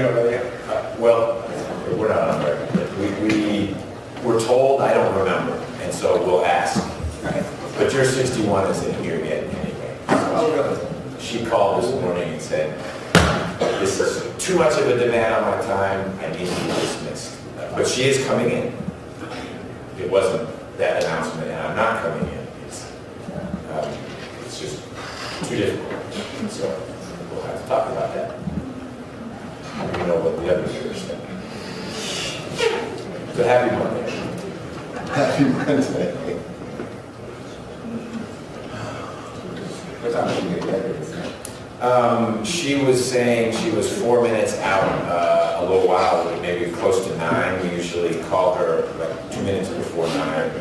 we don't know yet? Well, we're not on record. We were told, I don't remember, and so we'll ask. Right. But your 61 isn't here yet anyway. Oh, really? She called this morning and said, this is too much of a demand on my time, I need to be dismissed. But she is coming in. It wasn't that announcement, and I'm not coming in. It's just too difficult. So we'll have to talk about that. You know what the other jurors think. So happy Monday. Happy Wednesday. What time did you get there? She was saying she was 4 minutes out a little while, maybe close to 9. We usually call her like 2 minutes before 9.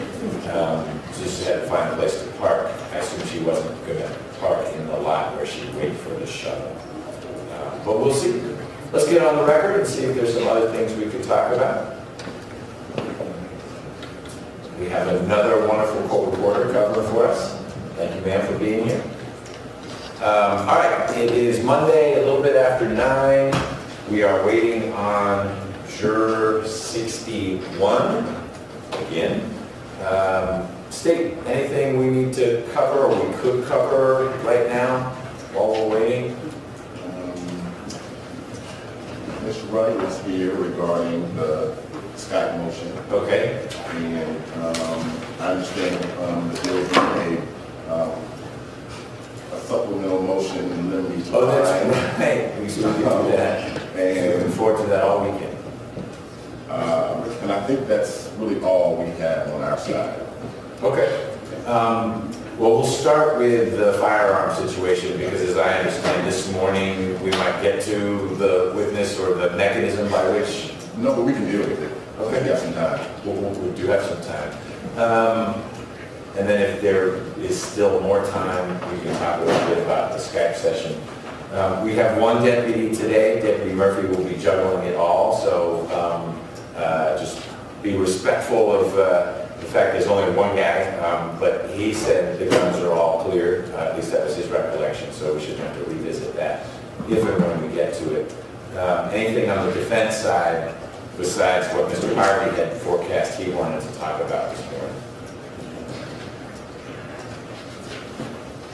Just had to find a place to park. I assume she wasn't going to park in the lot where she'd wait for the shuttle. But we'll see. Let's get on the record and see if there's some other things we could talk about. We have another wonderful court reporter covering for us. Thank you, ma'am, for being here. All right, it is Monday, a little bit after 9. We are waiting on Juror 61 again. State, anything we need to cover or we could cover right now while we're waiting? Ms. Wright is here regarding the Skype motion. Okay. And I understand that there will be a supplemental motion in limine to Oh, that's right. We still get to that. And Looking forward to that all weekend. and I think that's really all we have on our side. Okay. Well, we'll start with the firearm situation because as I understand this morning, we might get to the witness or the mechanism by which... No, but we can deal with it. Okay. We got some time. We do have some time. And then if there is still more time, we can talk a little bit about the Skype session. We have one deputy today. Deputy Murphy will be juggling it all, so just be respectful of the fact there's only one guy, but he said the guns are all clear, at least that was his recollection, so we shouldn't have to revisit that if and when we get to it. Anything on the defense side besides what Mr. Harvey had forecast he wanted to talk about this morning?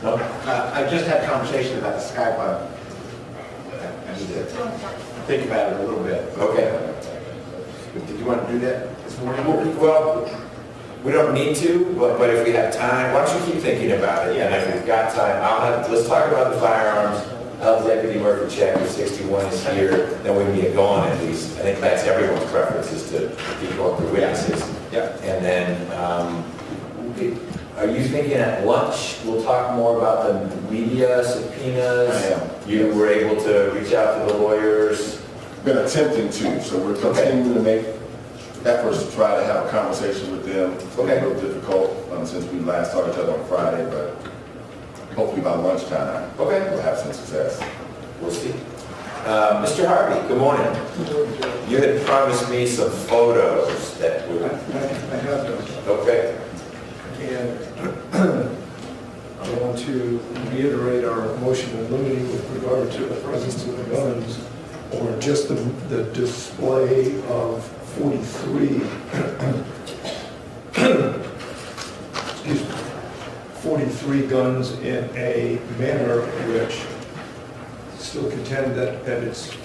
No? I just had a conversation about the Skype. I need to think about it a little bit. Okay. Did you want to do that this morning? Well, we don't need to, but if we have time, why don't you keep thinking about it? And if we've got time, let's talk about the firearms. I'll have Deputy Murphy check if 61 is here, then we can get going at least. I think that's everyone's preference is to keep going through witnesses. Yeah. And then, are you thinking at lunch, we'll talk more about the media subpoenas? I am. You were able to reach out to the lawyers? Been attempting to, so we're continuing to make efforts to try to have a conversation with them. It's been a little difficult since we last saw each other on Friday, but hopefully by lunchtime, Okay. we'll have some success. We'll see. Mr. Harvey, good morning. You had promised me some photos that would... I have those, Okay. and I want to reiterate our motion in limine with regard to the presence of the guns, or just the display of 43, excuse me, 43 guns in a manner which still contend that its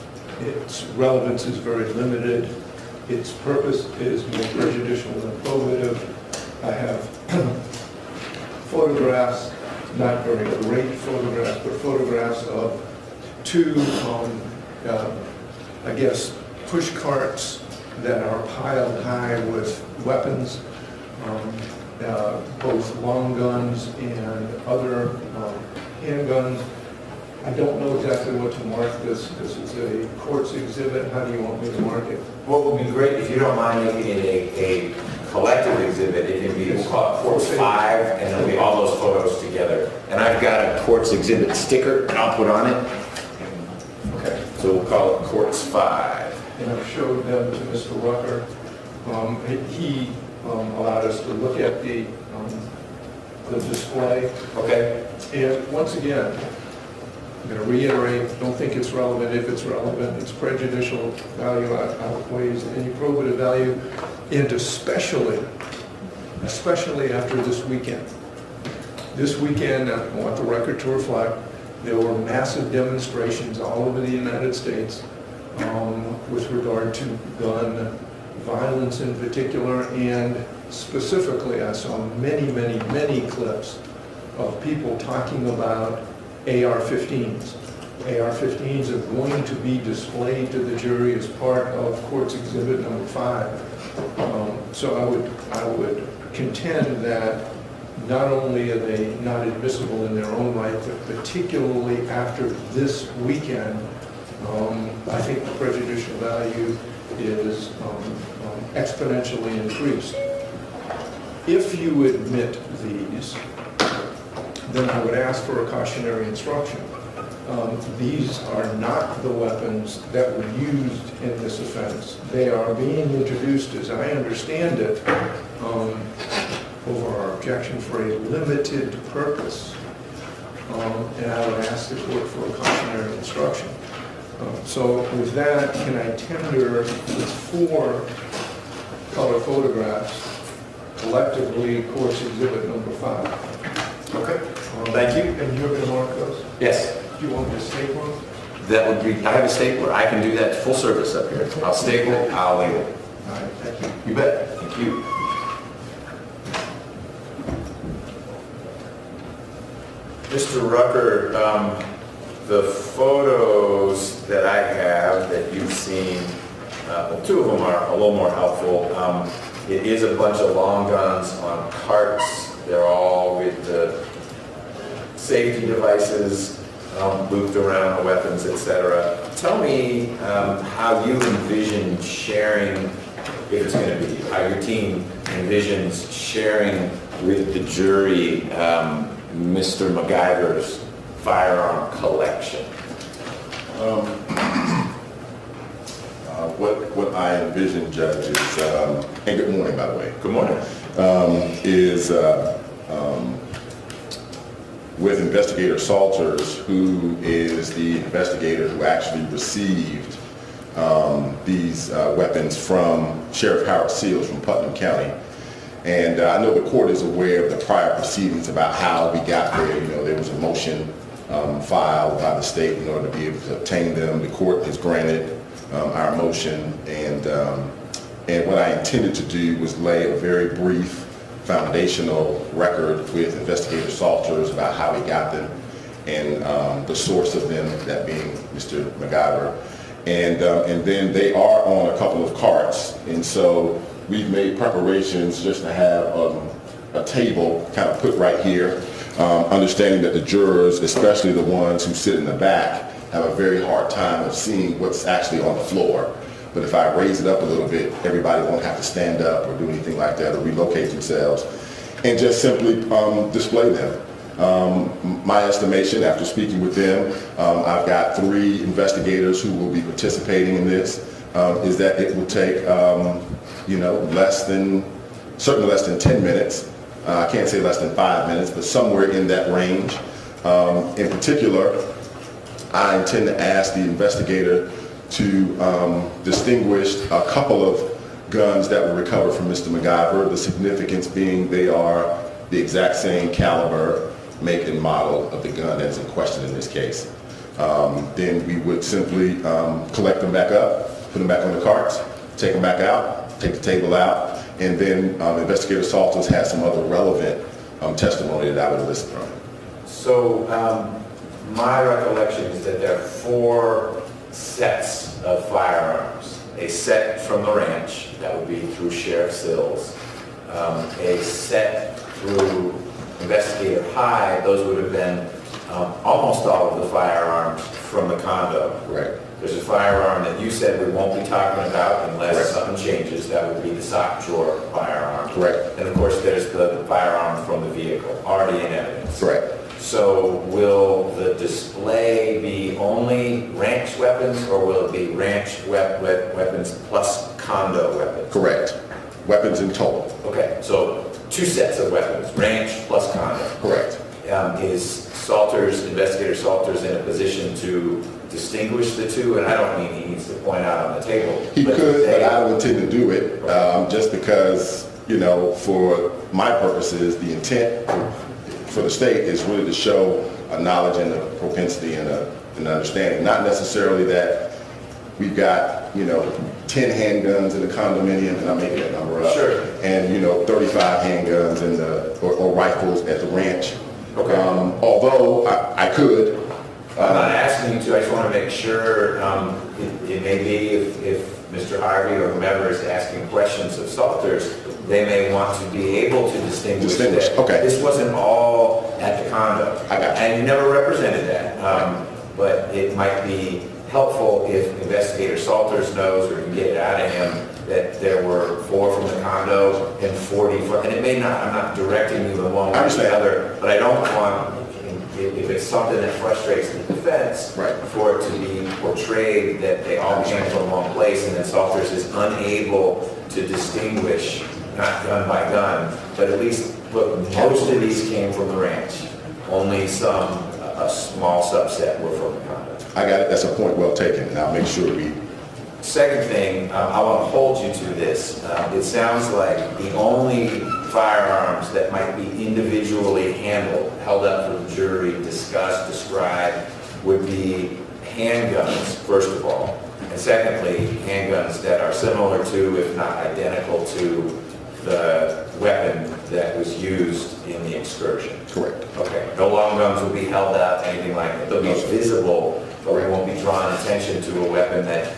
relevance is very limited, its purpose is more prejudicial than probative. I have photographs, not very great photographs, but photographs of two, I guess, push carts that are piled high with weapons, both long guns and other handguns. I don't know exactly what to mark this. This is a court's exhibit. How do you want me to mark it? What would be great, if you don't mind making it a collective exhibit, it can be, we'll call it Courts 5, and it'll be all those photos together. And I've got a Courts exhibit sticker, and I'll put on it. Okay, so we'll call it Courts 5. And I've showed them to Mr. Rucker. He allowed us to look at the display. Okay. And once again, I'm going to reiterate, don't think it's relevant. If it's relevant, its prejudicial value outweighs any probative value, and especially after this weekend. This weekend, I want the record to reflect, there were massive demonstrations all over the United States with regard to gun violence in particular, and specifically I saw many clips of people talking about AR-15s. AR-15s are going to be displayed to the jury as part of Court's Exhibit Number 5. So I would contend that not only are they not admissible in their own right, but particularly after this weekend, I think the prejudicial value is exponentially increased. If you admit these, then I would ask for a cautionary instruction. These are not the weapons that were used in this offense. They are being introduced, as I understand it, over our objection for a limited purpose. And I would ask the court for a cautionary instruction. So with that, can I tender with 4 color photographs, collectively Court's Exhibit Number 5? Okay, thank you. And you're going to mark those? Yes, Do you want me to staple them? that would be, I have a stapler. I can do that full service up here. I'll staple, I'll label. All right, thank you. You bet. Thank you. Mr. Rucker, the photos that I have that you've seen, well, 2 of them are a little more helpful. It is a bunch of long guns on carts. They're all with the safety devices looped around the weapons, etc. Tell me how you envision sharing, if it's going to be, how your team envisions sharing with the jury Mr. McIver's firearm collection. What I envision, Judge, is, and good morning, by the way. Good morning. Is with Investigator Salters, who is the investigator who actually received these weapons from Sheriff Howard Seals from Putnam County. And I know the court is aware of the prior proceedings about how we got there. You know, there was a motion filed by the state in order to be able to obtain them. The court has granted our motion, and what I intended to do was lay a very brief foundational record with Investigator Salters about how we got them and the source of them, that being Mr. McIver. And then they are on a couple of carts, and so we've made preparations just to have a table kind of put right here, understanding that the jurors, especially the ones who sit in the back, have a very hard time of seeing what's actually on the floor. But if I raise it up a little bit, everybody won't have to stand up or do anything like that or relocate themselves, and just simply display them. My estimation, after speaking with them, I've got 3 investigators who will be participating in this, is that it will take certainly less than 10 minutes. I can't say less than 5 minutes, but somewhere in that range. In particular, I intend to ask the investigator to distinguish a couple of guns that were recovered from Mr. McIver, the significance being they are the exact same caliber, make, and model of the gun that is in question in this case. Then we would simply collect them back up, put them back on the carts, take them back out, take the table out, and then Investigator Salters has some other relevant testimony that I would elicit from him. So my recollection is that there are 4 sets of firearms. A set from the ranch, that would be through Sheriff Sills. A set through Investigator Hyde, those would have been almost all of the firearms from the condo. Right. There's a firearm that you said we won't be talking about unless something changes. That would be the sock drawer firearm. Correct. And of course, there's the firearm from the vehicle, already in evidence. Correct. So will the display be only ranch weapons, or will it be ranch weapons plus condo weapons? Correct. Weapons in total. Okay, so 2 sets of weapons, ranch plus condo. Correct. Is Investigator Salters in a position to distinguish the two? And I don't mean he needs to point out on the table. He could, they- but I don't intend to do it, just because, you know, for my purposes, the intent for the state is really to show a knowledge and a propensity and an understanding. Not necessarily that we've got, you know, 10 handguns in the condominium, and I'm making that number up. Sure. And, you know, 35 handguns in or rifles at the ranch. Okay. Although I could. I'm not asking you to, I just want to make sure, it may be if Mr. Harvey or whomever is asking questions of Salters, they may want to be able to distinguish that. Okay. This wasn't all at the condo. I got you. And you never represented that. But it might be helpful if Investigator Salters knows, or you can get it out of him, that there were 4 from the condo and 40 from, and it may not, I'm not directing you one way or the other, but I don't want, if it's something that frustrates the defense, Right. for it to be portrayed that they all came from one place and then Salters is unable to distinguish, not gun by gun, but at least, look, most of these came from the ranch. Only some, a small subset were from the condo. I got it. That's a point well taken, and I'll make sure we. Second thing, I want to hold you to this. It sounds like the only firearms that might be individually held up for the jury, discussed, described, would be handguns, first of all. And secondly, handguns that are similar to, if not identical to, the weapon that was used in the excursion. Correct. Okay, no long guns will be held up, anything like that. They'll be visible, but we won't be drawing attention to a weapon that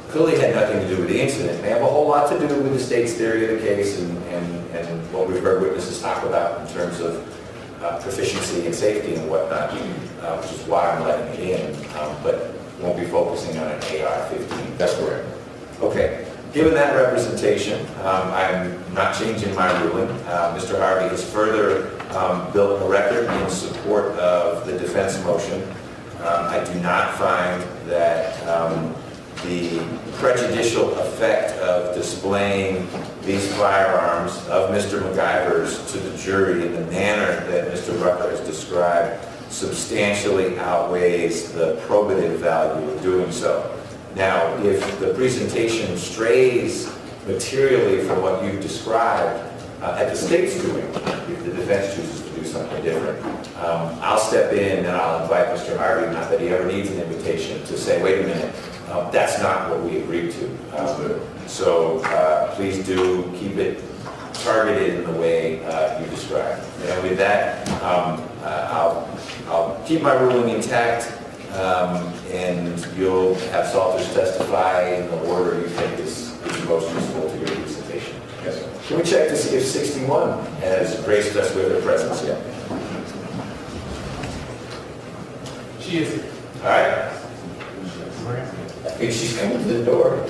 clearly had nothing to do with the incident. May have a whole lot to do with the state's theory of the case and what we've heard witnesses talk about in terms of proficiency and safety and whatnot, which is why I'm letting it in, but won't be focusing on an AR-15. That's correct. Okay. Given that representation, I'm not changing my ruling. Mr. Harvey has further built a record in support of the defense motion. I do not find that the prejudicial effect of displaying these firearms of Mr. McIver's to the jury in the manner that Mr. Rucker has described substantially outweighs the probative value of doing so. Now, if the presentation strays materially from what you've described at the state's doing, if the defense chooses to do something different, I'll step in and I'll invite Mr. Harvey, not that he ever needs an invitation, to say, wait a minute, that's not what we agreed to. So please do keep it targeted in the way you described. And with that, I'll keep my ruling intact. And you'll have Salters testify in the order you think is most useful to your presentation. Yes, sir. Can we check to see if 61 has graced us with her presence yet? She is. All right. I think she's coming to the door.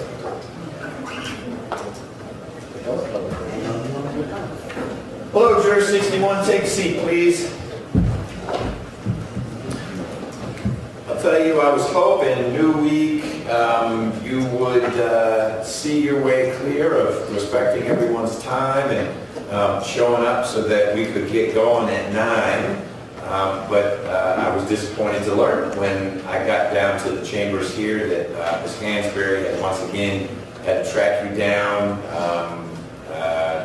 Hello, Juror 61. Take a seat, please. I'll tell you, I was hoping new week you would see your way clear of respecting everyone's time and showing up so that we could get going at 9. But I was disappointed to learn when I got down to the chambers here that Ms. Hansberry had once again had to track you down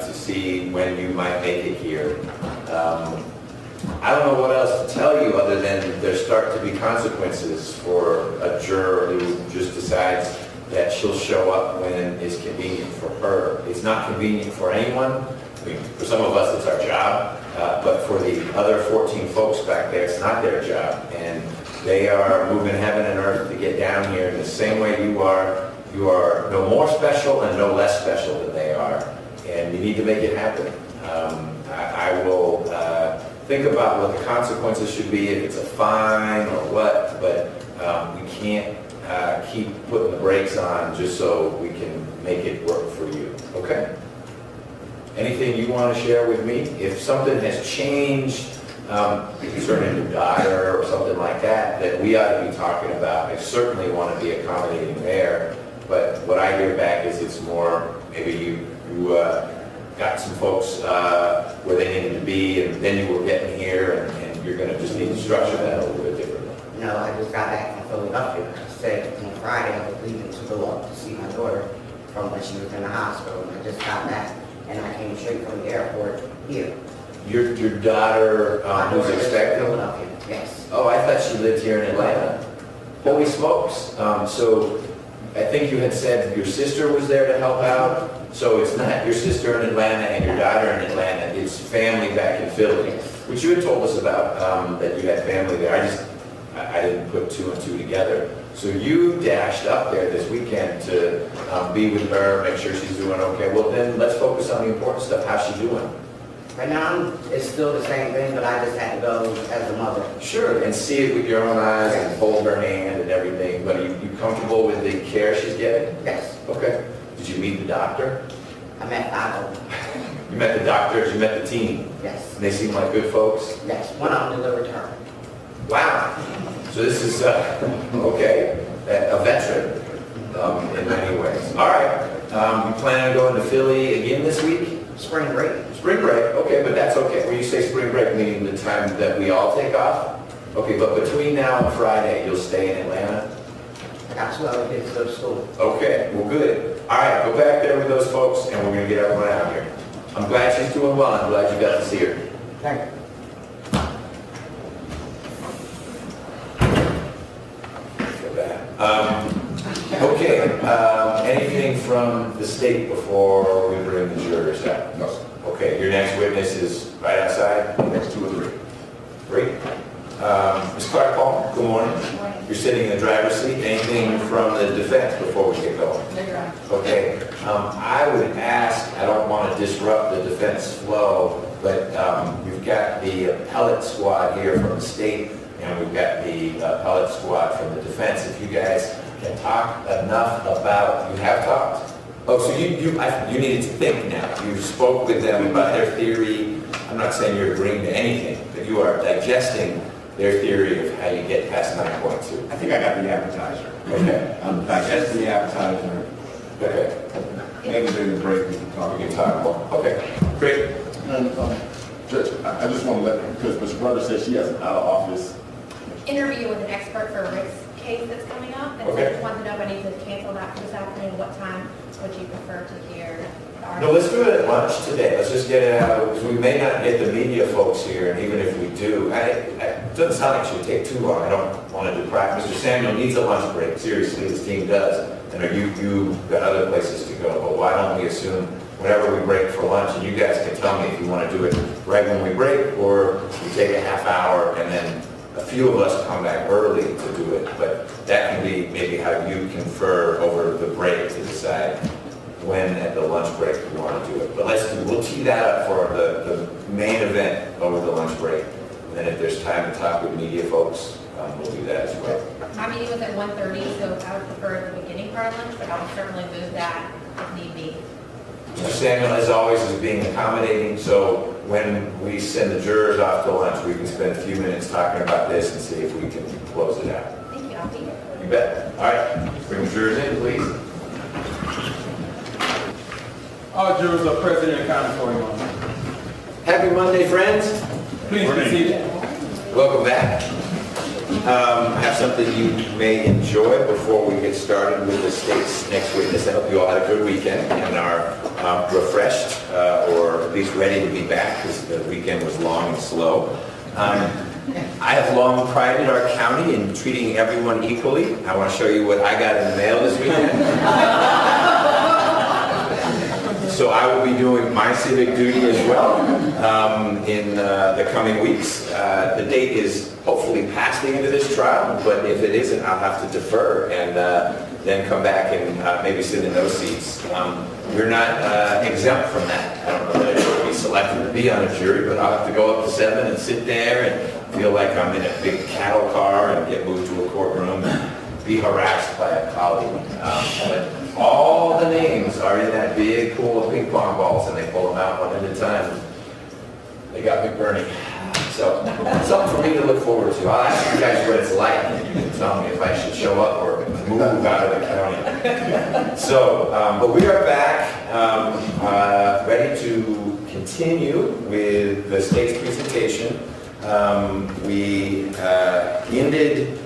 to see when you might make it here. I don't know what else to tell you other than there start to be consequences for a juror who just decides that she'll show up when it's convenient for her. It's not convenient for anyone. I mean, for some of us, it's our job, but for the other 14 folks back there, it's not their job. And they are moving heaven and earth to get down here in the same way you are. You are no more special and no less special than they are. And you need to make it happen. I will think about what the consequences should be, if it's a fine or what, but we can't keep putting the brakes on just so we can make it work for you, okay? Anything you want to share with me? If something has changed concerning your daughter or something like that, that we ought to be talking about, I certainly want to be accommodating there, but what I hear back is it's more, maybe you got some folks where they needed to be, and then you were getting here, and you're gonna just need to structure that a little bit differently. No, I just got back from Philadelphia. I said on Friday I was leaving to go up to see my daughter from when she was in the hospital. And I just got back and I came straight from the airport here. Your daughter, My who's daughter is in expecting? Philadelphia, yes. Oh, I thought she lived here in Atlanta. Holy smokes. So I think you had said your sister was there to help out. So it's not your sister in Atlanta and your daughter in Atlanta, it's family back in Philly, which you had told us about, that you had family there. I didn't put two and two together. So you dashed up there this weekend to be with her, make sure she's doing okay. Well, then let's focus on the important stuff. How's she doing? Right now, it's still the same thing, but I just had to go as a mother. Sure, and see it with your own eyes and hold her hand and everything. But are you comfortable with the care she's getting? Yes, Okay. Did you meet the doctor? I met 5 of them. You met the doctors, you met the team. Yes, And they seem like good folks? yes. One of them delivered her. Wow. So this is, okay, a veteran in many ways. All right. You plan on going to Philly again this week? Spring break. Spring break, okay, but that's okay. When you say spring break, meaning the time that we all take off? Okay, but between now and Friday, you'll stay in Atlanta? I got 2 other kids to go to school. Okay, well, good. All right, go back there with those folks, and we're gonna get everyone out here. I'm glad she's doing well. I'm glad you got to see her. Thank you. Feel bad. Okay, anything from the state before we bring the jurors out? No, sir. Okay, your next witness is right outside? Next 2 or 3. Great. Ms. Clark Paul, good morning. You're sitting in the driver's seat. Anything from the defense before we get going? Okay, I would ask, I don't want to disrupt the defense flow, but we've got the appellate squad here from the state, and we've got the appellate squad from the defense. If you guys can talk enough about, you have talked? Oh, so you needed to think now. You spoke with them about their theory. I'm not saying you're agreeing to anything, but you are digesting their theory of how you get past 9.2. I think I got the appetizer. Okay. I'm digesting the appetizer. Okay. Maybe during the break we can talk. We can talk more. Okay, great. And, Judge, I just want to let, because Ms. Brother said she has an out-of-office. Interview with an expert for a Rick's case that's coming up. And so I Okay. just wanted to know if I need to cancel that for this afternoon. What time would you prefer to hear the No, argument? let's do it at lunch today. Let's just get it out, because we may not get the media folks here, and even if we do, it doesn't sound like it should take too long. I don't want to deprive. Mr. Samuel needs a lunch break, seriously, his team does. And you've got other places to go, but why don't we assume whenever we break for lunch, and you guys can tell me if you want to do it right when we break, or we take a half hour, and then a few of us come back early to do it. But that can be maybe how you confer over the break to decide when at the lunch break we want to do it. But we'll tee that up for the main event over the lunch break. And then if there's time to talk with media folks, we'll do that as well. My meeting was at 1:30, so I would prefer the beginning part of lunch, but I will certainly move that if need be. Mr. Samuel, as always, is being accommodating, so when we send the jurors off to lunch, we can spend a few minutes talking about this and see if we can close it out. Thank you, I'll be here. You bet. All right, bring the jurors in, please. All jurors are present and accounted for, Your Honor. Happy Monday, friends. Please be seated. Welcome back. I have something you may enjoy before we get started with the state's next witness. I hope you all had a good weekend and are refreshed or at least ready to be back, because the weekend was long and slow. I have long prided our county in treating everyone equally. I want to show you what I got in the mail this weekend. So I will be doing my civic duty as well in the coming weeks. The date is hopefully past the end of this trial, but if it isn't, I'll have to defer and then come back and maybe sit in those seats. We're not exempt from that. I don't know that I will be selected to be on a jury, but I'll have to go up to 7 and sit there and feel like I'm in a big cattle car and get moved to a courtroom and be harassed by a colleague. But all the names are in that big pool of ping pong balls, and they pull them out one at a time. They got me burning. So, something for me to look forward to. I'll ask you guys what it's like, and you can tell me if I should show up or move out of the county. So, but we are back, ready to continue with the state's presentation. We ended,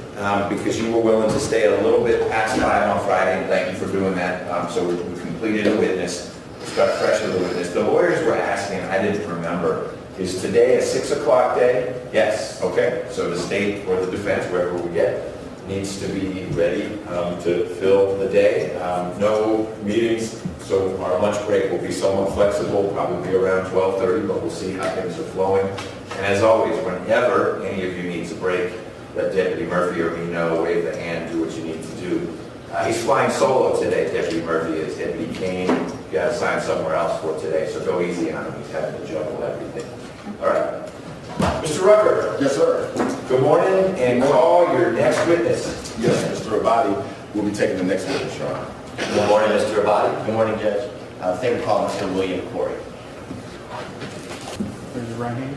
because you were willing to stay a little bit past 5 on Friday, and thank you for doing that. So we completed a witness, start fresh with a witness. The lawyers were asking, I didn't remember, is today a 6 o'clock day? Yes, okay. So the state or the defense, wherever we get, needs to be ready to fill the day. No meetings, so our lunch break will be somewhat flexible, probably around 12:30, but we'll see how things are flowing. And as always, whenever any of you needs a break, let Deputy Murphy or me know, wave the hand, do what you need to do. He's flying solo today, Deputy Murphy is. Deputy Kane, you got assigned somewhere else for today, so go easy on him. He's having to juggle everything. All right. Mr. Rucker. Yes, sir. Good morning, and call your next witness. Yes, Mr. Abadi will be taking the next witness, Your Honor. Good morning, Mr. Abadi. Good morning, Judge. Same call, Mr. William Corey. Raise your right hand.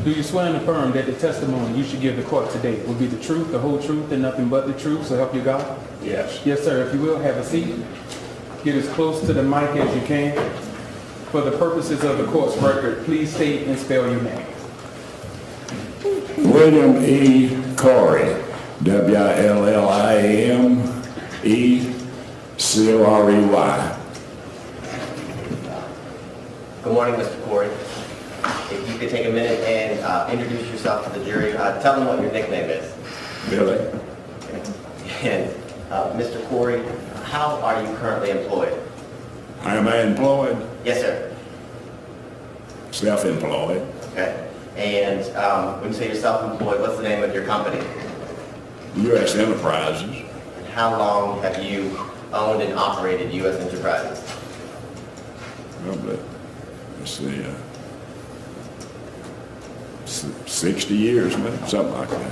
Do you swear and affirm that the testimony you should give the court today will be the truth, the whole truth, and nothing but the truth, so help you God? Yes. Yes, sir. If you will, have a seat. Get as close to the mic as you can. For the purposes of the court's record, please state and spell your name. William E. Corey, W-I-L-L-I-M-E-C-O-R-E-Y. Good morning, Mr. Corey. If you could take a minute and introduce yourself to the jury, tell them what your nickname is. Billy. And Mr. Corey, how are you currently employed? Am I employed? Yes, sir. Self-employed. Okay. And when you say you're self-employed, what's the name of your company? U.S. Enterprises. And how long have you owned and operated U.S. Enterprises? Well, but, let's see, 60 years, maybe, something like that.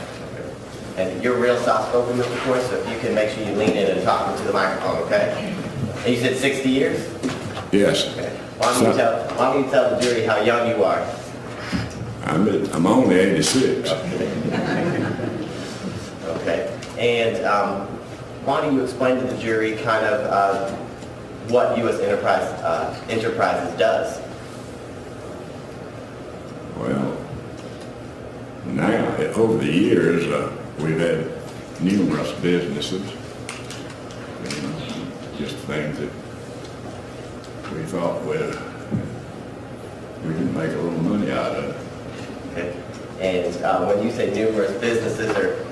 And you're real soft-spoken, Mr. Corey, so if you can make sure you lean in and talk into the microphone, okay? And you said 60 years? Yes. Okay. Why don't you tell the jury how young you are? I'm only 86. Okay. And why don't you explain to the jury kind of what U.S. Enterprises does? Well, now, over the years, we've had numerous businesses, just things that we thought we could make a little money out of. Okay. And when you say numerous businesses or you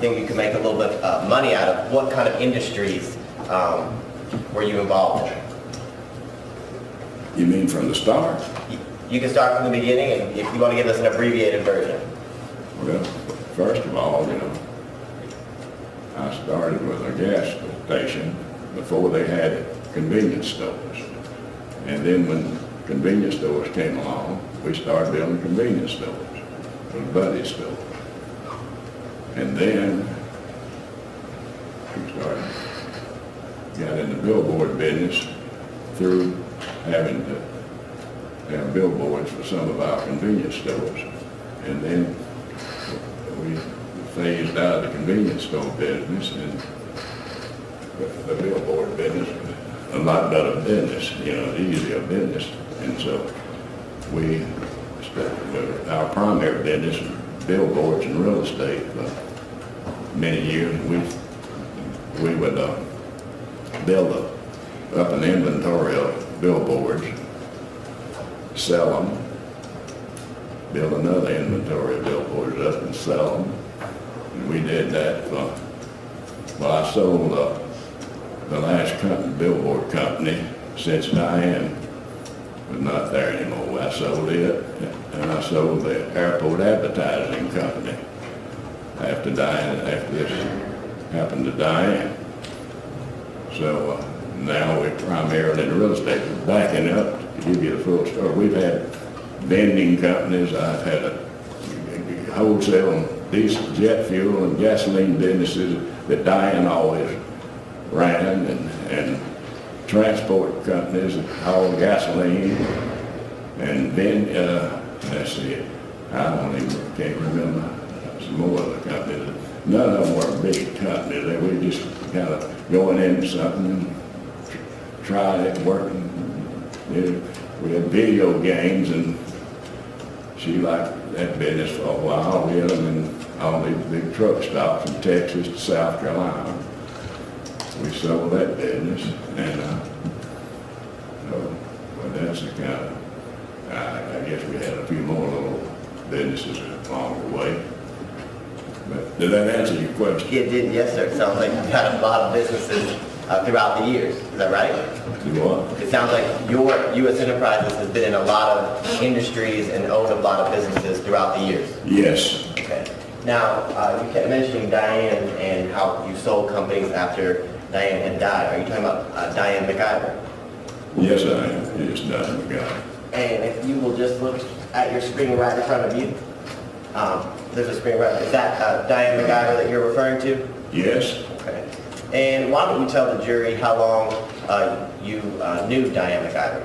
think you can make a little bit of money out of, what kind of industries were you involved in? You mean from the start? You can start from the beginning, and if you want to give us an abbreviated version. Well, first of all, I started with a gas station before they had convenience stores. And then when convenience stores came along, we started building convenience stores, with buddy stores. And then we got in the billboard business through having to have billboards for some of our convenience stores. And then we phased out of the convenience store business and the billboard business, a lot better business, easier business. And so we started, our primary business was billboards and real estate for many years. We would build up an inventory of billboards, sell them, build another inventory of billboards up and sell them. And we did that I sold the last billboard company since Diane was not there anymore. I sold it, and I sold the airport advertising company after this happened to Diane. So now we're primarily in real estate. Backing up to give you the full story, we've had vending companies. I've had a wholesale and diesel jet fuel and gasoline businesses that Diane always ran, and transport companies that haul gasoline, and then let's see, can't remember some more of the companies. None of them were big companies. We just kind of going into something and trying it, working. We had video games, and she liked that business for a while. We had them in all these big truck stops from Texas to South Carolina. We sold that business, and well, that's the kind of, I guess we had a few more little businesses along the way. But did that answer your question? It did, yes, sir. It sounds like you've had a lot of businesses throughout the years. Is that right? You what? It sounds like your U.S. Enterprises has been in a lot of industries and owned a lot of businesses throughout the years. Yes. Okay. Now, you kept mentioning Diane and how you sold companies after Diane had died. Are you talking about Diane McIver? Yes, I am. Yes, Diane McIver. And if you will just look at your screen right in front of you, there's a screen right. Is that Diane McIver that you're referring to? Yes. Okay. And why don't you tell the jury how long you knew Diane McIver?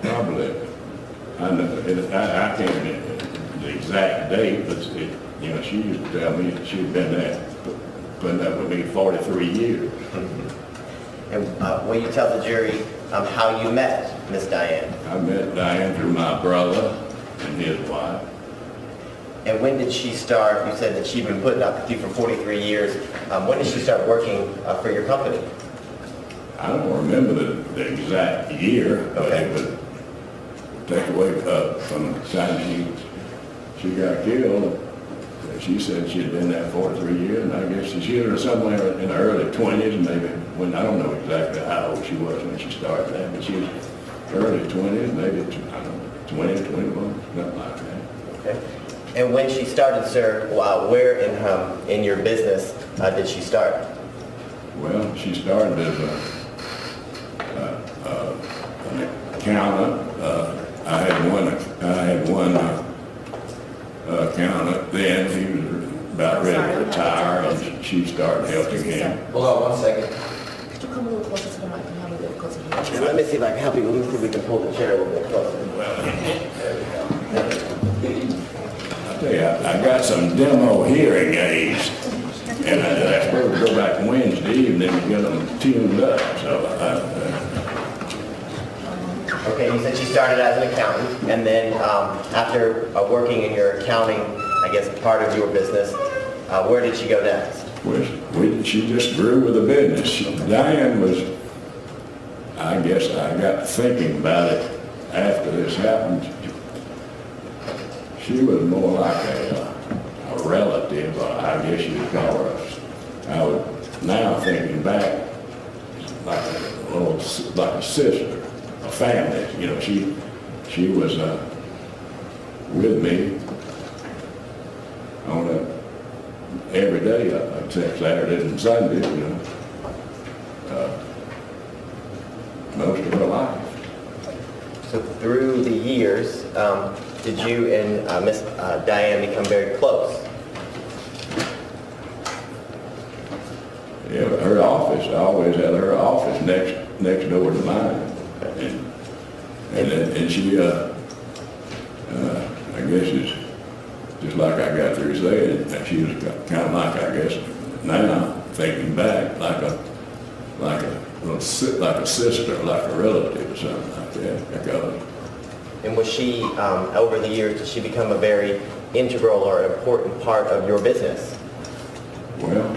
Probably. I can't remember the exact date, but she used to tell me that she'd been there, putting up with me 43 years. And will you tell the jury how you met Miss Diane? I met Diane through my brother and his wife. And when did she start? You said that she'd been putting up with you for 43 years. When did she start working for your company? I don't remember the exact year, but it would take away from the time she got killed. She said she'd been there 43 years, and I guess she was somewhere in the early 20s, maybe, when I don't know exactly how old she was when she started that, but she was early 20s, maybe, I don't know, 20, 21, something like that. Okay. And when she started, sir, where in your business did she start? Well, she started as an accountant. I had one accountant then. He was about ready to retire, and she started helping him. Hold on 1 second. Could you come a little closer to the mic and have a little closer to the Let me see if I can help you. Let me see if we can pull the chair a little bit closer. Well, I tell you, I got some demo hearing aids, and I supposed to go back Wednesday evening and get them tuned up. So Okay, you said she started as an accountant, and then after working in your accounting, I guess, part of your business, where did she go next? she just grew with the business. Diane was, I guess I got thinking about it after this happened. She was more like a relative, I guess you'd call her. I would, now thinking back, like a sister, a family. She was with me on every day except Saturdays and Sundays. Most of her life. So through the years, did you and Miss Diane become very close? Yeah, her office, I always had her office next door to mine. And she, I guess it's just like I got through saying, that she was kind of like, I guess, now thinking back, like a sister, like a relative or something like that. And was she, over the years, did she become a very integral or important part of your business? Well,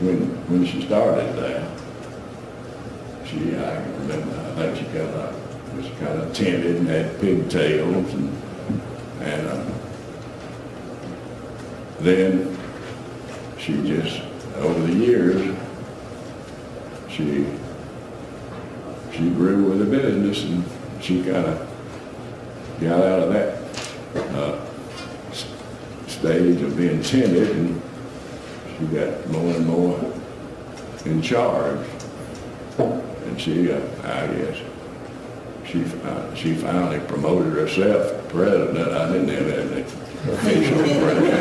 when she started that, I remember, I think she was kind of timid and had pigtails, and then she just, over the years, she grew with the business, and she kind of got out of that stage of being timid, and she got more and more in charge. And she, I guess, she finally promoted herself to president. I didn't have any official president.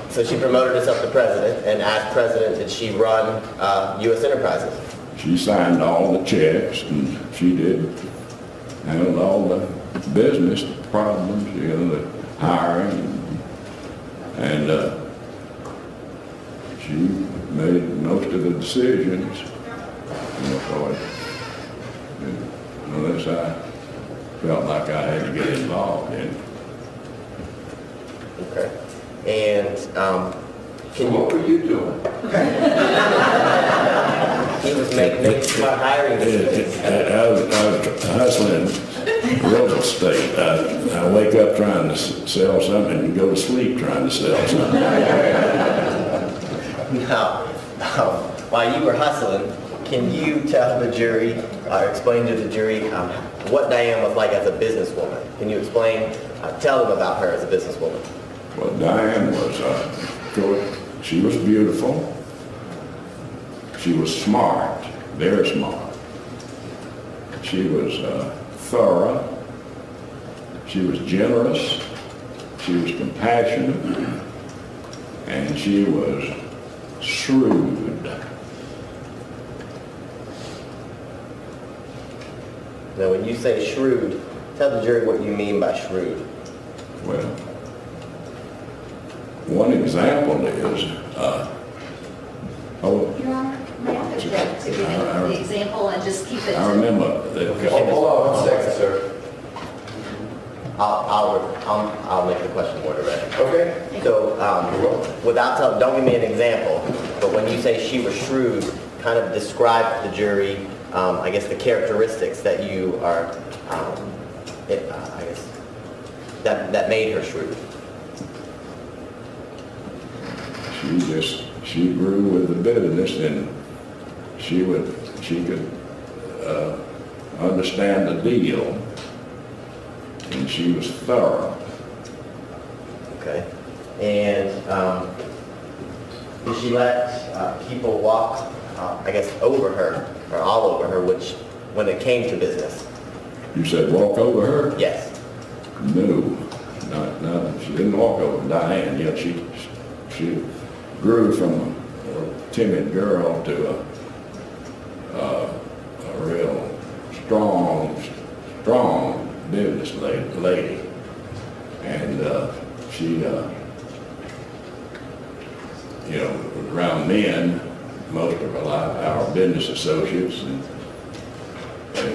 So she promoted herself to president, and as president, did she run U.S. Enterprises? She signed all the checks, and she did handled all the business problems, the hiring, and she made most of the decisions, so unless I felt like I had to get involved in it. Okay. And can you? What were you doing? He was making smart hiring decisions. I was hustling real estate. I wake up trying to sell something and go to sleep trying to sell something. Now, while you were hustling, can you tell the jury, or explain to the jury, what Diane was like as a businesswoman? Can you explain, tell them about her as a businesswoman? Well, Diane was, she was beautiful. She was smart, very smart. She was thorough. She was generous. She was compassionate. And she was shrewd. Now, when you say shrewd, tell the jury what you mean by shrewd. Well, one example is, Your Honor, may I object to giving the example and just keep it? I remember that. Hold on 1 second, sir. I'll make the question more direct. Okay. So, without telling, don't give me an example, but when you say she was shrewd, kind of describe to the jury, I guess, the characteristics that you are, I guess, that made her shrewd. She grew with the business, and she could understand the deal, and she was thorough. Okay. And did she let people walk, I guess, over her, or all over her, which, when it came to business? You said walk over her? Yes. No, not, she didn't walk over Diane. Yet she grew from a timid girl to a real strong business lady. And she, around men, most of her life, our business associates, and they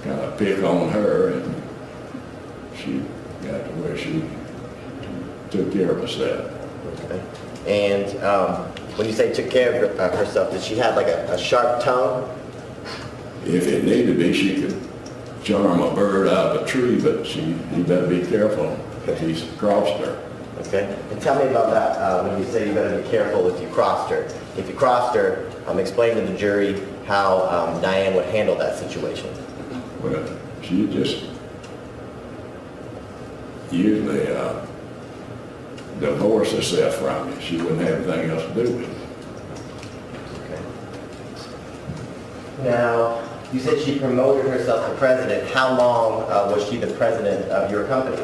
kind of pick on her, and she got to where she took care of herself. Okay. And when you say took care of herself, did she have like a sharp tongue? If it needed to be, she could charm a bird out of a tree, but you better be careful if he's crossed her. Okay. And tell me about that, when you say you better be careful if you crossed her. If you crossed her, explain to the jury how Diane would handle that situation. Well, she just usually divorced herself from you. She wouldn't have anything else to do with it. Okay. Now, you said she promoted herself to president. How long was she the president of your company?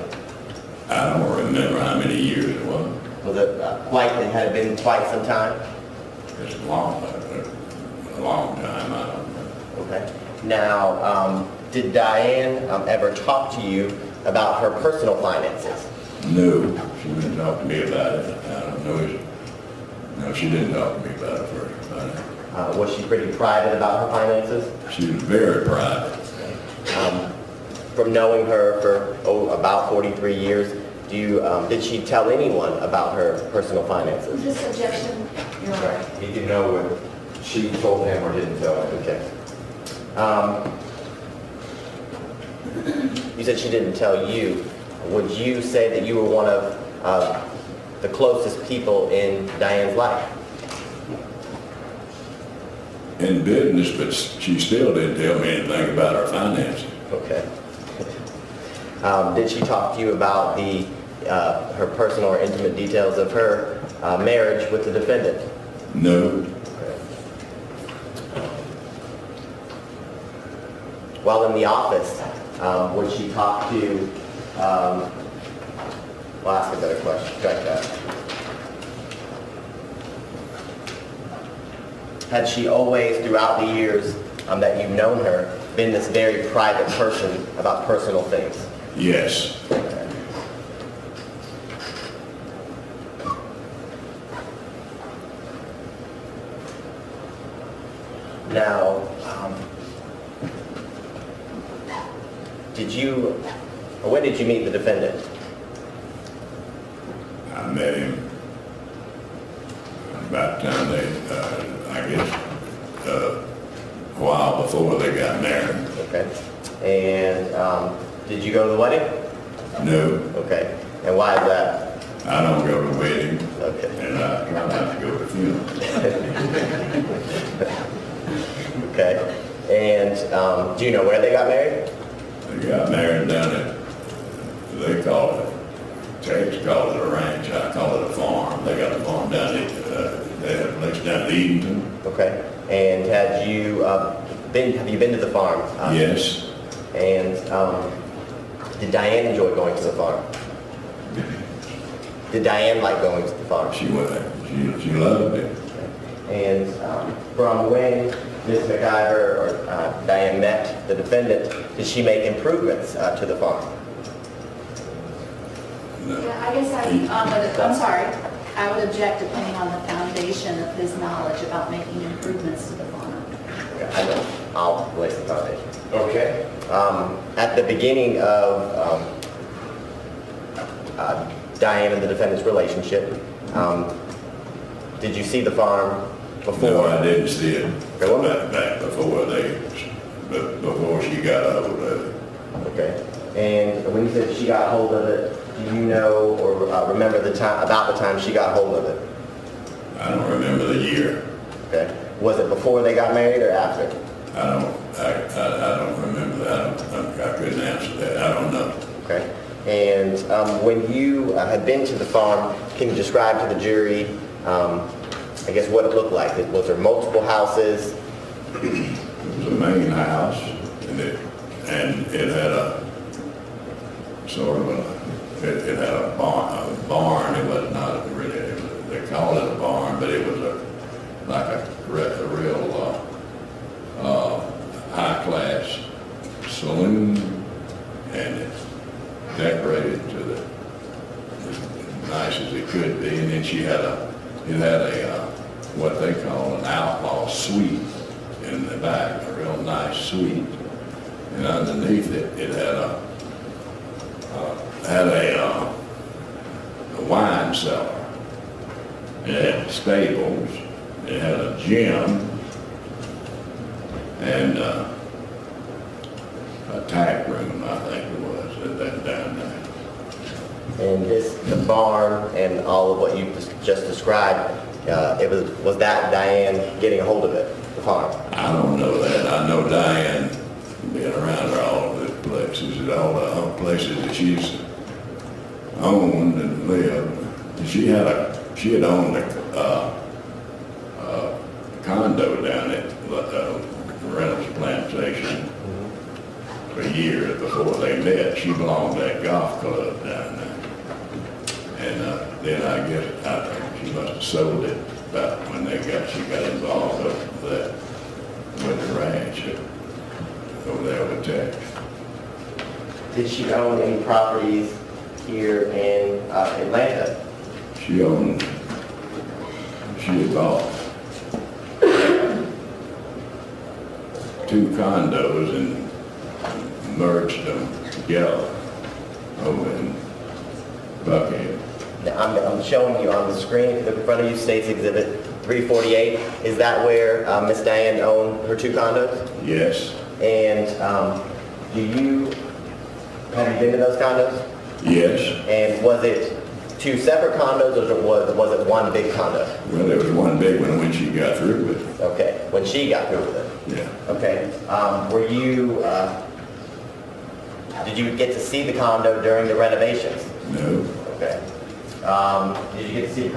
I don't remember how many years it was. Was it had it been quite some time? It's a long time, I don't know. Okay. Now, did Diane ever talk to you about her personal finances? No, she didn't talk to me about it. I don't know. No, she didn't talk to me about it first. Was she pretty private about her finances? She was very private. From knowing her for about 43 years, did she tell anyone about her personal finances? This objection, Your Honor. He didn't know what she told him or didn't tell him. Okay. You said she didn't tell you. Would you say that you were one of the closest people in Diane's life? In business, but she still didn't tell me anything about her finances. Okay. Did she talk to you about her personal or intimate details of her marriage with the defendant? No. While in the office, would she talk to, well, ask a better question, strike that. Had she always, throughout the years that you've known her, been this very private person about personal things. Yes. Now, when did you meet the defendant? I met him about the time I guess, a while before they got married. Okay. And did you go to the wedding? No, Okay. And why is that? I don't go to weddings, Okay. and I try not to go to funerals. Okay. And do you know where they got married? They got married down at, they call it, Tex called it a ranch, I call it a farm. They got a farm down at, they had a place down at Edenton. Okay. And have you been to the farm? Yes, And did Diane enjoy going to the farm? Did Diane like going to the farm? she went there. She loved it. And from when Ms. McIver or Diane met the defendant, did she make improvements to the farm? No. Yeah, I guess I'm sorry. I would object depending on the foundation of his knowledge about making improvements to the farm. Okay, I know. I'll place the foundation. Okay. At the beginning of Diane and the defendant's relationship, did you see the farm before? No, I didn't see it Okay. back before she got a hold of it. Okay. And when you said she got hold of it, do you know or remember about the time she got hold of it? I don't remember the year. Okay. Was it before they got married or after? I don't remember that. I couldn't answer that. I don't know. Okay. And when you had been to the farm, can you describe to the jury, I guess, what it looked like? Was there multiple houses? It was a main house, and it had a sort of it had a barn. It was not really. They called it a barn, but it was like a real high class saloon, and it's decorated to the as nice as it could be. And then it had a what they call an outlaw suite in the back, a real nice suite. And underneath it had a wine cellar. It had stables. It had a gym and a tack room, I think it was, that down there. And the barn and all of what you just described, was that Diane getting a hold of it, the farm? I don't know that. I know Diane being around her all the places, all the places that she's owned and lived. She had owned a condo down at Reynolds Plantation for years before they met. She belonged to that golf club down there. And then I think she must have sold it about when she got involved with the ranch over there with Tex. Did she own any properties here in Atlanta? She had bought 2 condos and merged them together over in Buckhead. I'm showing you on the screen, in front of you, State's Exhibit 348. Is that where Miss Diane owned her 2 condos? Yes, And have you been to those condos? yes. And was it 2 separate condos or was it one big condo? Well, there was one big one when she got through with it. Okay, when she got through with it. Yeah. Okay, did you get to see the condo during the renovations? No, Okay. Did you get to see the 2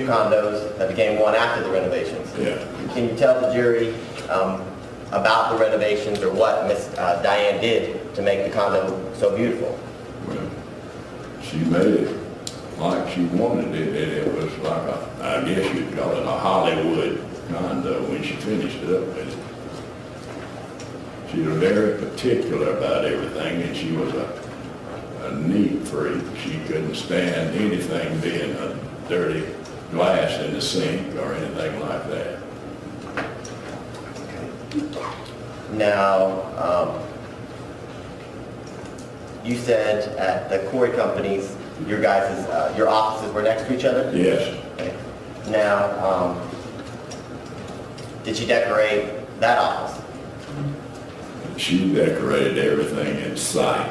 condos that became one after the renovations? yeah. Can you tell the jury about the renovations or what Miss Diane did to make the condo so beautiful? Well, she made it like she wanted it. It was like I guess you'd call it a Hollywood condo when she finished it up with it. She was very particular about everything, and she was a neat freak. She couldn't stand anything being a dirty glass in the sink or anything like that. Now, you said at the Corey companies, your guys' your offices were next to each other? Yes, Okay. Now, did you decorate that office? she decorated everything in sight.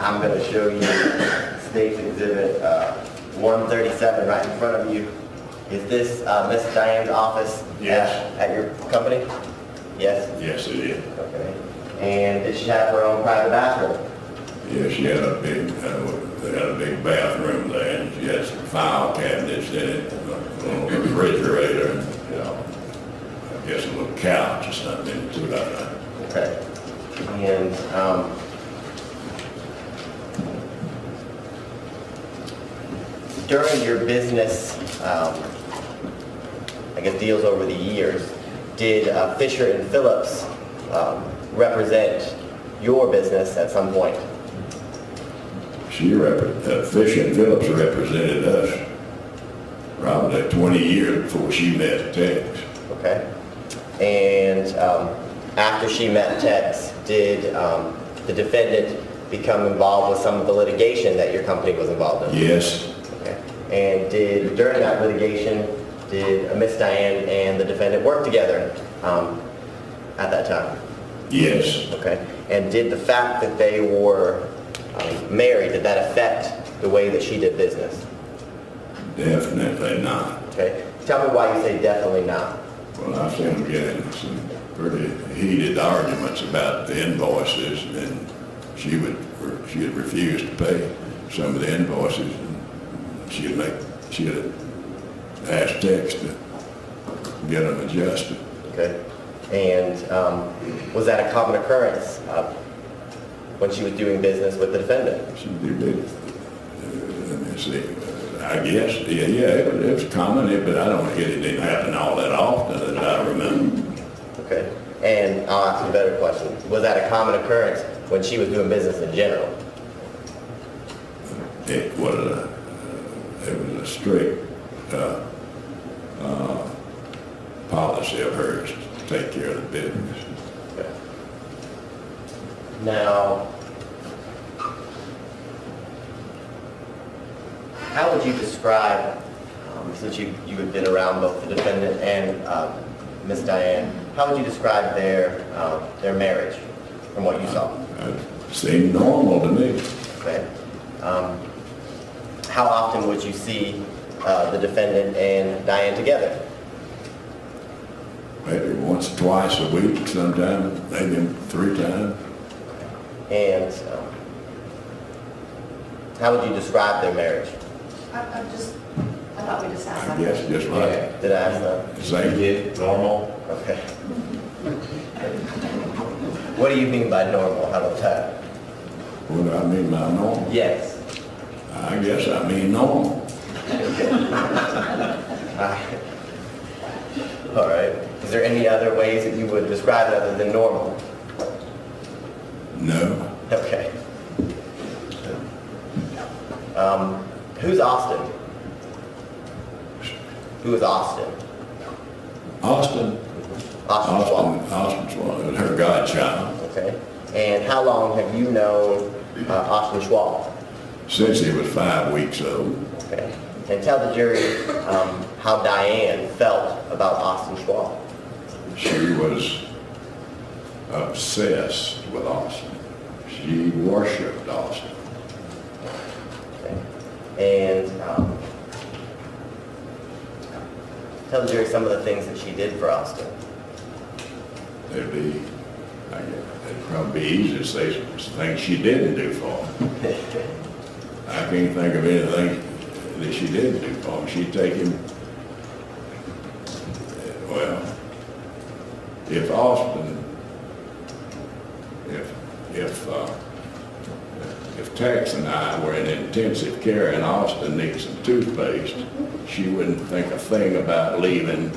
I'm going to show you State's Exhibit 137 right in front of you. Is this Miss Diane's office? Yes. At your company? Yes? Yes, it is. Okay. And did she have her own private bathroom? Yeah, she had a big, they had a big bathroom there, and she had some file cabinets in it, a little refrigerator, and, you know, I guess a little couch or something in it too, I think. Okay. And during your business, I guess deals over the years, did Fisher and Phillips represent your business at some point? Fisher and Phillips represented us probably 20 years before she met Tex. Okay. And after she met Tex, did the defendant become involved with some of the litigation that your company was involved in? Yes, Okay. And during that litigation, did Miss Diane and the defendant work together at that time? yes, Okay. And did the fact that they were married, did that affect the way that she did business? definitely not. Okay. Tell me why you say definitely not. Well, I've seen them get in some pretty heated arguments about the invoices, and she had refused to pay some of the invoices, and she had asked Tex to get them adjusted. Okay. And was that a common occurrence when she was doing business with the defendant? She did, let me see, I guess, yeah, it was common, but I don't think it didn't happen all that often as I remember. Okay. And I'll ask you a better question. Was that a common occurrence when she was doing business in general? It was a strict policy of hers to take care of the business. Okay. Now, how would you describe, since you had been around both the defendant and Miss Diane, how would you describe their marriage from what you saw? It seemed normal to me. Okay. How often would you see the defendant and Diane together? Maybe once or twice a week, sometimes, maybe 3 times. And how would you describe their marriage? I thought we just asked I that. guess just like Did I ask that? the same. Normal? Okay. What do you mean by normal? How about that? What do I mean by normal? Yes. I guess I mean normal. All right. Is there any other ways that you would describe it other than normal? No. Okay. Who's Austin? Who is Austin? Austin. Austin Schwall. Austin's one, her godchild. Okay. And how long have you known Austin Schwall? Since he was 5 weeks old. Okay. And tell the jury how Diane felt about Austin Schwall. She was obsessed with Austin. She worshipped Austin. Okay. And tell the jury some of the things that she did for Austin. It'd probably be easy to say some things she didn't do for him. I can't think of anything that she didn't do for him. She'd take him, well, if Austin, if Tex and I were in intensive care and Austin needed some toothpaste, she wouldn't think a thing about leaving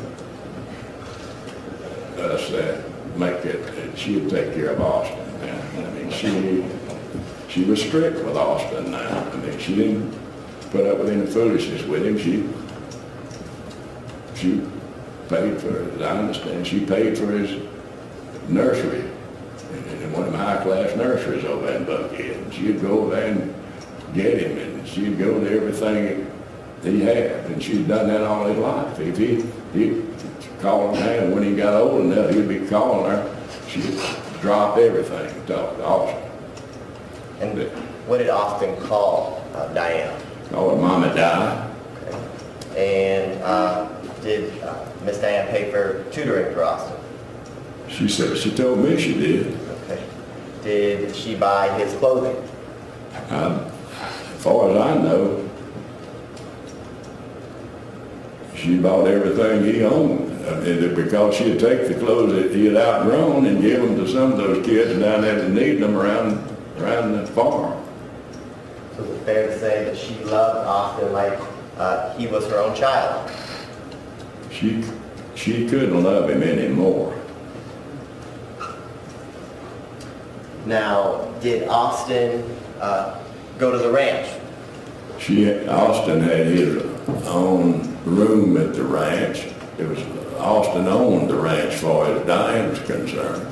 us that make it, that she'd take care of Austin. And, I mean, she was strict with Austin now. I mean, she didn't put up with any foolishness with him. She paid for, as I understand, she paid for his nursery in one of them high-class nurseries over in Buckhead. And she'd go there and get him, and she'd go to everything he had, and she'd done that all his life. If he'd call him, and when he got old enough, he'd be calling her. She'd drop everything and talk to Austin. And what did Austin call Diane? Call her Mama Di. Okay. And did Miss Diane pay for tutoring for Austin? She said, she told me she did. Okay. Did she buy his clothing? As far as I know, she bought everything he owned. I mean, because she'd take the clothes that he had outgrown and give them to some of those kids down there that needed them around the farm. So is it fair to say that she loved Austin like he was her own child? She couldn't love him anymore. Now, did Austin go to the ranch? Austin had his own room at the ranch. It was Austin owned the ranch as far as Diane was concerned.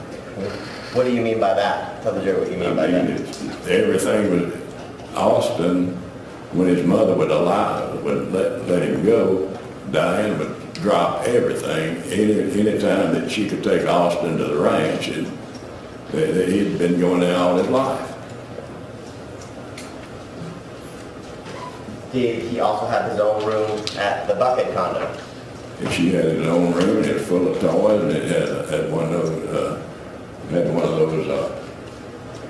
What do you mean by that? Tell the jury what you mean by that. Everything was Austin, when his mother would let him go, Diane would drop everything any time that she could take Austin to the ranch, and he'd been going there all his life. Did he also have his own room at the Bucket condo? And she had his own room, it was full of toys, and it had one of those,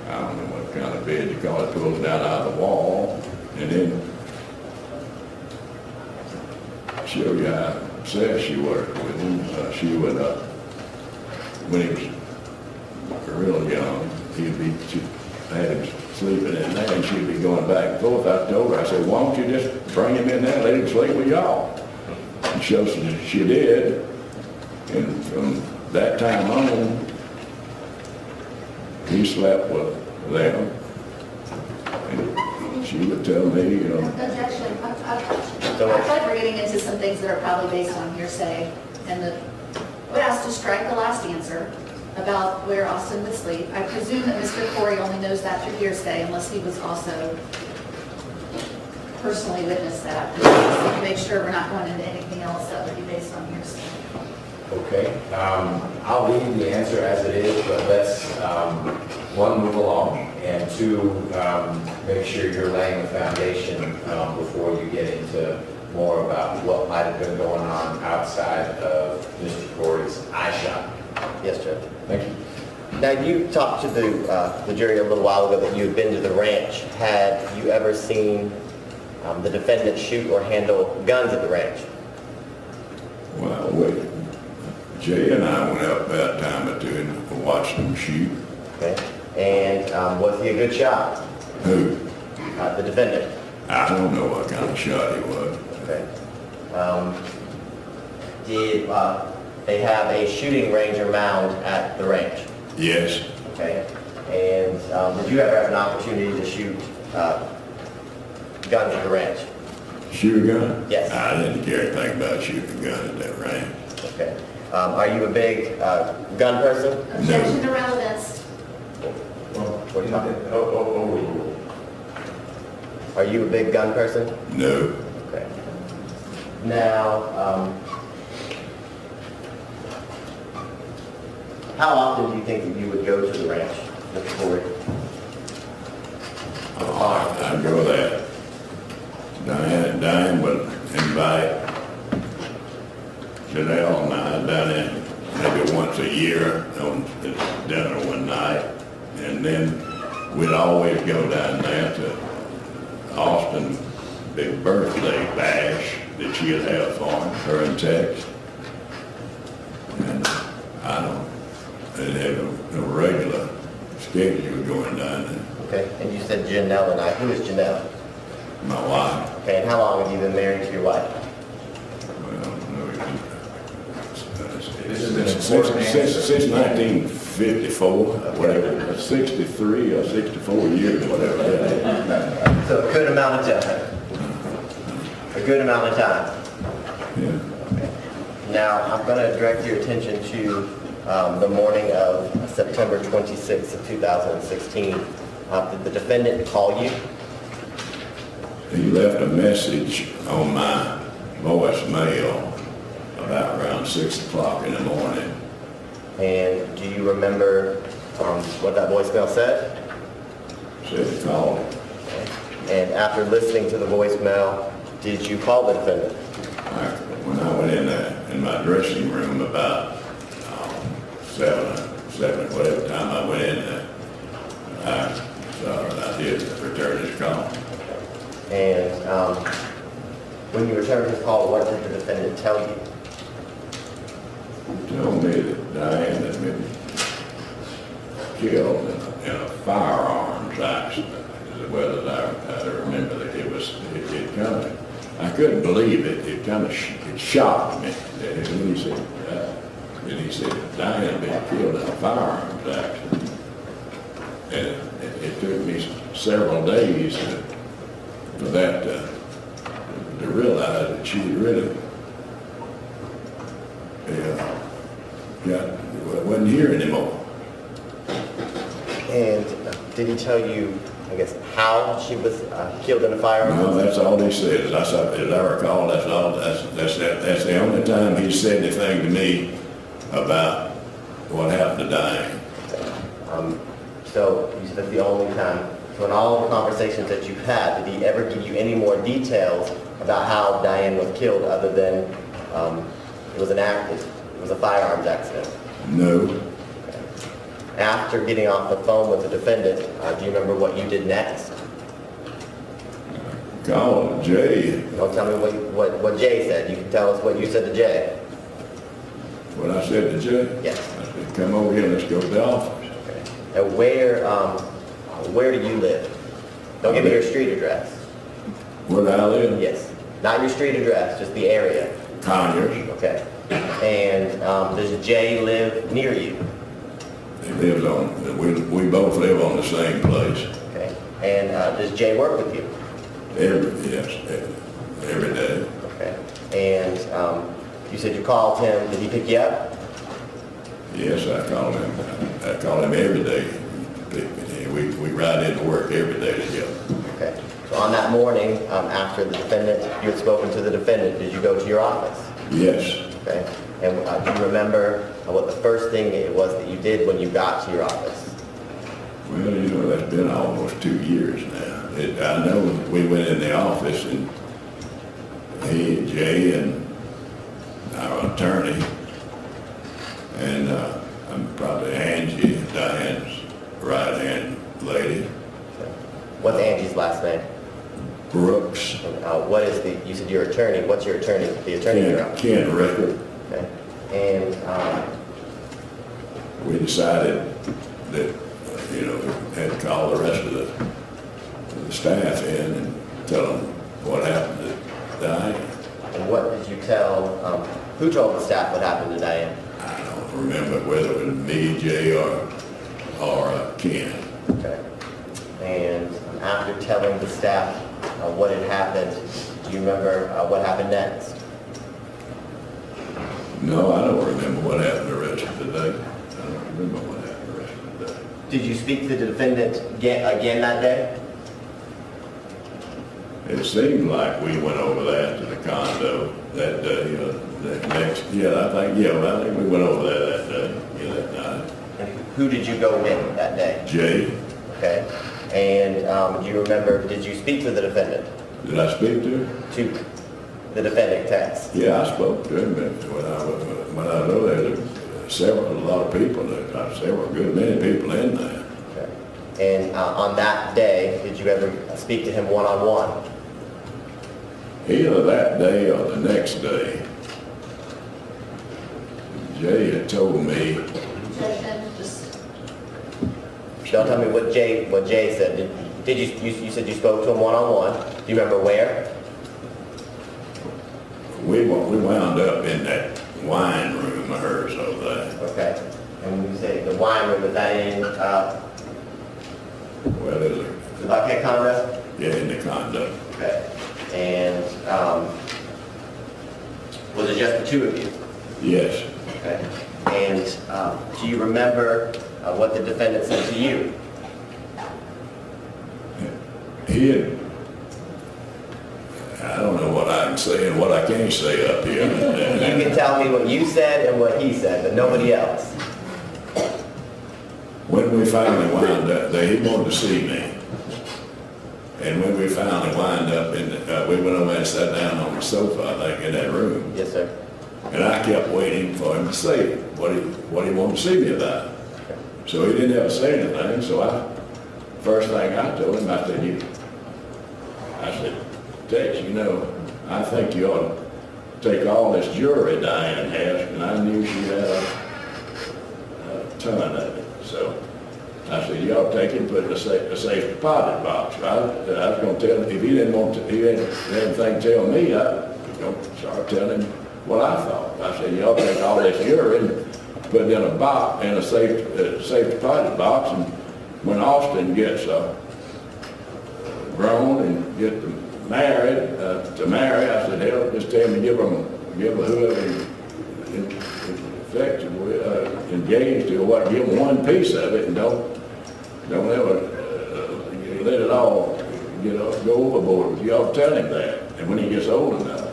I don't know what kind of bed you call it, pulls down out of the wall, and then show you how obsessed she was with him. She would, when he was real young, she had him sleeping in there, and she'd be going back and forth. I told her, I said, why don't you just bring him in there and let him sleep with y'all? And she did, and from that time on, he slept with them. And she would tell me, you know. Objection. I feel like we're getting into some things that are probably based on hearsay, and would ask to strike the last answer about where Austin would sleep. I presume that Mr. Corey only knows that through hearsay, unless he was also personally witnessed that. Just to make sure we're not going into anything else that would be based on hearsay. Okay, I'll leave the answer as it is, but let's, one, move along, and two, make sure you're laying the foundation before you get into more about what might have been going on outside of Mr. Corey's eye shop. Yes, Judge. Thank you. Now, you talked to the jury a little while ago that you had been to the ranch. Had you ever seen the defendant shoot or handle guns at the ranch? Well, Jay and I went out that time or two and watched them shoot. Okay. And was he a good shot? Who? The defendant. I don't know what kind of shot he was. Okay. Did they have a shooting range or mound at the ranch? Yes. Okay. And did you ever have an opportunity to shoot guns at the ranch? Shoot a gun? Yes. I didn't care anything about shooting a gun at that ranch. Okay. Are you a big gun person? Objection to relevance. What are you talking? Are you a big gun person? No. Okay. Now, how often do you think that you would go to the ranch, Mr. Corey? I'd go there. Diane would invite Janelle and I down there maybe once a year on dinner one night. And then we'd always go down there to Austin's big birthday bash that she'd have for him, her and Tex. And they'd have a regular schedule going down there. Okay, and you said Janelle and I. Who is Janelle? My wife, Okay, and how long have you been married to your wife? well, no, Mr. this is an important answer. Since 1954, whatever, 63 or 64 years, whatever that is. So a good amount of time. A good amount of time. Yeah. Now, I'm going to direct your attention to the morning of September 26th of 2016. Did the defendant call you? He left a message on my voicemail about around 6 o'clock in the morning. And do you remember what that voicemail said? Said he called. And after listening to the voicemail, did you call the defendant? When I went in my dressing room about 7, whatever time I went in there, I did return his call. And when you returned his call, what did the defendant tell you? He told me that Diane had been killed in a firearms accident, as well as I remember that it kind of, I couldn't believe it. It kind of it shocked me. When he said Diane had been killed in a firearms accident. And it took me several days for that to realize that she really wasn't here anymore. And did he tell you, I guess, how she was killed in a firearm? No, that's all he said. As I recall, that's the only time he said anything to me about what happened to Diane. So you said that's the only time. So in all the conversations that you've had, did he ever give you any more details about how Diane was killed other than it was a firearms accident? No. After getting off the phone with the defendant, do you remember what you did next? Called Jay. Don't tell me what Jay said. You can tell us what you said to Jay. What I said to Jay? Yes. I said, come over here, let's go to the office. Okay. And where do you live? Don't give me your street address. Where do I live? Yes. Not your street address, just the area. Conyers. Okay. And does Jay live near you? He lives on, we both live on the same place. Okay. And does Jay work with you? Every day. Okay. And you said you called him. Did he pick you up? Yes, I call him every day. We ride into work every day together. Okay. So on that morning, after the defendant, you had spoken to the defendant, did you go to your office? Yes. Okay. And do you remember what the first thing it was that you did when you got to your office? Well, that's been almost 2 years now. I know we went in the office and Jay and our attorney and probably Angie, Diane's right-hand lady. What's Angie's last name? Brooks. What is you said your attorney, what's your attorney, the attorney you're on? Ken Rickard. Okay. And we decided that, had to call the rest of the staff in and tell them what happened to Diane. And what did you tell, who told the staff what happened to Diane? I don't remember whether it was me, Jay, or Ken. Okay. And after telling the staff what had happened, do you remember what happened next? No, I don't remember what happened the rest of the day. I don't remember what happened the rest of the day. Did you speak to the defendant again that day? It seemed like we went over that to the condo that day, the next, I think we went over there that day, that night. And who did you go with that day? Jay. Okay. And do you remember, did you speak to the defendant? Did I speak to him? To the defendant, Tex? Yeah, I spoke to him, but when I know there were a lot of people, many people in there. Okay. And on that day, did you ever speak to him one-on-one? Either that day or the next day. Jay had told me. Don't tell me what Jay said. Did you said you spoke to him one-on-one? Do you remember where? We wound up in that wine room of hers over say, the wine room, is that in, Well, there's a, the Buckhead condo? yeah, in the condo. Okay. And, was it just the two of you? Yes. Okay. And, do you remember, what the defendant said to you? He had, I don't know what I can say and what I can't say up here. You can tell me what you said and what he said, but nobody else. When we finally wound up, he wanted to see me. And when we finally wound up, we went over and sat down on the sofa, I think, in that room. Yes, sir. And I kept waiting for him to say what he wanted to see me about. So he didn't ever say anything, so first thing I told him, I said, Tex, you know, I think you ought to take all this jewelry Diane has, and I knew she had a ton of it. So I said, you ought to take it and put it in a safe deposit box. I was going to tell him, if he didn't want to, he hadn't anything to tell me, I was going to start telling him what I thought. I said, you ought to take all this jewelry and put it in a box, in a safe deposit box, and when Austin gets grown and get married, to marry, I said, hell, just tell him to give whoever engaged to or what, give him one piece of it and don't ever let it all go overboard. You ought to tell him that, and when he gets old enough,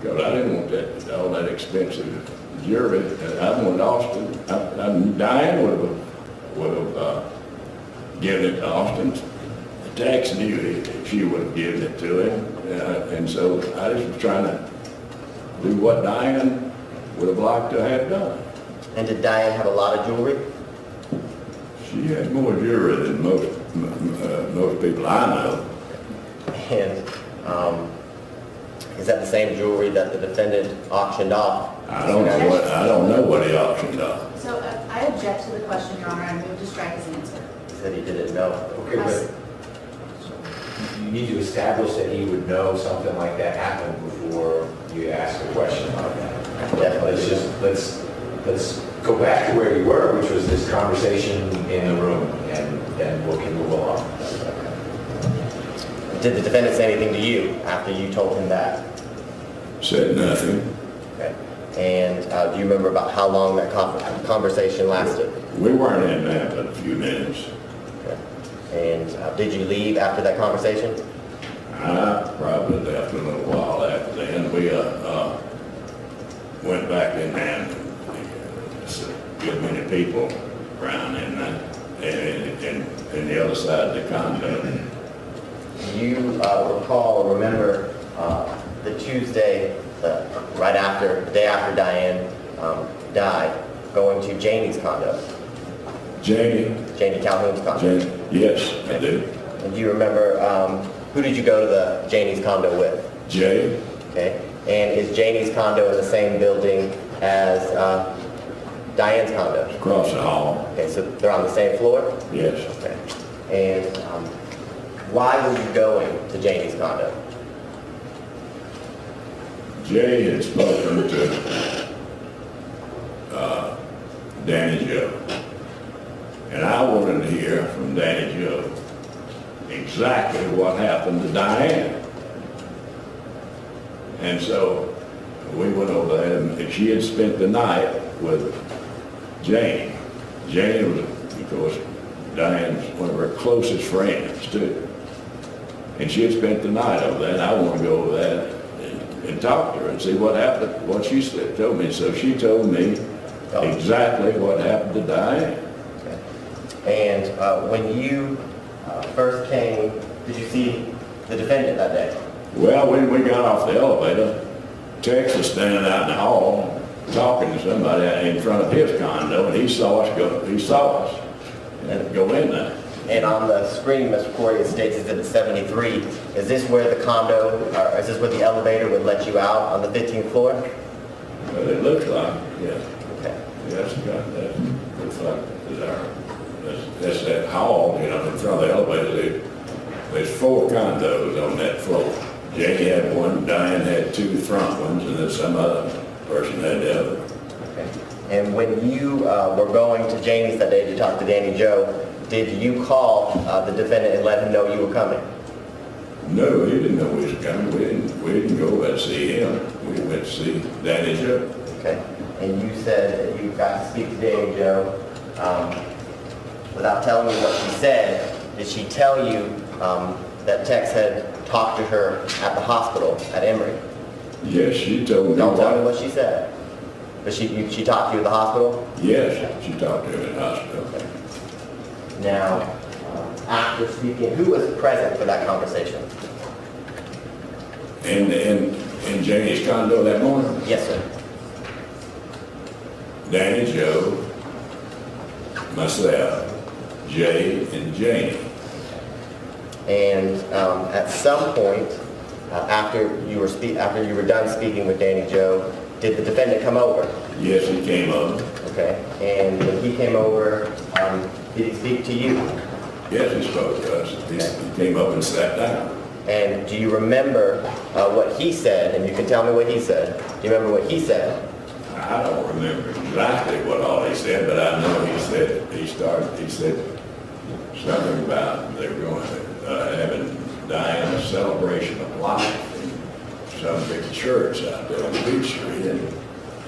because I didn't want all that expensive jewelry. I wanted Austin. Diane would have given it to Austin. Tex knew she would have given it to him, and so I just was trying to do what Diane would have liked to have done. And did Diane have a lot of jewelry? She had more jewelry than most people I know. And is that the same jewelry that the defendant auctioned off? I don't know what he auctioned off. So I object to the question, Your Honor, and move to strike his answer. He said he didn't know. Okay, but you need to establish that he would know something like that happened before you ask a question like that. Definitely. Let's go back to where you were, which was this conversation in the room, and then we can move along. Did the defendant say anything to you after you told him that? Said nothing. Okay. And do you remember about how long that conversation lasted? We weren't in there but a few minutes. Okay. And did you leave after that conversation? I probably left a little while after then. We went back in there, and there's a good many people around in the other side of the condo. You recall or remember the Tuesday, right after, the day after Diane died, going to Janie's condo? Janie Calhoun's condo? Yes, I do. And do you remember, who did you go to the Janie's condo with? Jay, Okay. And is Janie's condo in the same building as Diane's condo? across the hall. Okay, so they're on the same floor? Yes. Okay. And why were you going to Janie's condo? Jay had spoken to Danny Joe. And I wanted to hear from Danny Joe exactly what happened to Diane. And so we went over there, and she had spent the night with Janie. Janie was, of course, Diane's one of her closest friends, too. And she had spent the night over there, and I wanted to go over there and talk to her and see what happened, what she said, told me. So she told me exactly what happened to Diane. And when you first came, did you see the defendant that day? Well, when we got off the elevator, Tex was standing out in the hall talking to somebody in front of his condo, and he saw us go in there. And on the screen, Mr. Corey, it states Exhibit 73. Is this where the condo, or is this where the elevator would let you out on the 15th floor? Well, it looks like, yeah. Okay. Yes, that looks like that's that hall, in front of the elevator. There's 4 condos on that floor. Janie had one, Diane had 2 front ones, and then some other person had the other. Okay. And when you were going to Janie's that day to talk to Danny Joe, did you call the defendant and let him know you were coming? No, he didn't know he was coming. We didn't go and see him. We went to see Danny Joe. Okay. And you said that you got to speak to Danny Joe without telling me what she said. Did she tell you that Tex had talked to her at the hospital at Emory? Yes, she told me. Don't tell me what she said. But she talked to you at the hospital? Yes, she talked to him in the hospital. Okay. Now, after speaking, who was present for that conversation? In Janie's condo that morning, Yes, sir. Danny Joe, myself, Jay, and Janie. And at some point, after you were done speaking with Danny Joe, did the defendant come over? Yes, he came up. Okay. And when he came over, did he speak to you? Yes, he spoke to us. He came up and sat down. And do you remember what he said? And you can tell me what he said. Do you remember what he said? I don't remember exactly what all he said, but I know he said something about they were going to having Diana's celebration of life in some big church out there on Beach Street. And of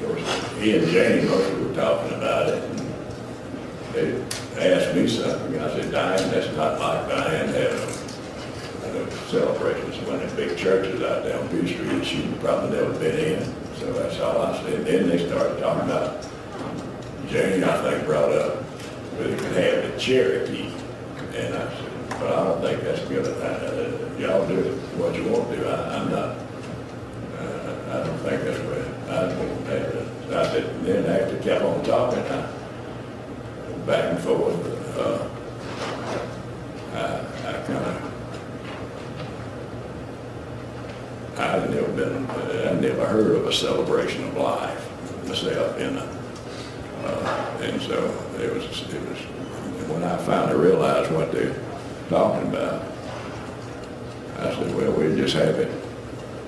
course, he and Janie mostly were talking about it. And they asked me something. I said, Diane, that's not like Diane having celebrations when in big churches out there on Beach Street that she'd probably never been in. So that's all I said. And then they started talking about, Janie, I think, brought up whether you could have the Cherokee. And I said, well, I don't think that's good. Y'all do what you want to do. I'm not, I don't think that's what I want to do. I said, and then after kept on talking, back and forth, I'd never heard of a celebration of life myself, and so it was when I finally realized what they're talking about, I said, well, we're just happy.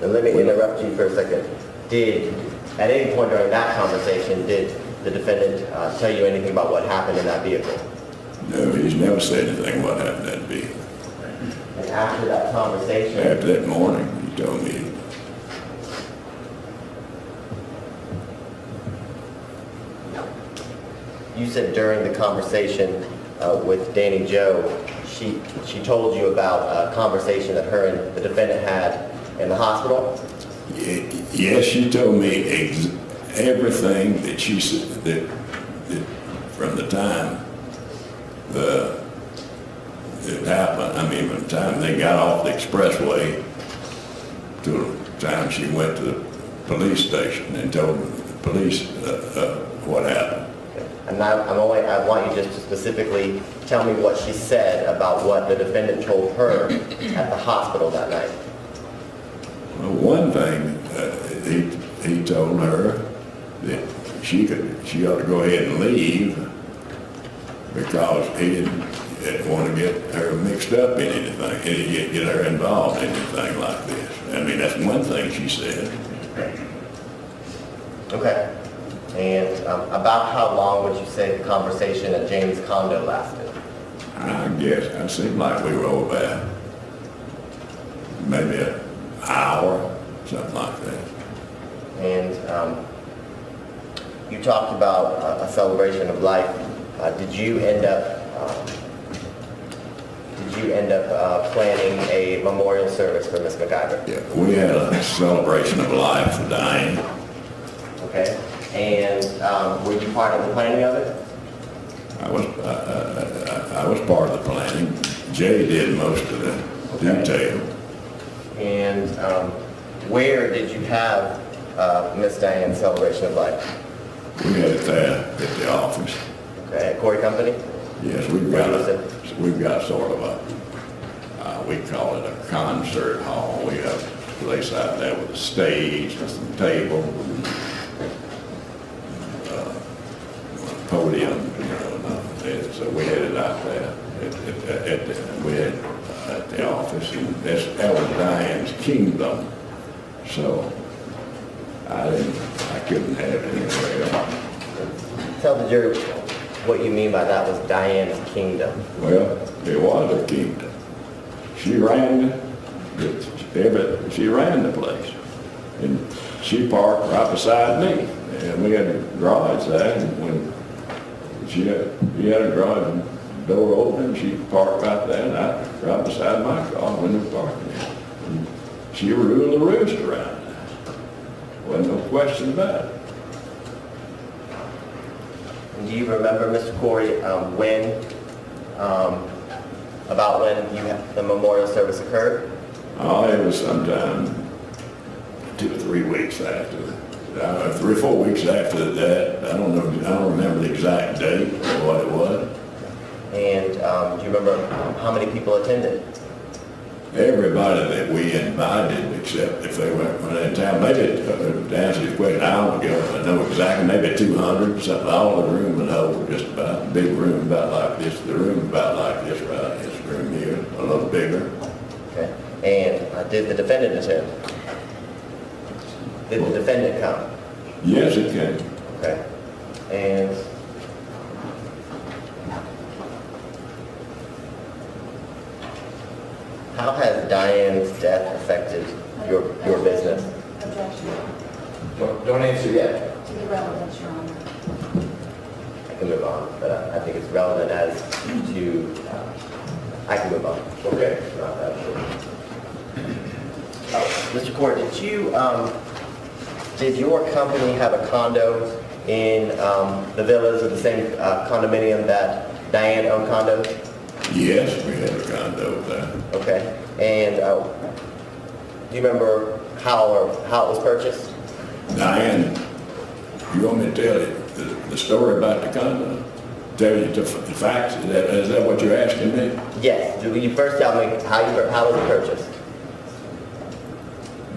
And let me interrupt you for a second. At any point during that conversation, did the defendant tell you anything about what happened in that vehicle? No, he's never said anything what happened in that vehicle. And after that conversation? After that morning, he told me. You said during the conversation with Danny Joe, she told you about a conversation that her and the defendant had in the hospital? Yes, she told me everything that she said, that from the time it happened, I mean, from the time they got off the expressway to the time she went to the police station and told the police what happened. And I want you just to specifically tell me what she said about what the defendant told her at the hospital that night. Well, one thing, he told her that she ought to go ahead and leave because he didn't want to get her mixed up in anything, get her involved in anything like this. I mean, that's one thing she said. Okay. And about how long would you say the conversation at Janie's condo lasted? I guess it seemed like we were over maybe an hour, something like that. And you talked about a celebration of life. Did you end up planning a memorial service for Ms. McIver? Yeah, we had a celebration of life for Diane. Okay. And were you part of the planning of it? I was part of the planning. Jay did most of the detail. And where did you have Miss Diane's celebration of life? We had it there at the office. Okay, at Corey Company? Yes, we've got sort of we call it a concert hall. We have a place out there with a stage and some tables, podium, and so we had it out there at the office, and that was Diane's kingdom. So I couldn't have it anywhere else. Tell the jury what you mean by that was Diane's kingdom. Well, it was a kingdom. She ran the place. And she parked right beside me. And we had a garage there, and when he had a garage door open, she parked right there, and I right beside my car when they parked there. And she ruled the roost around there. Wasn't no question about it. Do you remember, Mr. Corey, about when the memorial service occurred? Oh, it was sometime 2 or 3 weeks after, 3 or 4 weeks after that. I don't know, I don't remember the exact date or what it was. And do you remember how many people attended? Everybody that we invited, except if they weren't in town, maybe, to answer your question, I don't know exactly, maybe 200, something, all the room would hold just about, a big room about like this, the room about like this, right, this room here, a little bigger. Okay. And did the defendant attend? Did the defendant come? Yes, it can. Okay. And how has Diane's death affected your business? Objection. Don't answer yet. To be relevant, Your Honor. I can move on, but I think it's relevant as to, I can move on. Okay. Not that short. Mr. Corey, did your company have a condo in the villas of the same condominium that Diane owned condos? Yes, we had a condo there. Okay. And do you remember how it was purchased? Diane, you want me to tell you the story about the condo? Tell you the facts? Is that what you're asking me? Yes. Will you first tell me how was it purchased?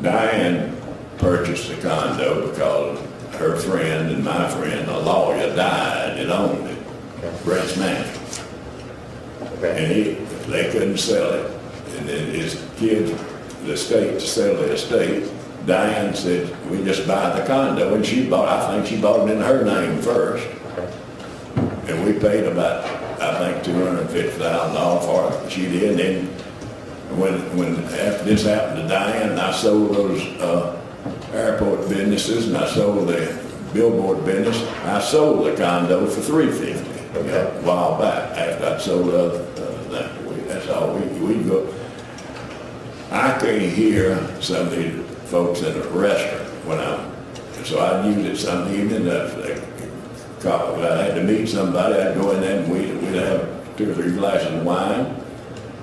Diane purchased the condo because her friend and my friend, a lawyer, died and owned it. Brent's man. Okay. And they couldn't sell it. And then his kids, the state, to sell the estate, Diane said, we just buy the condo. And I think she bought it in her name first. Okay. And we paid about, I think, $250,000 for it. She did. And then when after this happened to Diane, I sold those airport businesses and I sold the billboard business. I sold the condo for $350,000 a while back after I'd sold that. That's all we go. I could hear some of these folks in a restaurant so I'd use it some evening. If I had to meet somebody, I'd go in there and we'd have 2 or 3 glasses of wine.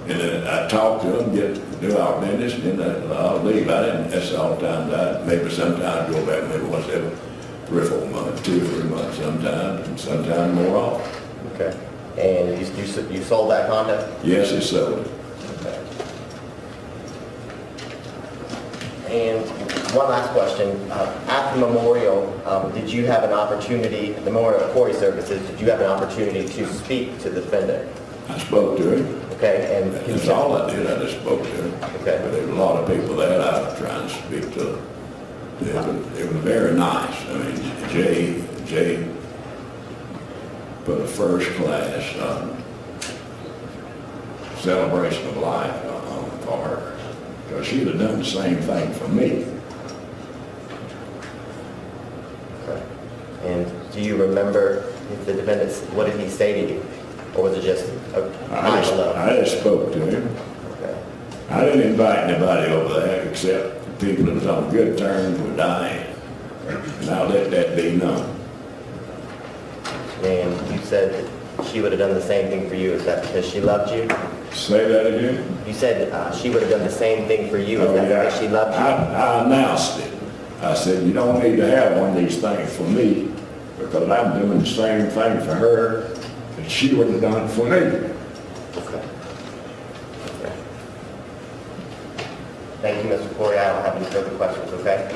And then I'd talk to them, do our business, and then I'll leave out it, and that's all the time. Maybe sometimes I'd go back maybe once every 3 or 4 months, 2 or 3 months sometimes, and sometimes more often. Okay. And you sold that condo? Yes, it's sold. Okay. And one last question. At the memorial, did you have an opportunity, the Memorial Corey services, did you have an opportunity to speak to the defendant? I spoke to him. Okay, and That's all I did, I just spoke to him. Okay. But there was a lot of people there that I was trying to speak to. It was very nice. I mean, Jay put a first class celebration of life on for her. Because she'd have done the same thing for me. Okay. And do you remember if the defendant, what did he say to you? Or was it just a I just spoke to him. Okay. I didn't invite anybody over there except the people that was on good terms with Diane. And I'll let that be known. And you said that she would have done the same thing for you. Is that because she loved you? Say that again? You said she would have done the same thing for you. Is that because she loved you? I announced it. I said, you don't need to have one of these things for me because I'm doing the same thing for her that she would have done for me. Okay. Okay. Thank you, Mr. Corey. I don't have any further questions, okay?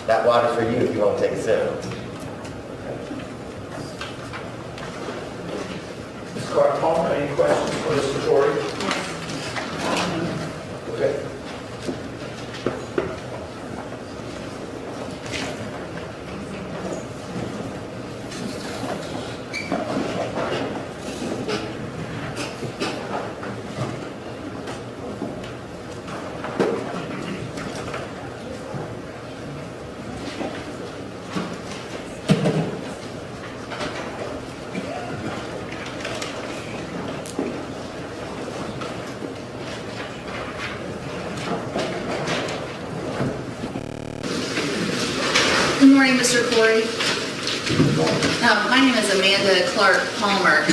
That water's for you if you want to take a sip. Ms. Clark-Palmer, any questions for Mr. Corey? Okay. Mr. Corey. My name is Amanda Clark Palmer.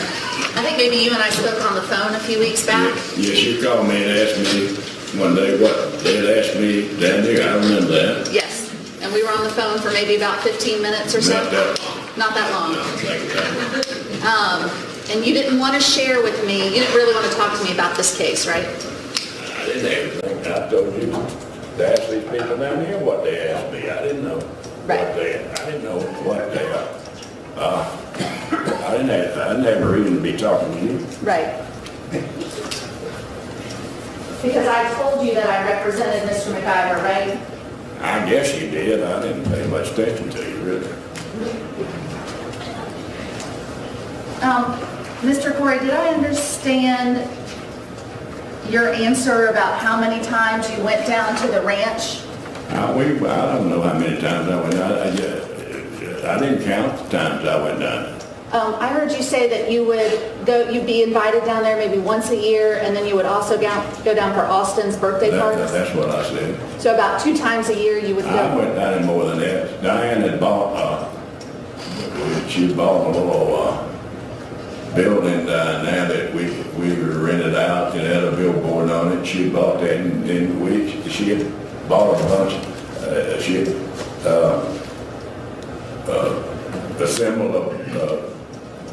I think maybe you and I spoke on the phone a few weeks back. Yes, you called me and asked me one day what they had asked me down there. I remember that. Yes, and we were on the phone for maybe about 15 minutes or so. Not that long. Not that long. No, thank you, thank you. And you didn't want to share with me, you didn't really want to talk to me about this case, right? I didn't have anything. I told you to ask these people down here what they asked me. I didn't know Right. I didn't know what they I didn't have, I never even be talking to you. Right. Because I told you that I represented Mr. McIver, right? I guess you did. I didn't pay much attention to you, really. Mr. Corey, did I understand your answer about how many times you went down to the ranch? I don't know how many times I went. I didn't count the times I went down. I heard you say that you would go, you'd be invited down there maybe once a year, and then you would also go down for Austin's birthday parties? That's what I said. So about 2 times a year you would I go? went down there more than that. Diane had bought, she bought a little building down there that we rented out and had a billboard on it. She bought that, and she had bought a bunch. She had assembled a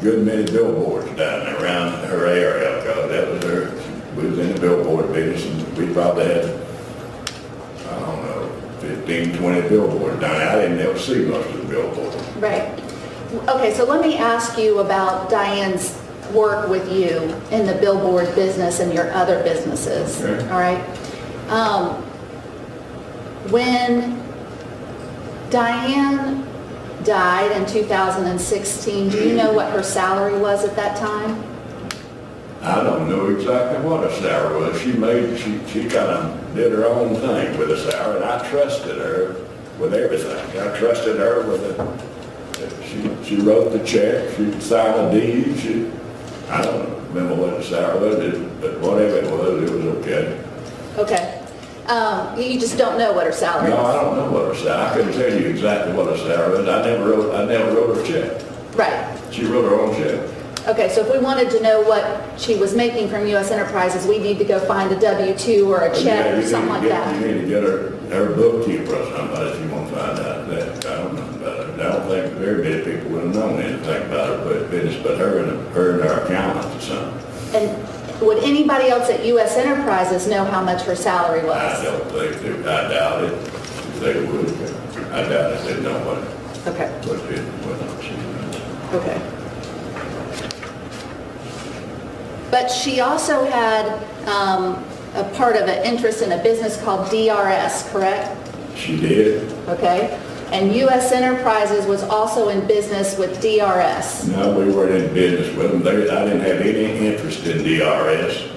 good many billboards down there around her area, because that was her. We was in the billboard business, and we probably had, I don't know, 15, 20 billboards down there. I didn't ever see most of the billboards. Right. Okay, so let me ask you about Diane's work with you in the billboard business and your other businesses. Okay. All right. When Diane died in 2016, do you know what her salary was at that time? I don't know exactly what her salary was. She kind of did her own thing with the salary, and I trusted her with everything. I trusted her with it. She wrote the check, she signed the deed, I don't remember what the salary was, but whatever it was okay. Okay. You just don't know what her salary No, was? I don't know what her salary, I couldn't tell you exactly what her salary was. I never wrote her check. Right. She wrote her own check. Okay, so if we wanted to know what she was making from U.S. Enterprises, we need to go find a W-2 or a check or something like that. You need to get her bookkeeper or somebody if you want to find out that. I don't know about her. I don't think very many people would have known anything about her business, but her and her accountants or something. And would anybody else at U.S. Enterprises know how much her salary was? I don't think they, I doubt it. If they would, I doubt if they'd know what Okay. she was. Okay. But she also had a part of an interest in a business called DRS, correct? She did. Okay. And U.S. Enterprises was also in business with DRS. No, we weren't in business with them. I didn't have any interest in DRS.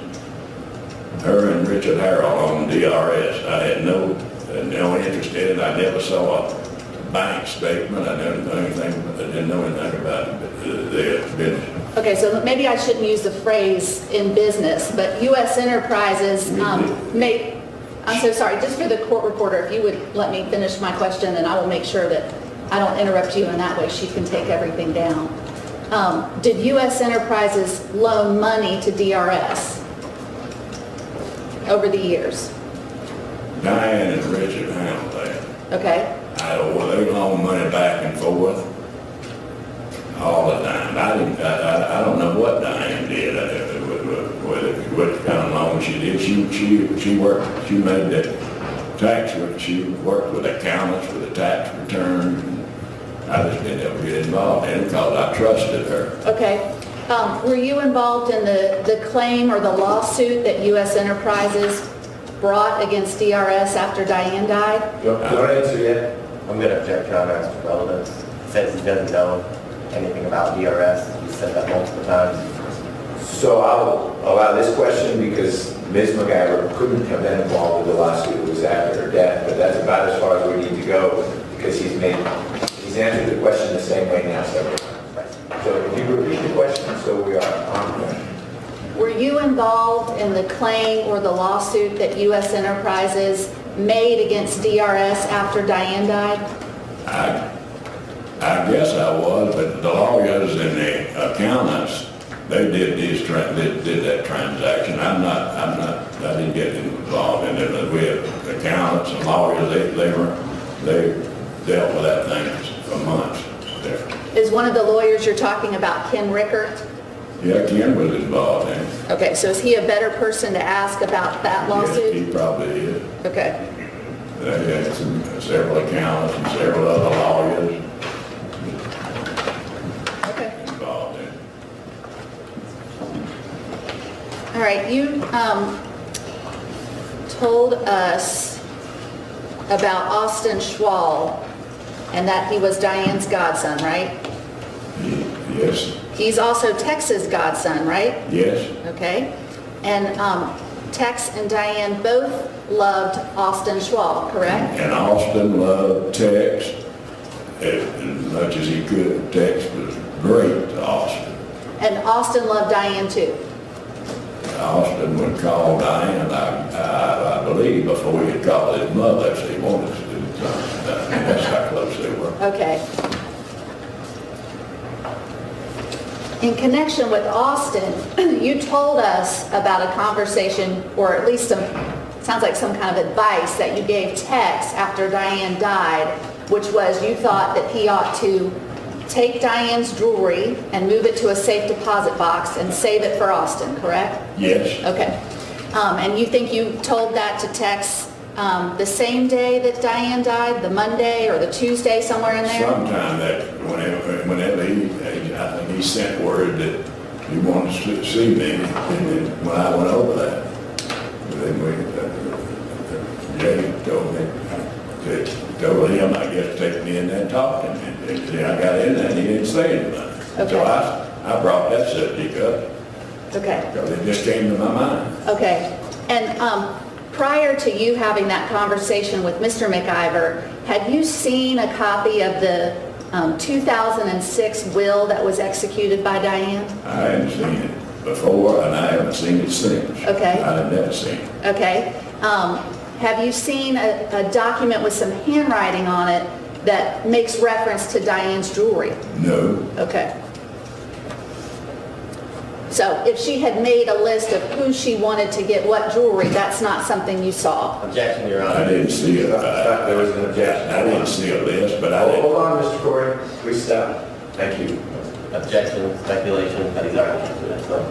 Her and Richard Harrell owned DRS. I had no interest in it. I never saw a bank statement. I didn't know anything about the business. Okay, so maybe I shouldn't use the phrase in business, but U.S. Enterprises made, I'm so sorry, just for the court reporter, if you would let me finish my question, and I will make sure that I don't interrupt you in that way. She can take everything down. Did U.S. Enterprises loan money to DRS over the years? Diane and Richard handled that. Okay. They loaned money back and forth all the time. I don't know what Diane did, what kind of loan she did. She worked, she made that tax, she worked with accountants with the tax returns. I just didn't ever get involved in it because I trusted her. Okay. Were you involved in the claim or the lawsuit that U.S. Enterprises brought against DRS after Diane died? Don't answer yet. I'm going to object, Your Honor, as to relevance. Says he doesn't know anything about DRS. He said that multiple times. So I'll allow this question because Ms. McIver couldn't have been involved with the lawsuit. It was after her death, but that's about as far as we need to go because he's answered the question the same way now several times. So if you repeat the question, so we are on point. Were you involved in the claim or the lawsuit that U.S. Enterprises made against DRS after Diane died? I guess I was, but the lawyers and the accountants, they did did that transaction. I didn't get involved in it. We have accountants and lawyers, they dealt with that thing for months there. Is one of the lawyers you're talking about Ken Rickert? Yeah, Ken was involved in it. Okay, so is he a better person to ask about that Yes, lawsuit? he probably is. Okay, They had several accountants and several other lawyers okay. involved in it. All right, you told us about Austin Schwall and that he was Diane's godson, right? Yes, He's also Tex's godson, right? yes, Okay. And Tex and Diane both loved Austin Schwall, correct? and Austin loved Tex as much as he could. Tex was great to Austin. And Austin loved Diane too. Austin would call Diane, I believe, before he had called his mother if he wanted to do something. That's how close they were. Okay. In connection with Austin, you told us about a conversation, or at least sounds like some kind of advice that you gave Tex after Diane died, which was you thought that he ought to take Diane's jewelry and move it to a safe deposit box and save it for Austin, correct? Yes, Okay. And you think you told that to Tex the same day that Diane died, the Monday or the Tuesday, somewhere in there? sometime that, whenever I think he sent word that he wanted to see me, and then when I went over that, then Jay told him, I guess, take me in there and talk to him. And I got in there and he didn't say anything. Okay. So I brought that subject up, Okay. because it just came to my mind. Okay. And prior to you having that conversation with Mr. McIver, had you seen a copy of the 2006 will that was executed by Diane? I hadn't seen it before, and I haven't seen it since. Okay. I've never seen it. Okay. Have you seen a document with some handwriting on it that makes reference to Diane's jewelry? No. Okay. So if she had made a list of who she wanted to get what jewelry, that's not something you saw? Objection, Your I Honor. didn't see it. There was an objection. I didn't see a list, but I didn't. Hold on, Mr. Corey, please stop. Thank you. Objection, speculation, that he's already answered that, so.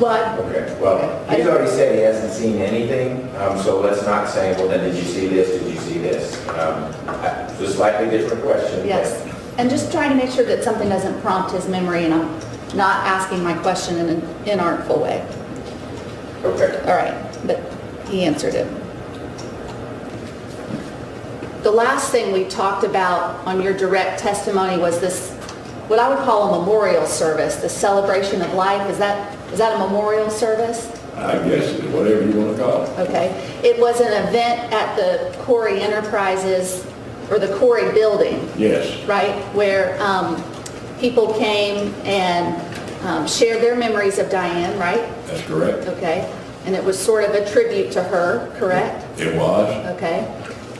What? Okay, well, he's already said he hasn't seen anything, so let's not say, well, then did you see this, did you see this? It's a slightly different question. but- Yes. And just trying to make sure that something doesn't prompt his memory and I'm not asking my question in an inartful way. Okay. All right, but he answered it. The last thing we talked about on your direct testimony was this, what I would call a memorial service, the celebration of life. Is that a memorial service? I guess it's whatever you want to call it. Okay. It was an event at the Corey Enterprises, or the Corey building, Yes, right? Where people came and shared their memories of Diane, right? that's correct. Okay. And it was sort of a tribute to her, correct? It was. Okay.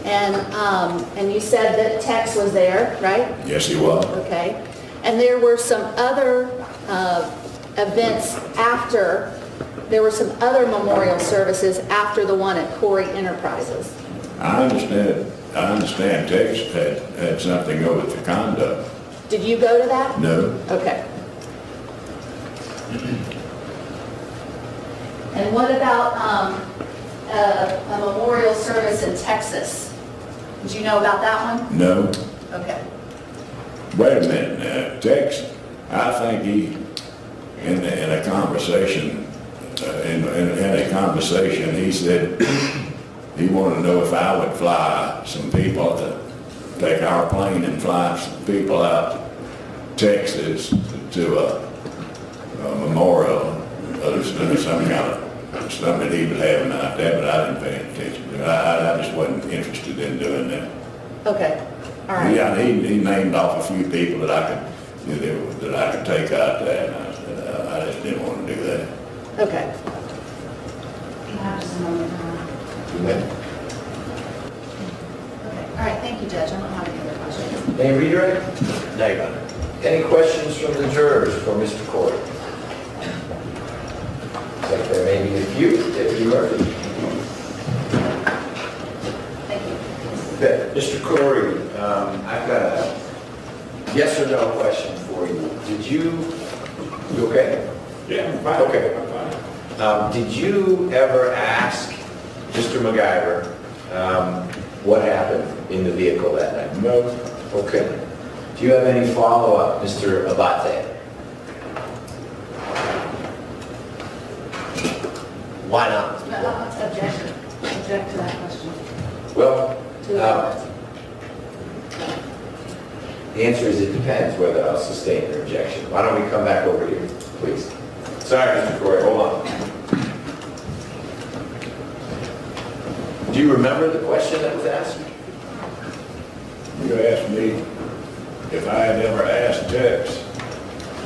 And you said that Tex was there, right? Yes, he was. Okay. And there were some other events after, there were some other memorial services after the one at Corey Enterprises. I understand Tex had something over at the condo. Did you go to that? No, Okay. And what about a memorial service in Texas? Did you know about that one? no. Okay. Wait a minute now. Tex, I think he, in a conversation, he said he wanted to know if I would fly some people to take our plane and fly some people out to Texas to a memorial of some kind of something he was having out there, but I didn't pay attention to it. I just wasn't interested in doing that. Okay. All right. Yeah, he named off a few people that I could take out there, and I said, I just didn't want to do that. Okay. Can I have just a moment? Okay. All right, thank you, Judge. I don't have any other questions. Any redirect? No, Your Honor. Any questions from the jurors for Mr. Corey? Looks like there may be a few. Deputy Murphy. Thank you. Okay, Mr. Corey, I've got a yes or no question for you. You okay? Yeah, I'm fine. Okay. I'm fine. Did you ever ask Mr. McIver what happened in the vehicle that night? No, Okay. Do you have any follow-up, Mr. Abate? Why not? Objection. Object to that question. Well, To that. the answer is it depends whether I'll sustain your objection. Why don't we come back over here, please? Sorry, Mr. Corey, hold on. Do you remember the question that was asked? you asked me if I had ever asked Tex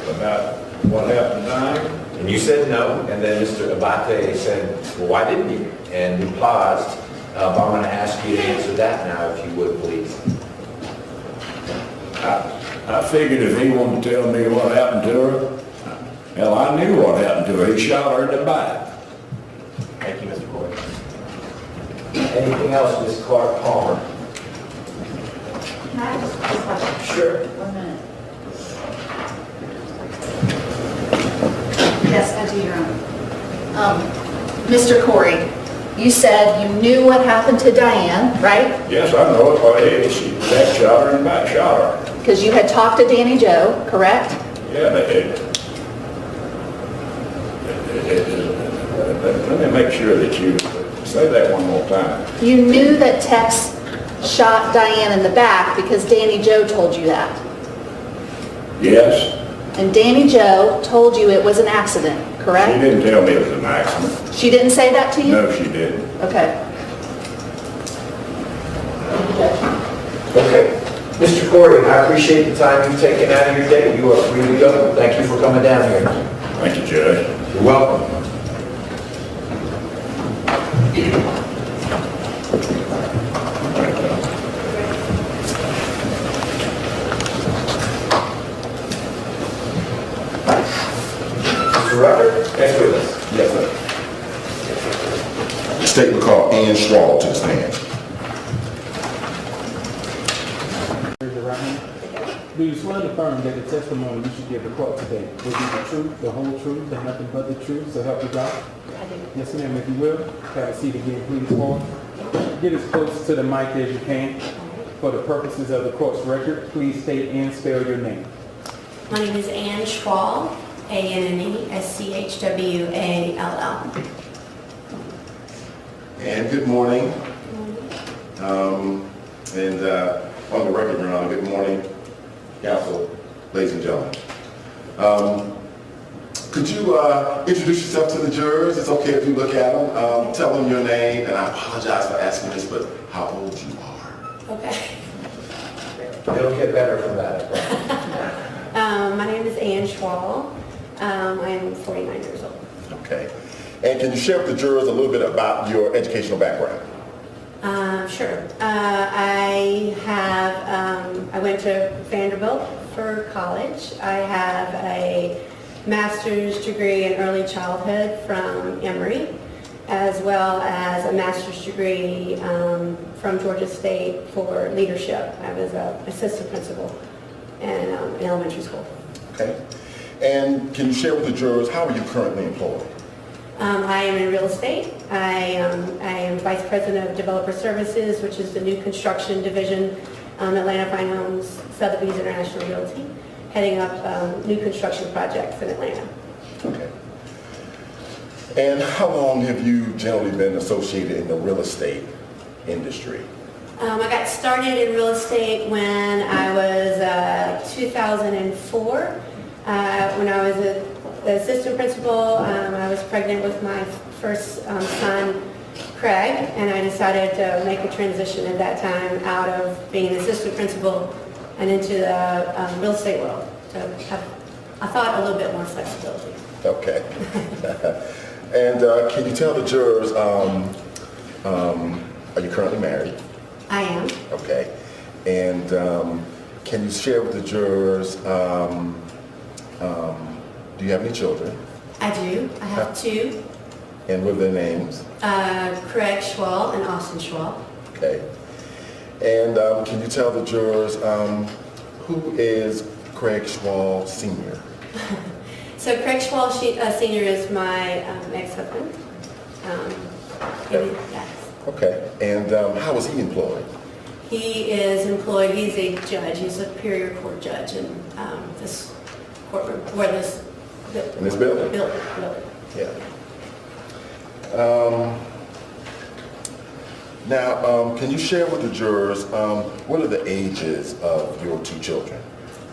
about what happened tonight. And you said no, and then Mr. Abate said, well, why didn't you? And we paused. I'm going to ask you to answer that now, if you would, please. I figured if he wanted to tell me what happened to her, hell, I knew what happened to her. He shot her in the back. Thank you, Mr. Corey. Anything else, Ms. Clark Palmer? Can I just ask a question? Sure. 1 minute. Yes, I do, Your Honor. Mr. Corey, you said you knew what happened to Diane, right? Yes, I know it. Well, hey, she shot her in the back, shot her. Because you had talked to Danny Joe, correct? Yeah, let me make sure that you say that one more time. You knew that Tex shot Diane in the back because Danny Joe told you that. Yes, And Danny Joe told you it was an accident, she correct? didn't tell me it was an accident. She didn't say that to you? No, she didn't. Okay. Okay. Mr. Corey, I appreciate the time you've taken out of your day. You are free to go. Thank you for coming down here. Thank you, Judge. You're welcome. Mr. Rucker, next witness. Yes, sir. The state will call Ann Schwall to the stand. Raise your right hand. Do you swear to affirm that the testimony you should give the court today will be the truth, the whole truth, and nothing but the truth, so help you God? I do. Yes, ma'am, if you will. Have a seat again, please, Paul. Get as close to the mic as you can. For the purposes of the court's record, please state and spell your name. My name is Ann Schwall, ANNE-SCHWALL. And good morning. On the record, Your Honor, good morning, counsel, ladies and gentlemen. Could you introduce yourself to the jurors? It's okay if you look at them. Tell them your name, and I apologize for asking this, but how old you are. Okay. It'll get better from that. My name is Ann Schwall. I'm 49 years old. Okay. And can you share with the jurors a little bit about your educational background? Sure. I went to Vanderbilt for college. I have a master's degree in early childhood from Emory, as well as a master's degree from Georgia State for leadership. I was an assistant principal in elementary school. Okay. And can you share with the jurors, how are you currently employed? I am in real estate. I am Vice President of Developer Services, which is the new construction division, Atlanta Fine Homes, Sotheby's International Realty, heading up new construction projects in Atlanta. Okay. And how long have you generally been associated in the real estate industry? I got started in real estate when I was 2004. When I was the assistant principal, I was pregnant with my first son, Craig, and I decided to make a transition at that time out of being an assistant principal and into the real estate world to have, I thought, a little bit more flexibility. Okay. And can you tell the jurors, are you currently married? I am. Okay. And Can you share with the jurors, do you have any children? I do. I have two, And what are their names? Craig Schwall and Austin Schwall. Okay. And can you tell the jurors who is Craig Schwall Sr.? So Craig Schwall Sr. is my ex-husband. Yes. Okay. And how is he employed? He is employed, he's a judge, he's a superior court judge in this courtroom, where this... In this building? Building. Yeah. Now, can you share with the jurors what are the ages of your two children?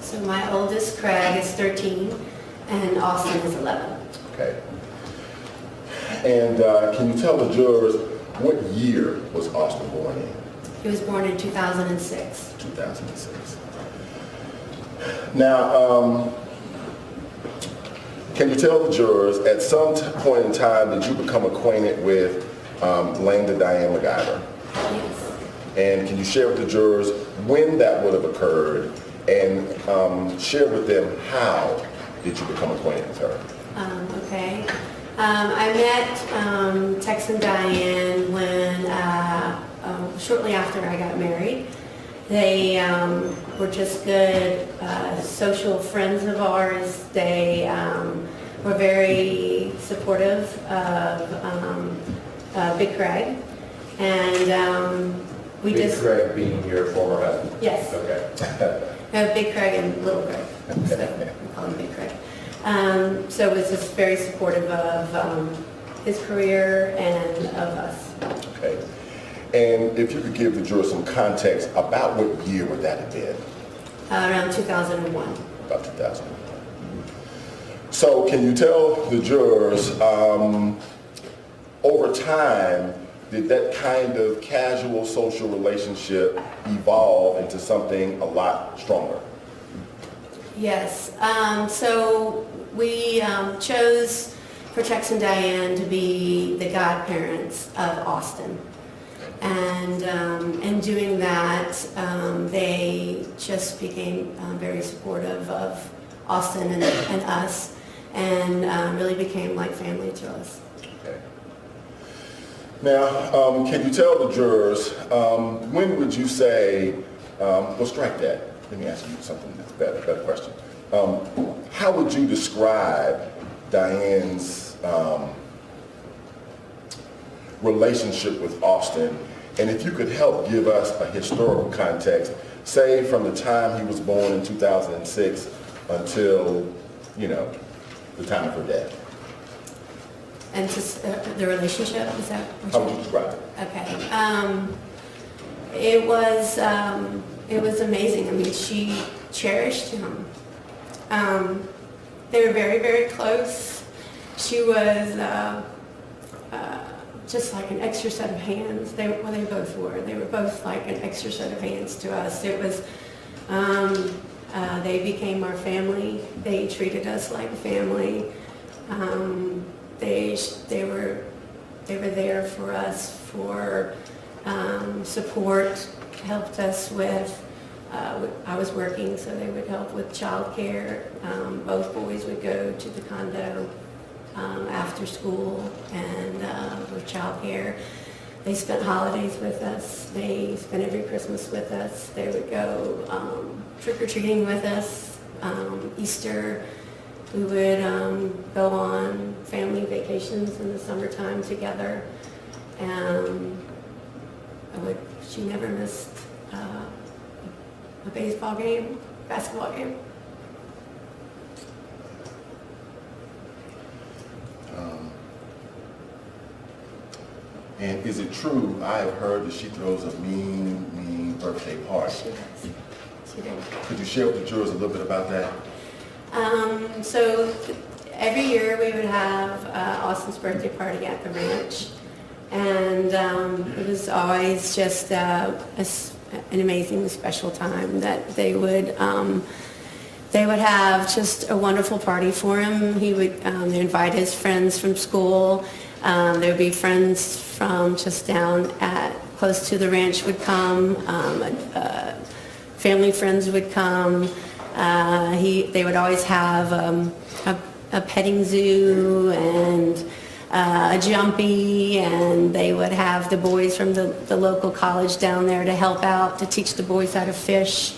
So my oldest, Craig, is 13, and Austin is 11. Okay. And can you tell the jurors what year was Austin born in? He was born in 2006. 2006. Now, can you tell the jurors at some point in time did you become acquainted with Langdon Diane McIver? Yes. And can you share with the jurors when that would have occurred and share with them how did you become acquainted with her? Okay. I met Tex and Diane when, shortly after I got married. They were just good social friends of ours. They were very supportive of Big Craig. And we Big just... Craig being your former husband? Yes. Okay. Big Craig and Little Craig. So we call him Big Craig. So it was just very supportive of his career and of us. Okay. And if you could give the jurors some context about what year would that have been? Around 2001. About 2001. So can you tell the jurors, over time, did that kind of casual social relationship evolve into something a lot stronger? Yes. So we chose for Tex and Diane to be the godparents of Austin. And in doing that, they just became very supportive of Austin and us, and really became like family to us. Okay. Now, can you tell the jurors, when would you say, well, strike that. Let me ask you something that's better question. How would you describe Diane's relationship with Austin? And if you could help give us a historical context, say from the time he was born in 2006 until, the time of her death. And just the relationship, is that what How would you describe it? Okay. It was amazing. I mean, she cherished him. They were very, very close. She was just like an extra set of hands. They both were. They were both like an extra set of hands to us. It was, they became our family. They treated us like family. They were there for us for support, helped us with, I was working, so they would help with childcare. Both boys would go to the condo after school and with childcare. They spent holidays with us. They spent every Christmas with us. They would go trick-or-treating with us. Easter, we would go on family vacations in the summertime together. She never missed a baseball game, basketball game. And is it true, I have heard that she throws a mean birthday party. She does. She did. Could you share with the jurors a little bit about that? So every year we would have Austin's birthday party at the ranch. And it was always just an amazing, special time that they would have just a wonderful party for him. He would they'd invite his friends from school. There would be friends from just down at close to the ranch would come. family friends would come. They would always have a petting zoo and a jumpy, and they would have the boys from the local college down there to help out, to teach the boys how to fish.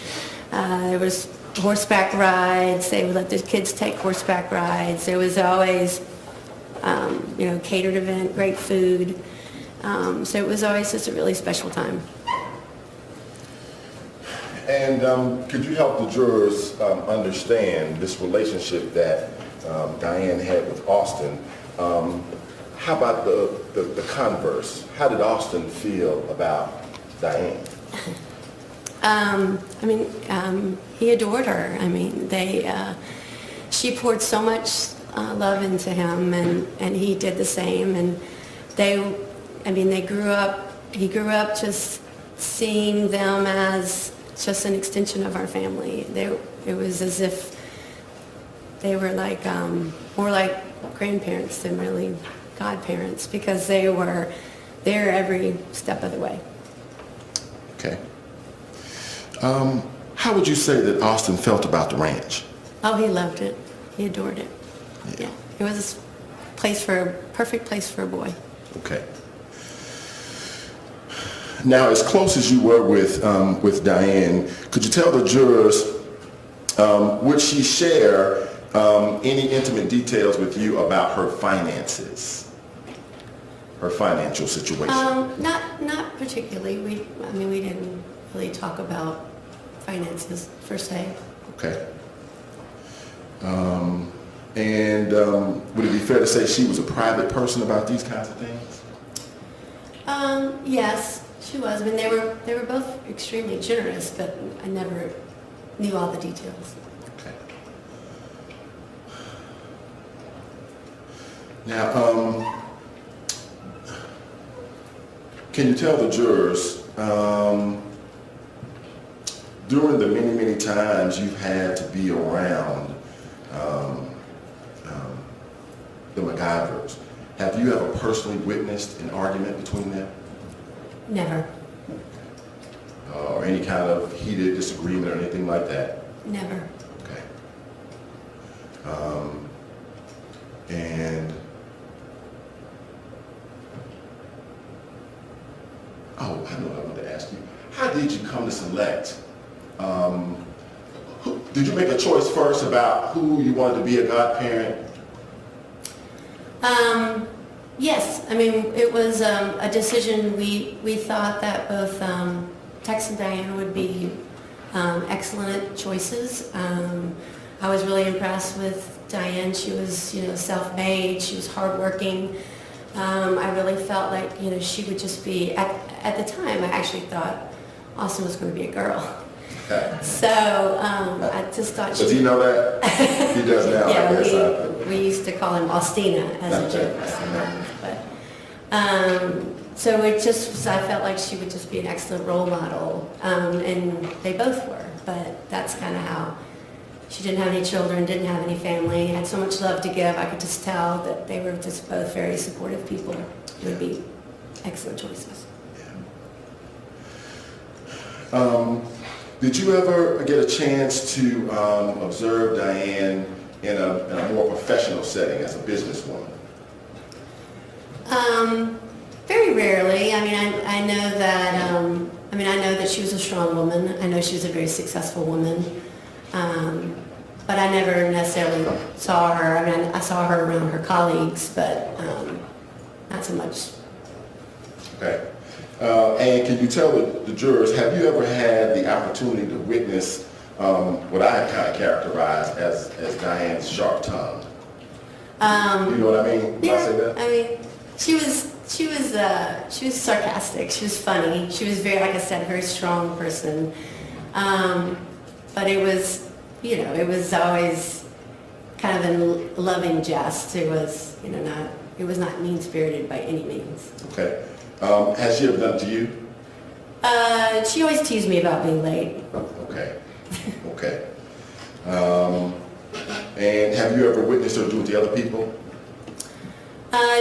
There was horseback rides. They would let the kids take horseback rides. There was always, catered event, great food. So it was always just a really special time. And could you help the jurors understand this relationship that Diane had with Austin? How about the converse? How did Austin feel about Diane? He adored her. She poured so much love into him, and he did the same. And he grew up just seeing them as just an extension of our family. It was as if they were more like grandparents than really godparents, because they were there every step of the way. Okay. How would you say that Austin felt about the ranch? Oh, he loved it. He adored it. Yeah. It was a perfect place for a boy. Okay. Now, as close as you were with Diane, could you tell the jurors, would she share any intimate details with you about her finances, her financial situation? Not particularly. We didn't really talk about finances per se. Okay. And would it be fair to say she was a private person about these kinds of things? Yes, she was. They were both extremely generous, but I never knew all the details. Okay. Now, can you tell the jurors, during the many, many times you've had to be around the McIvers, have you ever personally witnessed an argument between them? Never. Or any kind of heated disagreement or anything like that? Never. Okay. And I know what I wanted to ask you. How did you come to select? Did you make a choice first about who you wanted to be a godparent? Yes. It was a decision. We thought that both Tex and Diane would be excellent choices. I was really impressed with Diane. She was, self-made. She was hardworking. I really felt like, she would just be, at the time, I actually thought Austin was going to be a girl. So I just thought Does he know that? He does now, yeah, I guess. we used to call him Austina as a joke. So I felt like she would just be an excellent role model, and they both were. But that's kind of how. She didn't have any children, didn't have any family, had so much love to give. I could just tell that they were just both very supportive people. It would be excellent choices. Did you ever get a chance to observe Diane in a more professional setting as a businesswoman? Very rarely. I know that she was a strong woman. I know she was a very successful woman. But I never necessarily saw her. I saw her around her colleagues, but not so much. Okay. And can you tell the jurors, have you ever had the opportunity to witness what I kind of characterize as Diane's sharp tongue? You know what I mean when I say that? She was sarcastic. She was funny. She was very, like I said, a very strong person. But it was, it was always kind of a loving jest. It was, not mean-spirited by any means. Okay. Has she ever done it to you? She always teased me about being late. Okay. Okay. And have you ever witnessed her do it to other people?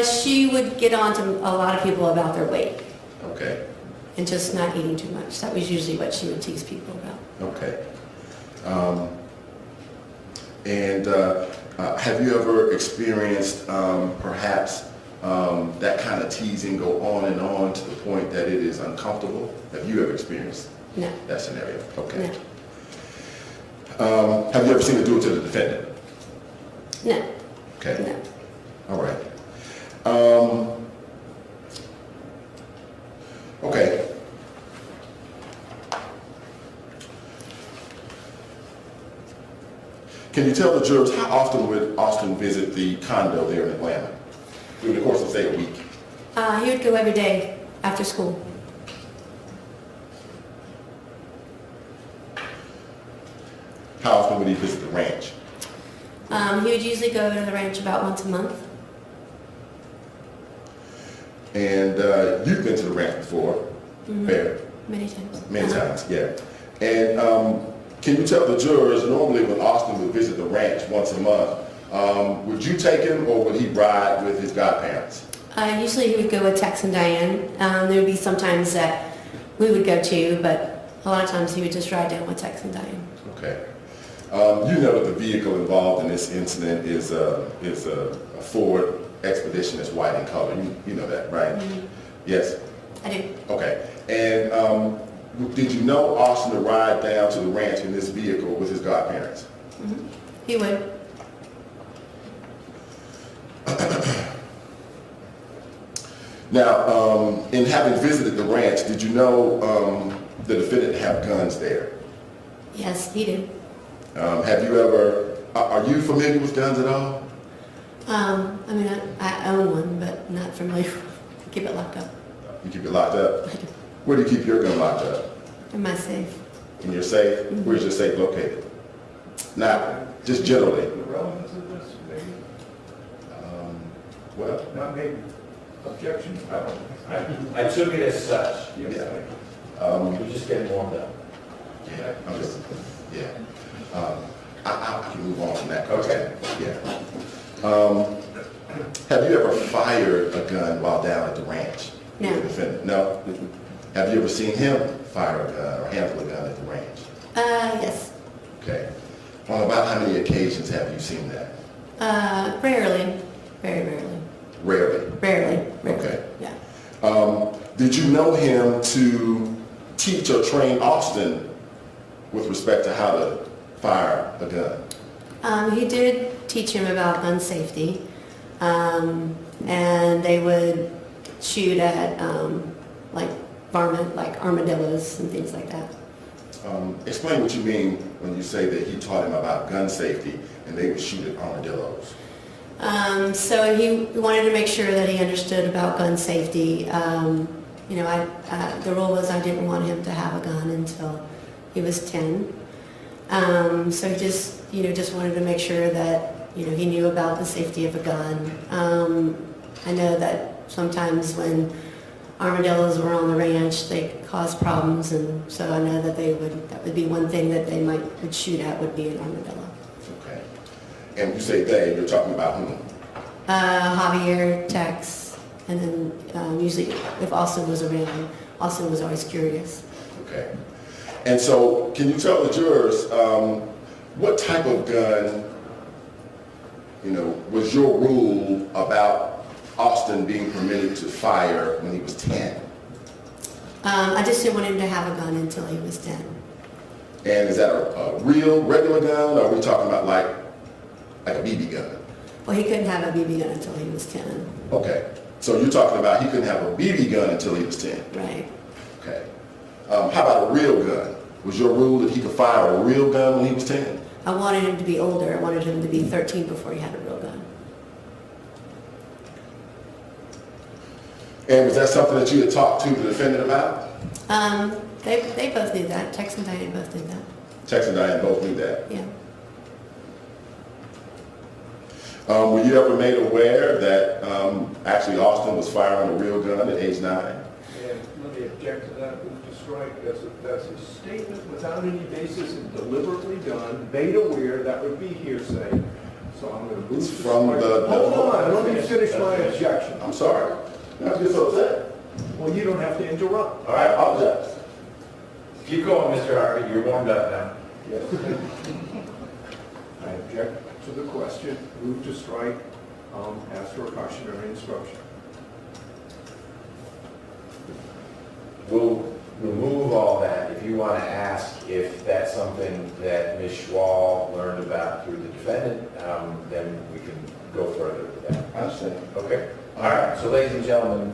She would get on to a lot of people about their weight. Okay. and just not eating too much. That was usually what she would tease people about. Okay. Have you ever experienced perhaps that kind of teasing go on and on to the point that it is uncomfortable? Have you ever experienced No. that scenario? Okay. No. Have you ever seen her do it to the defendant? No. Okay. No. All right. Okay. Can you tell the jurors how often would Austin visit the condo there in Atlanta? During the course of, say, a week? He would go every day after school. How often would he visit the ranch? He would usually go to the ranch about once a month. And you've been to the ranch before, Fair? Many times. Many times, yeah. And can you tell the jurors, normally when Austin would visit the ranch once a month, would you take him or would he ride with his godparents? Usually he would go with Tex and Diane. There would be some times that we would go too, but a lot of times he would just ride down with Tex and Diane. Okay. You know that the vehicle involved in this incident is a Ford Expedition that's white in color. You know that, right? Yes? I do. Okay. And did you know Austin to ride down to the ranch in this vehicle with his godparents? He would. Now, in having visited the ranch, did you know the defendant have guns there? Yes, he did. Have you ever, are you familiar with guns at all? I mean, I own one, but not familiar. Keep it locked up. You keep it locked up? I do. Where do you keep your gun locked up? In my safe. In your safe? Where's your safe located? Not, just generally. The relevance of this, maybe? Well, Not maybe. Objection? I don't. I took it as such. yeah. We're just getting warmed up. Yeah, I'm just, yeah. I can move on from that question. Yeah. Have you ever fired a gun while down at the ranch? No. With the defendant? No? Have you ever seen him fire a gun or handle a gun at the ranch? Yes. Okay. On about how many occasions have you seen that? Rarely. Very rarely. Rarely. Rarely. Okay. Yeah. Did you know him to teach or train Austin with respect to how to fire a gun? He did teach him about gun safety, and they would shoot at like varmint, like armadillos and things like that. Explain what you mean when you say that he taught him about gun safety and they would shoot at armadillos. So he wanted to make sure that he understood about gun safety. You know, the rule was I didn't want him to have a gun until he was 10. So he just wanted to make sure that, he knew about the safety of a gun. I know that sometimes when armadillos were on the ranch, they caused problems, and so I know that that would be one thing that they would shoot at would be an armadillo. Okay. And when you say they, you're talking about whom? Javier, Tex, and then usually if Austin was around, Austin was always curious. Okay. And so can you tell the jurors what type of gun, was your rule about Austin being permitted to fire when he was 10? I just didn't want him to have a gun until he was 10. And is that a real, regular gun, or are we talking about like a BB gun? Well, he couldn't have a BB gun until he was 10. Okay. So you're talking about he couldn't have a BB gun until he was 10? Right. Okay. How about a real gun? Was your rule that he could fire a real gun when he was 10? I wanted him to be older. I wanted him to be 13 before he had a real gun. And was that something that you had talked to the defendant about? They both knew that. Tex and Diane both knew that. Tex and Diane both knew that. Yeah. Were you ever made aware that actually Austin was firing a real gun at age 9? And let me object to that, Mr. Strike. That's a statement without any basis and deliberately done, beta aware, that would be hearsay. So I'm going to move It's to from strike. the- Hold on, let me finish my objection. I'm sorry. Not just upset. Well, Well, you don't have to interrupt. All right, I apologize. Keep going, Mr. Harvey, you're warmed up now. Yes. I object to the question, move to strike, ask for a cautionary instruction. We'll remove all that. If you want to ask if that's something that Ms. Schwall learned about through the defendant, then we can go further with that. I understand. Okay. All right. So, ladies and gentlemen,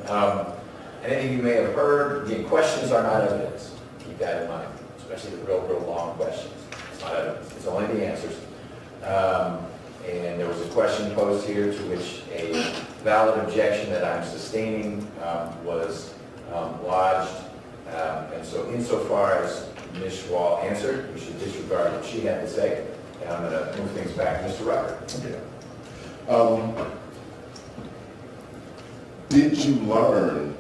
anything you may have heard, the questions are not evidence. Keep that in mind, especially the real long questions. It's not evidence. It's only the answers. And there was a question posed here to which a valid objection that I'm sustaining was lodged. And so insofar as Ms. Schwall answered, we should disregard what she had to say. And I'm going to move things back to Mr. Rucker. Okay. Did you learn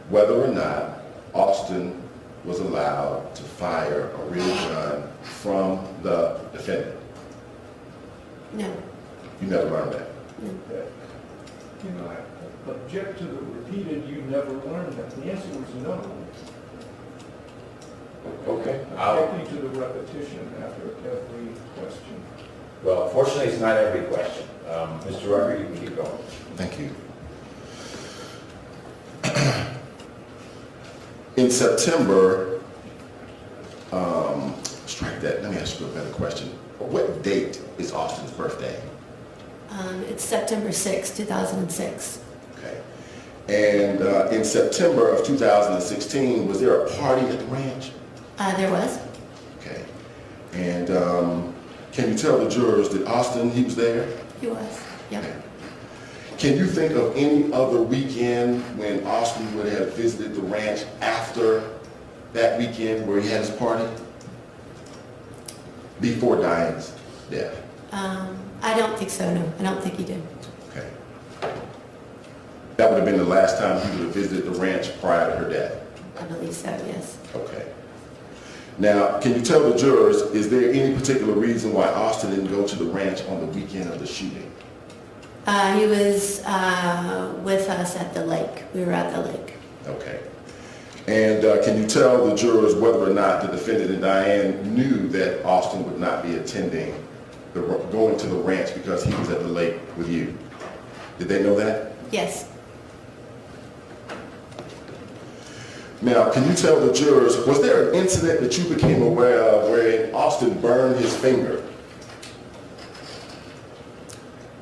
whether or not Austin was allowed to fire a real gun from the defendant? No. You never learned that? You know, I object to the repeated, you never learned that. The answer was no. Okay. Objecting to the repetition after every question. Well, fortunately, it's not every question. Mr. Rucker, you can keep going. Thank you. In September, strike that, let me ask you a better question. What date is Austin's birthday? It's September 6, 2006. Okay. And in September of 2016, was there a party at the ranch? There was. Okay. And can you tell the jurors that Austin, he was there? He was, yep. Okay. Can you think of any other weekend when Austin would have visited the ranch after that weekend where he had his party? Before Diane's death? I don't think so, no. I don't think he did. Okay. That would have been the last time he would have visited the ranch prior to her death? I believe so, yes. Okay. Now, can you tell the jurors, is there any particular reason why Austin didn't go to the ranch on the weekend of the shooting? He was with us at the lake. We were at the lake. Okay. And can you tell the jurors whether or not the defendant and Diane knew that Austin would not be attending, going to the ranch because he was at the lake with you? Did they know that? Yes. Now, can you tell the jurors, was there an incident that you became aware of wherein Austin burned his finger?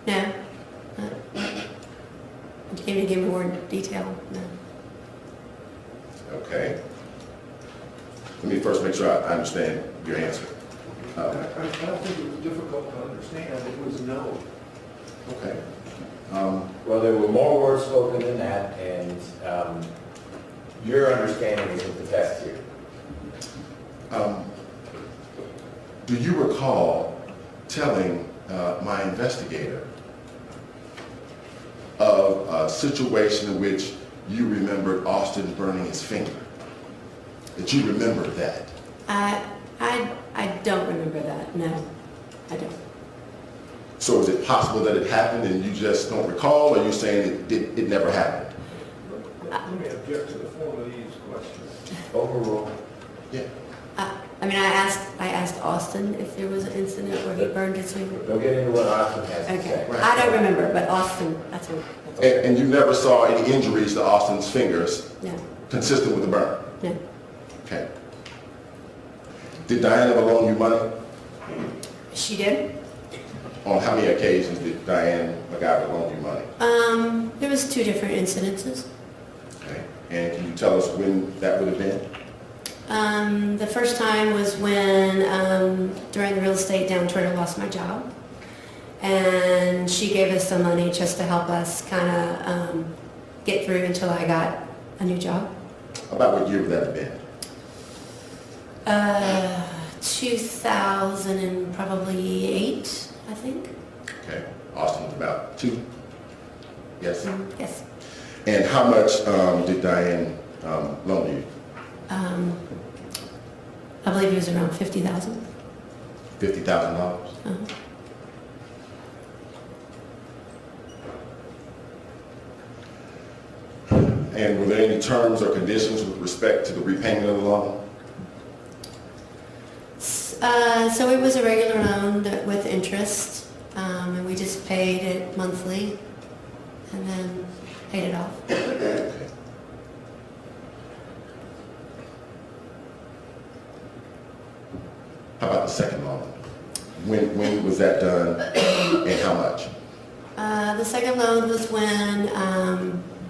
No. Can you give me more detail? No. Okay. Let me first make sure I understand your answer. I don't think it was difficult to understand. It was no. Okay. Well, there were more words spoken than that, and your understanding is with the test here. Do you recall telling my investigator of a situation in which you remembered Austin burning his finger? That you remembered that? I don't remember that. No, I don't. So is it possible that it happened and you just don't recall, or are you saying it never happened? Let me object to the form of these questions. Overruled. Yeah. I mean, I asked Austin if there was an incident where he burned his finger. Don't get into what Austin has to Okay. say. Right. I don't remember, but Austin, that's what. And you never saw any injuries to Austin's fingers No, consistent with the burn? no. Okay. Did Diane ever loan you money? She did? On how many occasions did Diane McIver loan you money? There was 2 different incidences. Okay. And can you tell us when that would have been? The first time was when, during the real estate downturn, I lost my job. And she gave us some money just to help us kind of get through until I got a new job. About what year would that have been? 2000 and probably 8, I think. Okay. Austin was about 2? Yes? Yes. And how much did Diane loan you? I believe it was around 50,000. $50,000? And were there any terms or conditions with respect to the repayment of the loan? So it was a regular loan with interest, and we just paid it monthly and then paid it off. How about the second loan? When was that done and how much? The second loan was when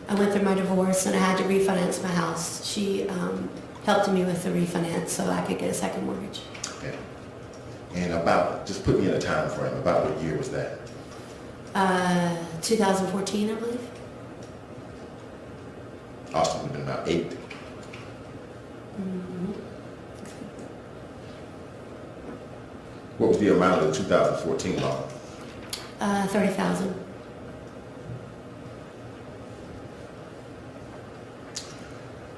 I went through my divorce and I had to refinance my house. She helped me with the refinance so I could get a second mortgage. Okay. And about, just put me in a time frame, about what year was that? 2014, I believe. Austin would have been about 8. Mm-hmm. What was the amount of the 2014 loan? $30,000.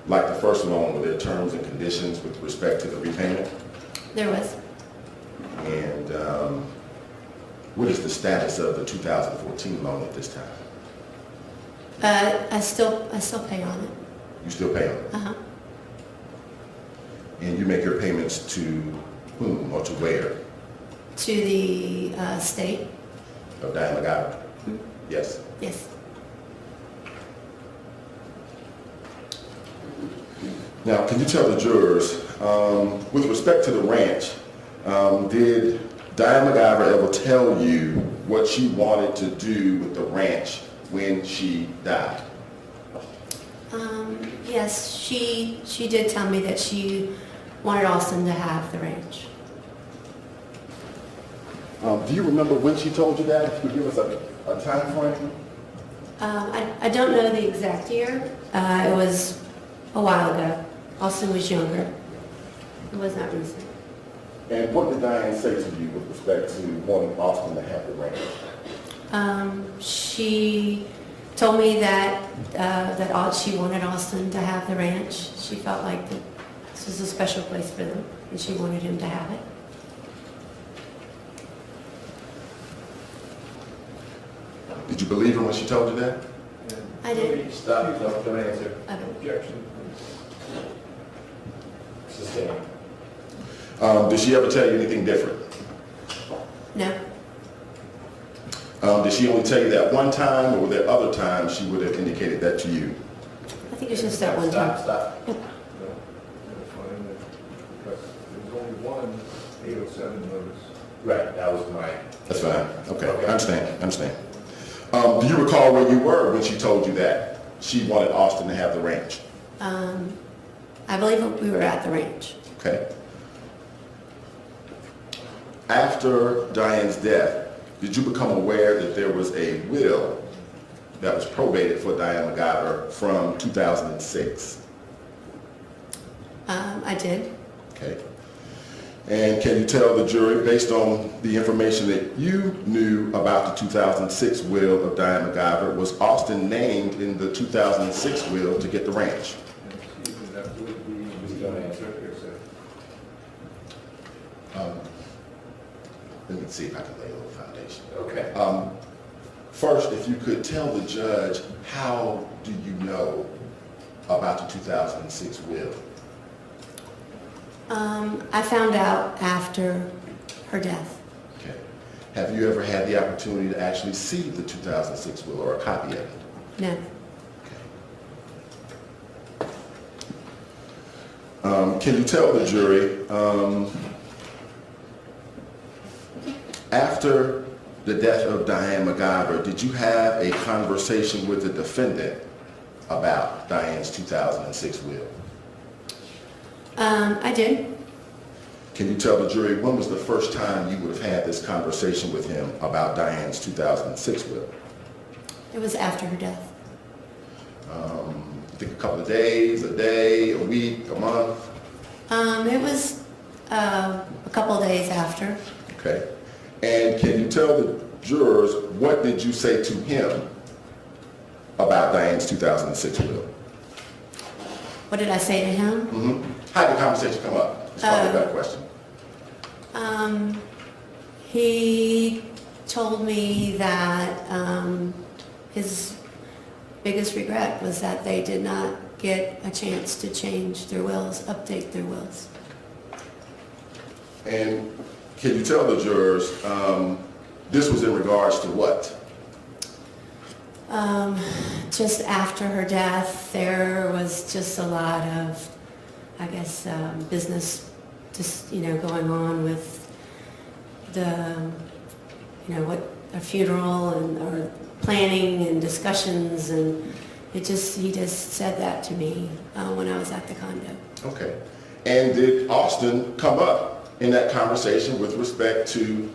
Like the first loan, were there terms and conditions with respect to the repayment? There was. And what is the status of the 2014 loan at this time? I still pay on it. You still pay on it? Uh-huh. And you make your payments to whom or to where? To the state. Of Diane McIver? Hmm? Yes. Yes. Now, can you tell the jurors, with respect to the ranch, did Diane McIver ever tell you what she wanted to do with the ranch when she died? Yes, she did tell me that she wanted Austin to have the ranch. Do you remember when she told you that? If you could give us a time frame? I don't know the exact year. It was a while ago. Austin was younger. It was not recent. And what did Diane say to you with respect to wanting Austin to have the ranch? She told me that she wanted Austin to have the ranch. She felt like that this was a special place for them, and she wanted him to have it. Did you believe her when she told you that? I did. Stop, don't answer. I don't. Objection. Sustain. Did she ever tell you anything different? No. Did she only tell you that one time, or were there other times she would have indicated that to you? I think it's just that one time. Stop. No, that's fine, but there's only one 807 notice. Right, that was my. That's fine. Okay, I understand. Do you recall where you were when she told you that she wanted Austin to have the ranch? I believe we were at the ranch. Okay. After Diane's death, did you become aware that there was a will that was probated for Diane McIver from 2006? I did. Okay. And can you tell the jury, based on the information that you knew about the 2006 will of Diane McIver, was Austin named in the 2006 will to get the ranch? Excuse me, that would be. Who's going to answer? Let me see if I can lay a little foundation. Okay. First, if you could tell the judge, how do you know about the 2006 will? I found out after her death. Okay. Have you ever had the opportunity to actually see the 2006 will or a copy of it? No. Can you tell the jury, after the death of Diane McIver, did you have a conversation with the defendant about Diane's 2006 will? I did. Can you tell the jury when was the first time you would have had this conversation with him about Diane's 2006 will? It was after her death. I think a couple of days, a day, a week, a month? It was a couple of days after. Okay. And can you tell the jurors what did you say to him about Diane's 2006 will? What did I say to him? Mm-hmm. How did the conversation come up? It's probably a better question. He told me that biggest regret was that they did not get a chance to change their wills, update their wills. And can you tell the jurors, this was in regards to what? Just after her death, there was just a lot of, I guess, business just, going on with the, what, a funeral or planning and discussions, and he just said that to me when I was at the condo. Okay. And did Austin come up in that conversation with respect to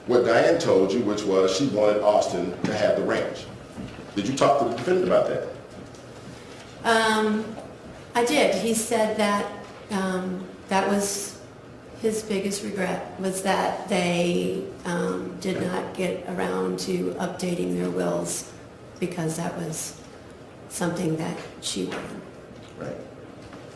what Diane told you, which was she wanted Austin to have the ranch? Did you talk to the defendant about that? I did. He said that that was his biggest regret, was that they did not get around to updating their wills, because that was something that she wanted. Right.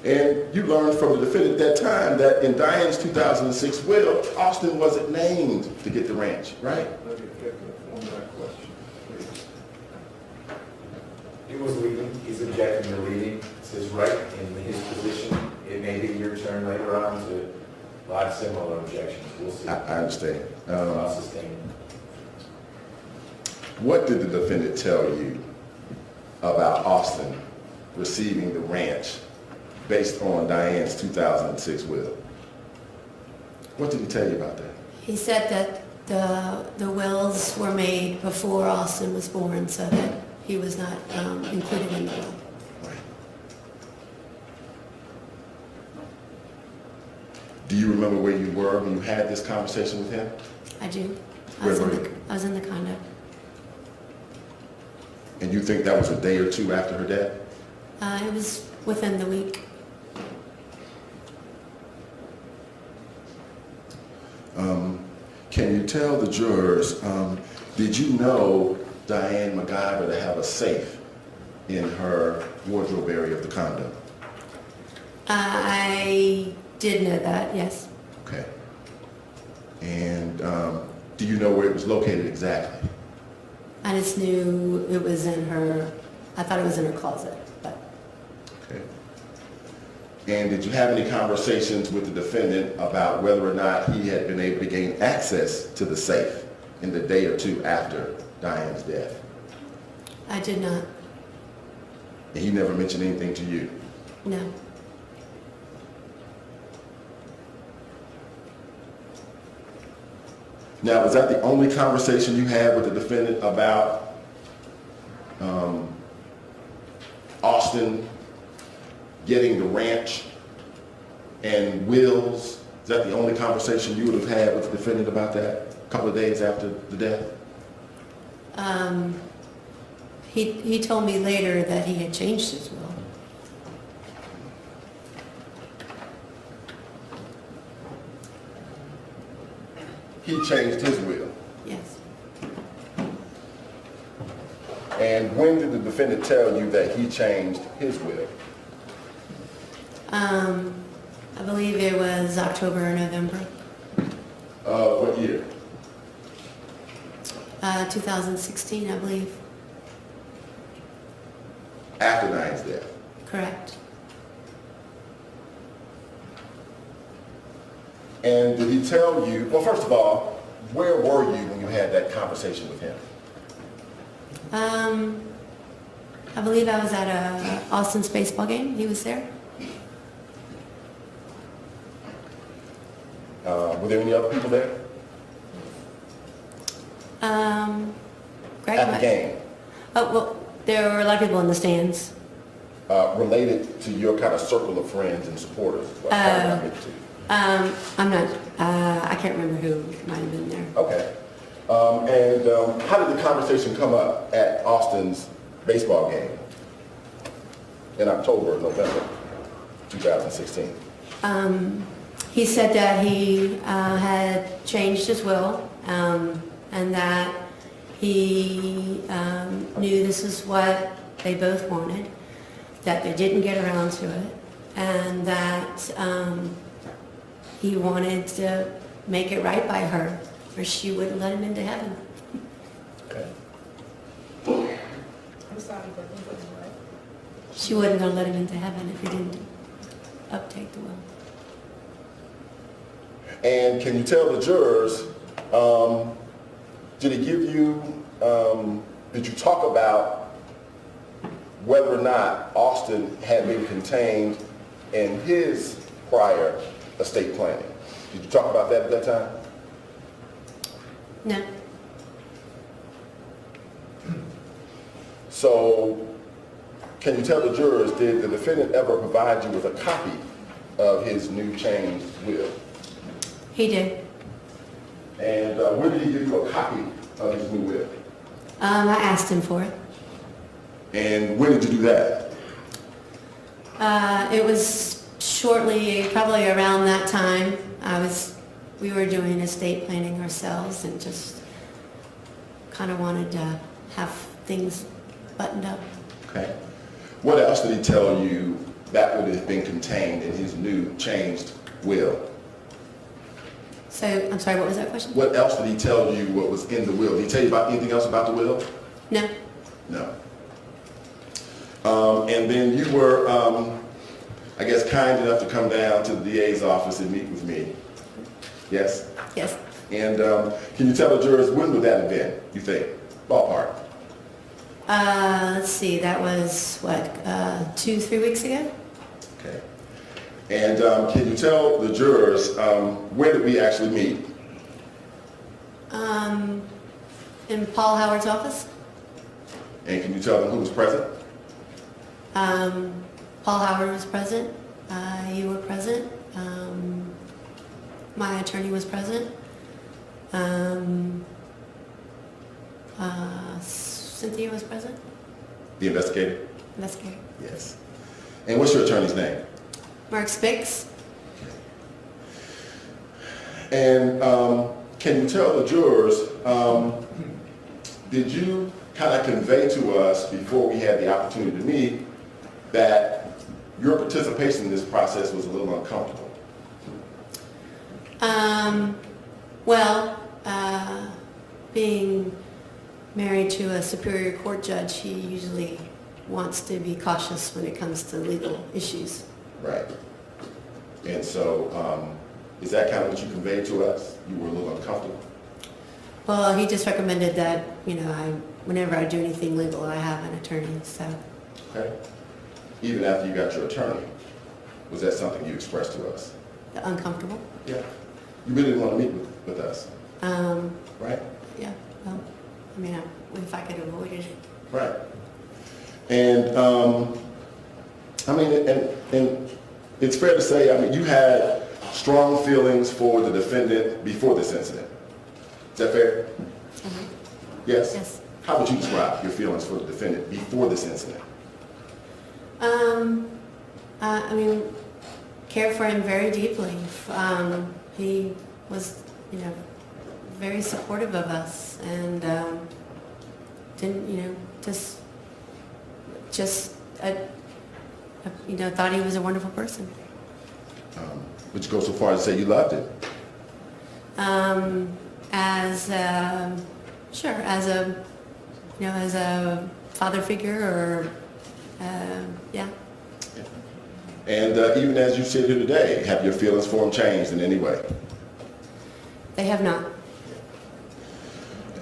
And you learned from the defendant at that time that in Diane's 2006 will, Austin wasn't named to get the ranch, right? Let me get on that question, please. He was leading, he's objecting to leading, it's his right in his position. It may be your turn later on to lodge similar objections, we'll see. I understand. I'll sustain. What did the defendant tell you about Austin receiving the ranch based on Diane's 2006 will? What did he tell you about that? He said that the wills were made before Austin was born, so that he was not included in the will. Right. Do you remember where you were when you had this conversation with him? I do. Where were you? I was in the condo. And you think that was a day or two after her death? It was within the week. Can you tell the jurors, did you know Diane McIver to have a safe in her wardrobe area of the condo? I did know that, yes. Okay. And do you know where it was located exactly? I just knew it was in her, I thought it was in her closet, but Okay. And did you have any conversations with the defendant about whether or not he had been able to gain access to the safe in the day or two after Diane's death? I did not, And he never mentioned anything to you? no. Now, was that the only conversation you had with the defendant about Austin getting the ranch and wills? Is that the only conversation you would have had with the defendant about that a couple of days after the death? He told me later that he had changed his will. He changed his will. Yes. And when did the defendant tell you that he changed his will? I believe it was October or November, What year? 2016, I believe. After Diane's death. Correct. And did he tell you, well, first of all, where were you when you had that conversation with him? I believe I was at Austin's baseball game. He was there. Were there any other people there Greg at the might- game Oh, well, there were a lot of people in the stands. related to your kind of circle of friends and supporters? What kind of related to? I'm not, I can't remember who might have been there. Okay. And how did the conversation come up at Austin's baseball game in October, November 2016? He said that he had changed his will, and that he knew this is what they both wanted, that they didn't get around to it, and that he wanted to make it right by her, or she wouldn't let him into heaven. Okay. She wasn't going to let him into heaven if he didn't uptake the will. And can you tell the jurors, did he give you, did you talk about whether or not Austin had been contained in his prior estate planning? Did you talk about that at that time? No. So, can you tell the jurors, did the defendant ever provide you with a copy of his new changed will? He did. And when did he give you a copy of his new will? I asked him for it. And when did you do that? It was shortly, probably around that time. We were doing estate planning ourselves and just kind of wanted to have things buttoned up. Okay. What else did he tell you that would have been contained in his new changed will? So, I'm sorry, what was that question? What else did he tell you what was in the will? Did he tell you about anything else about the will? No. No. And then you were, I guess, kind enough to come down to the DA's office and meet with me. Yes? Yes. And can you tell the jurors when would that have been, you think? Ballpark. Let's see, that was, what, 2-3 weeks ago? Okay. And can you tell the jurors when did we actually meet? In Paul Howard's office. And can you tell them who was present? Paul Howard was present. You were present. My attorney was present. Cynthia was present. The investigator? Investigator. Yes. And what's your attorney's name? Mark Spix. And can you tell the jurors, did you kind of convey to us before we had the opportunity to meet that your participation in this process was a little uncomfortable? Being married to a superior court judge, he usually wants to be cautious when it comes to legal issues. Right. And so, is that kind of what you conveyed to us? You were a little uncomfortable? Well, he just recommended that, whenever I do anything legal, I have an attorney, so. Okay. Even after you got your attorney, was that something you expressed to us? Uncomfortable? Yeah. You really didn't want to meet with us? Right? Yeah, well, if I could avoid it. Right. And, and it's fair to say, you had strong feelings for the defendant before this incident. Is that fair? Mm-hmm. Yes? Yes. How would you describe your feelings for the defendant before this incident? Cared for him very deeply. He was, very supportive of us and didn't, thought he was a wonderful person. Would you go so far as to say you loved him? As a father figure or, yeah. And even as you sit here today, have your feelings for him changed in any way? They have not.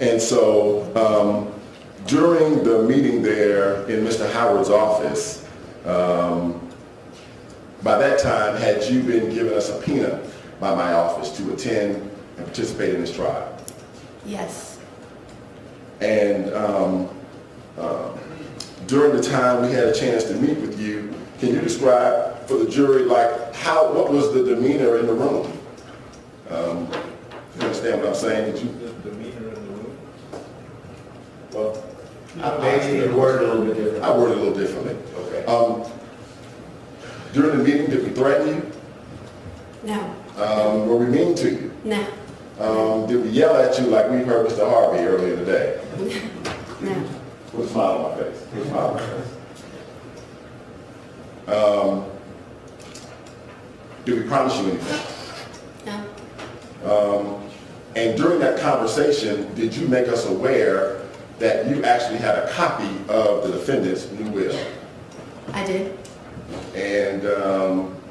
And so during the meeting there in Mr. Howard's office, by that time, had you been given a subpoena by my office to attend and participate in this trial? Yes. And during the time we had a chance to meet with you, can you describe for the jury, what was the demeanor in the room? You understand what I'm saying? The demeanor in the room? Well, maybe you worded a little bit differently. I worded it a little differently. Okay. During the meeting, did we threaten you? No. Were we mean to you? No. Did we yell at you like we heard Mr. Harvey earlier today? No. Put a smile on my face. Put a smile on my face. Did we promise you anything? No. And during that conversation, did you make us aware that you actually had a copy of the defendant's new will. I did. And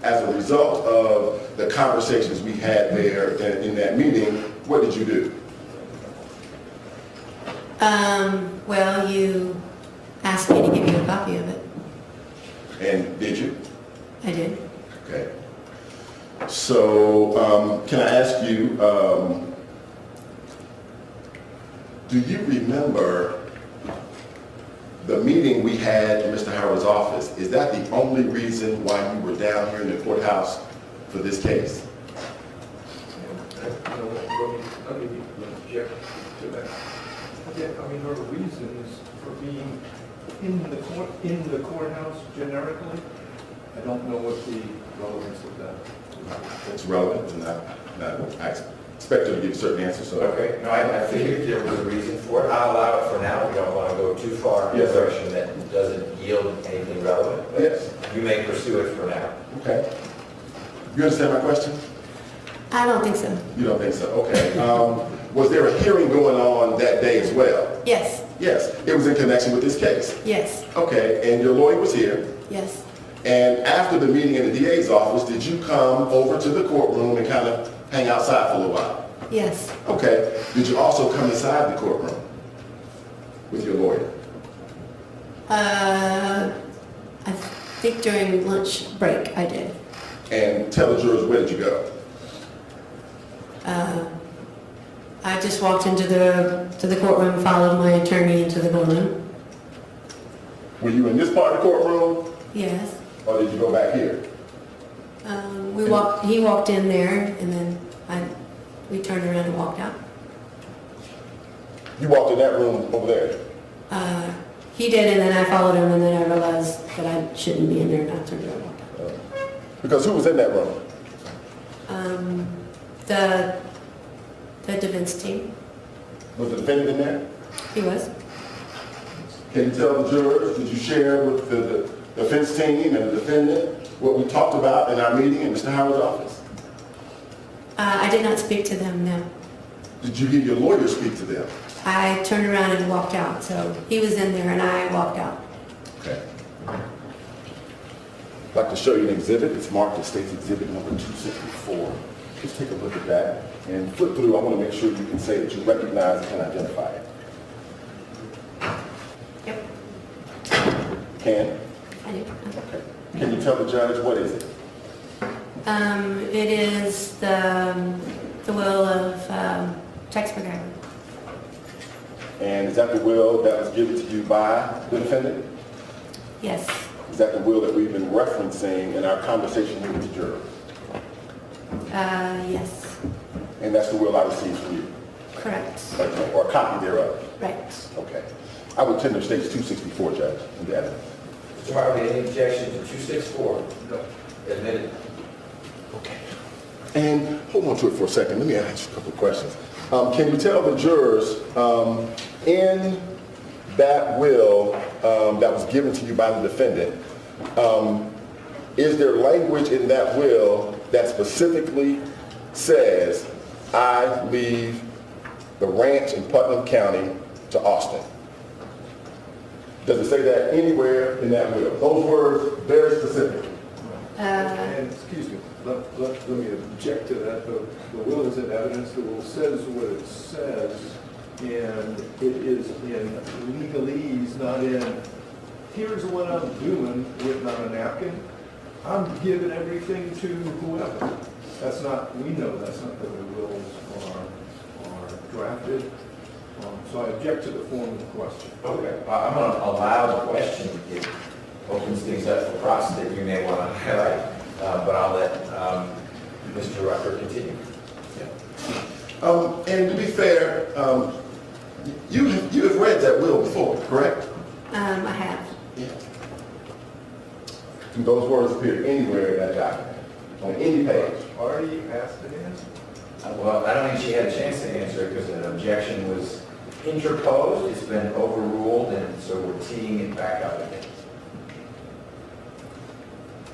as a result of the conversations we had there in that meeting, what did you do? Well, you asked me to give you a copy of it. And did you? I did. Okay. So can I ask you, do you remember the meeting we had in Mr. Howard's office? Is that the only reason why you were down here in the courthouse for this case? Let me object to that. Yeah, I mean, her reasons for being in the courthouse generically, I don't know what the relevance of that. It's relevant, and I expect you to give certain answers. So. Okay, no, I figured there was a reason for it. I'll allow it for now. We don't want to go too far in a Yes, sir. direction that doesn't yield anything relevant. But Yes. you may pursue it for now. Okay. You understand my question? I don't think so. You don't think so? Okay. Was there a hearing going on that day as well? Yes, Yes. It was in connection with this case. yes, Okay. And your lawyer was here. yes. And after the meeting in the DA's office, did you come over to the courtroom and kind of hang outside for a little while? Yes. Okay. Did you also come inside the courtroom with your lawyer? I think during lunch break I did. And tell the jurors, where did you go? I just walked into the courtroom, followed my attorney into the courtroom. Were you in this part of the courtroom, Yes. or did you go back here? He walked in there, and then we turned around and walked out. You walked in that room over there. He did, and then I followed him, and then I realized that I shouldn't be in there, and I turned around and walked Because who was in that room? out. The defense team, Was the defendant in there? he was. Can you tell the jurors, did you share with the defense team and the defendant what we talked about in our meeting in Mr. Howard's office? I did not speak to them, no. Did you hear your lawyer speak to them? I turned around and walked out, so he was in there and I walked out. Okay. I'd like to show you an exhibit. It's marked as State's Exhibit number 264. Just take a look at that and flip through. I want to make sure you can say that you recognize and can identify it. Yep, Can? I did. Okay. Can you tell the judge what is it? It is the will of Tex McIver. And is that the will that was given to you by the defendant? Yes, Is that the will that we've been referencing in our conversation here with the juror? yes, And that's the will I received from you? correct, Okay. Or a copy thereof? right. Okay. I would tender State's 264, Judge, in the evidence. Mr. Harvey, any objection to 264? No. Admitted. Okay. And hold on to it for a second. Let me ask you a couple of questions. Can you tell the jurors, in that will that was given to you by the defendant, is there language in that will that specifically says, I leave the ranch in Putnam County to Austin? Does it say that anywhere in that will? Those words, very specific. And, excuse me, let me object to that. The will is in evidence. The will says what it says, and it is in legalese, not in, here's what I'm doing, written on a napkin. I'm giving everything to whoever. That's not, we know that's not the way wills are drafted. So I object to the form of the question. Okay, I'm going to allow the question. It opens things up for process that you may want to highlight, but I'll let Mr. Rucker continue. And to be fair, you have read that will before, correct? I have. Yeah. Do those words appear anywhere in that document, on any page? Already asked and answered. Well, I don't think she had a chance to answer it because an objection was interposed. It's been overruled, and so we're teeing it back up again.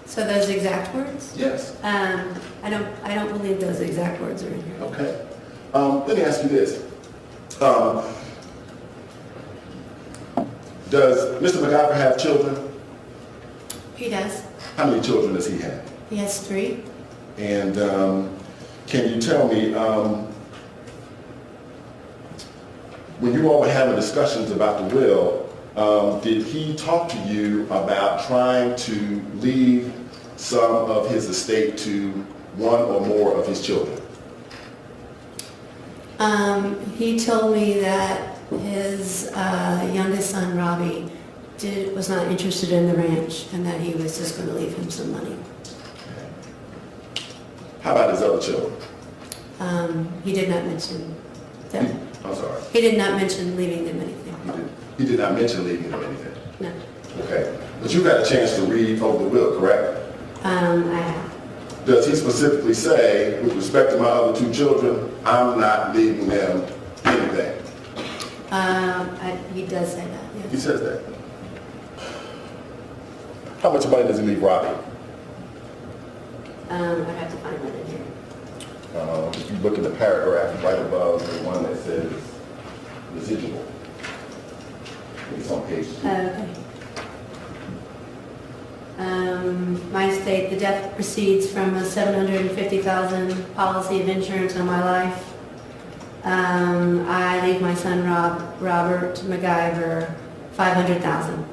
So those exact words? Yes. I don't believe those exact words are in here. Okay. Let me ask you this. Does Mr. McIver have children? He does. How many children does he have? He has 3. And can you tell me, when you all were having discussions about the will, did he talk to you about trying to leave some of his estate to one or more of his children? He told me that his youngest son, Robbie, was not interested in the ranch and that he was just going to leave him some money. How about his other children? He did not mention them. I'm sorry. He did not mention leaving them anything. He did not mention leaving them anything. No. Okay. But you got a chance to read over the will, correct? I have. Does he specifically say, with respect to my other 2 children, I'm not leaving them anything? He does say that, He yes. says that. How much money does he leave Robbie? I have to find that in here. If you look at the paragraph right above the one that says residual. It's on page 2. Okay. My estate, the death proceeds from a $750,000 policy of insurance on my life. I leave my son Robert McIver $500,000.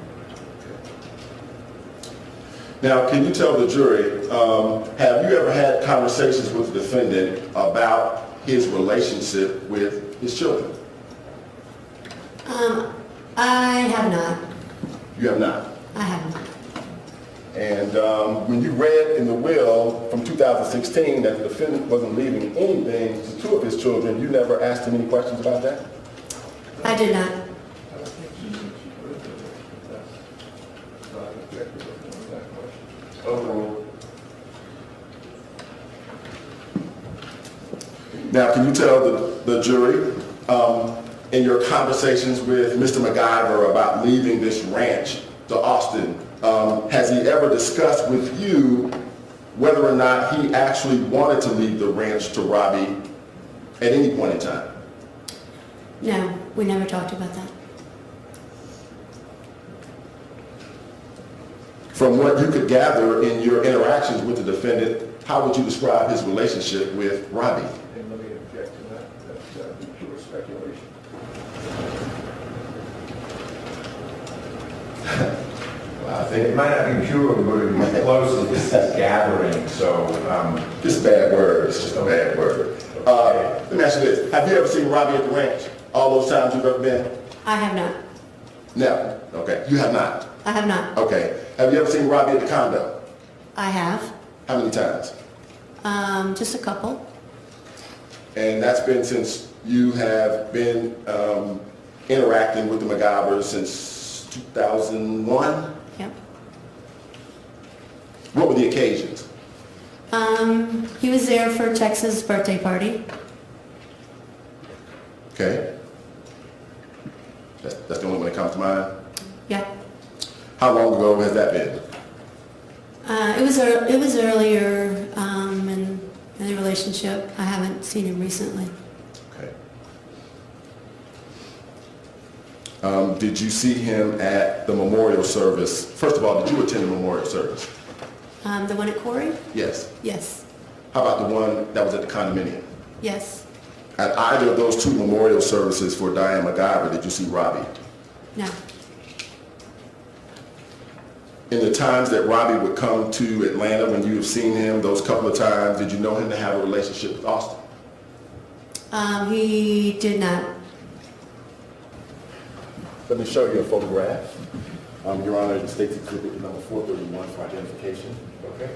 Now, can you tell the jury, have you ever had conversations with the defendant about his relationship with his children? I have not. You have not. I haven't. And when you read in the will from 2016 that the defendant wasn't leaving anything to 2 of his children, you never asked him any questions about that? I did not. Now, can you tell the jury, in your conversations with Mr. McIver about leaving this ranch to Austin, has he ever discussed with you whether or not he actually wanted to leave the ranch to Robbie at any point in time? No, we never talked about that. From what you could gather in your interactions with the defendant, how would you describe his relationship with Robbie? And let me object to that. That'd be pure speculation. I It think might not be pure, but it would be close to this gathering, so, it's a bad word. It's just a bad word. Let me ask you this. Have you ever seen Robbie at the ranch? All those times you've ever been? I have not. Never. Okay. You have not? I have not. Okay. Have you ever seen Robbie at the condo? I have. How many times? Just a couple. And that's been since you have been interacting with the McIvers since 2001? Yep. What were the occasions? He was there for Tex's birthday party. Okay. That's the only one that comes to mind? Yeah. How long ago has that been? It was earlier in the relationship. I haven't seen him recently. Okay. Did you see him at the memorial service? First of all, did you attend the memorial service? The one at Corey? Yes. Yes. How about the one that was at the condominium? Yes. At either of those 2 memorial services for Diane McIver, did you see Robbie? No. In the times that Robbie would come to Atlanta, when you have seen him those couple of times, did you know him to have a relationship with Austin? He did not. Let me show you a photograph. Your Honor, the State's Exhibit number 431 for identification. okay.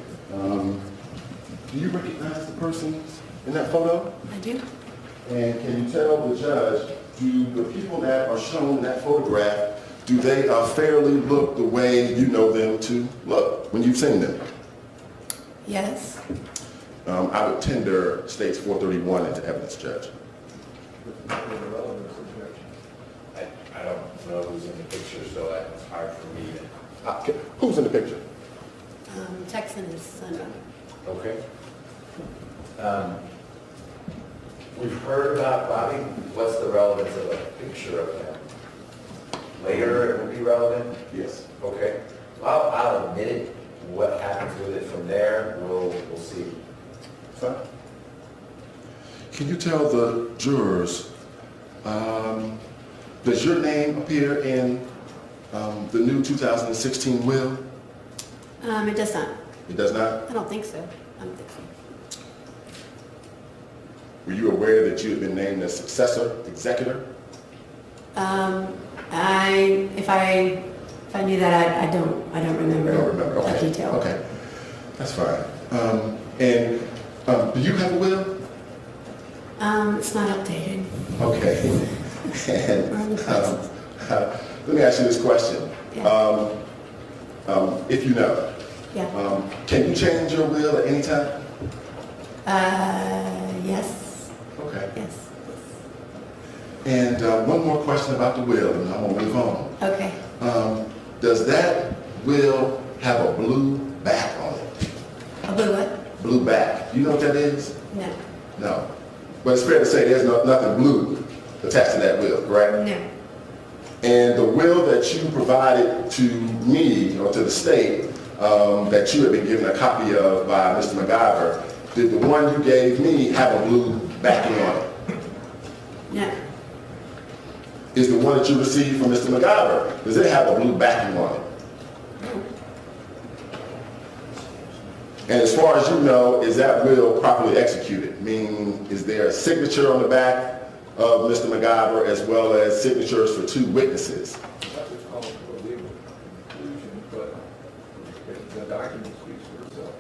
Do you recognize the person in that photo? I do. And can you tell the judge, do the people that are shown in that photograph, do they fairly look the way you know them to look when you've seen them? Yes. I would tender State's 431 into evidence, Judge. I don't know who's in the picture, so that's hard for me to... Who's in the picture? Tex and his son. Okay. We've heard about Bobby. What's the relevance of a picture of him? later it will be relevant? Yes. Okay. I'll admit it. What happens with it from there, we'll see. Fine. Can you tell the jurors, does your name appear in the new 2016 will? It does not. It does not? I don't think so. I don't think so. Were you aware that you had been named as successor executor? If I knew that, I don't remember. I don't remember. That Okay. detail. Okay, that's fine. Do you have a will? It's not updated. Okay. And let me ask you this question. Yeah. If you know, Yeah. can you change your will at any time? Yes. Okay. Yes. And one more question about the will, and I'm gonna move on. Okay. Does that will have a blue back on it? A blue what? Blue back. Do you know what that is? No. No. But it's fair to say there's nothing blue attached to that will, correct? No. And the will that you provided to me or to the state that you had been given a copy of by Mr. McIver, did the one you gave me have a blue backing on it? No. Is the one that you received from Mr. McIver, does it have a blue backing on it? And as far as you know, is that will properly executed? Meaning, is there a signature on the back of Mr. McIver as well as signatures for 2 witnesses? That's what's called a legal conclusion, but the document speaks for itself.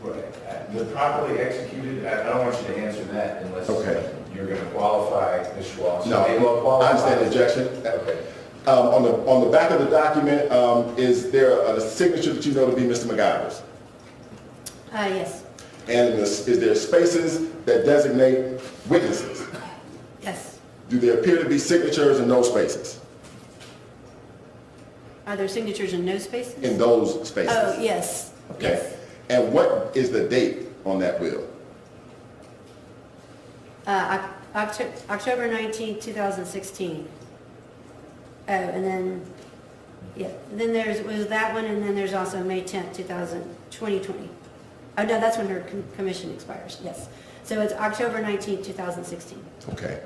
Right. The properly executed, I don't want you to answer that unless Okay. you're going to qualify Ms. Schwall. So No, they will I qualify. understand the objection. Okay. On the back of the document, is there a signature that you know to be Mr. McIver's? Yes. And is there spaces that designate witnesses? Yes. Do there appear to be signatures in those spaces? Are there signatures in no spaces? In those spaces? Oh, yes. Okay. Yes. And what is the date on that will? October 19th, 2016. Oh, and then, yeah, then was that one, and then there's also May 10th, 2020. Oh, no, that's when her commission expires, yes. So it's October 19th, 2016. Okay.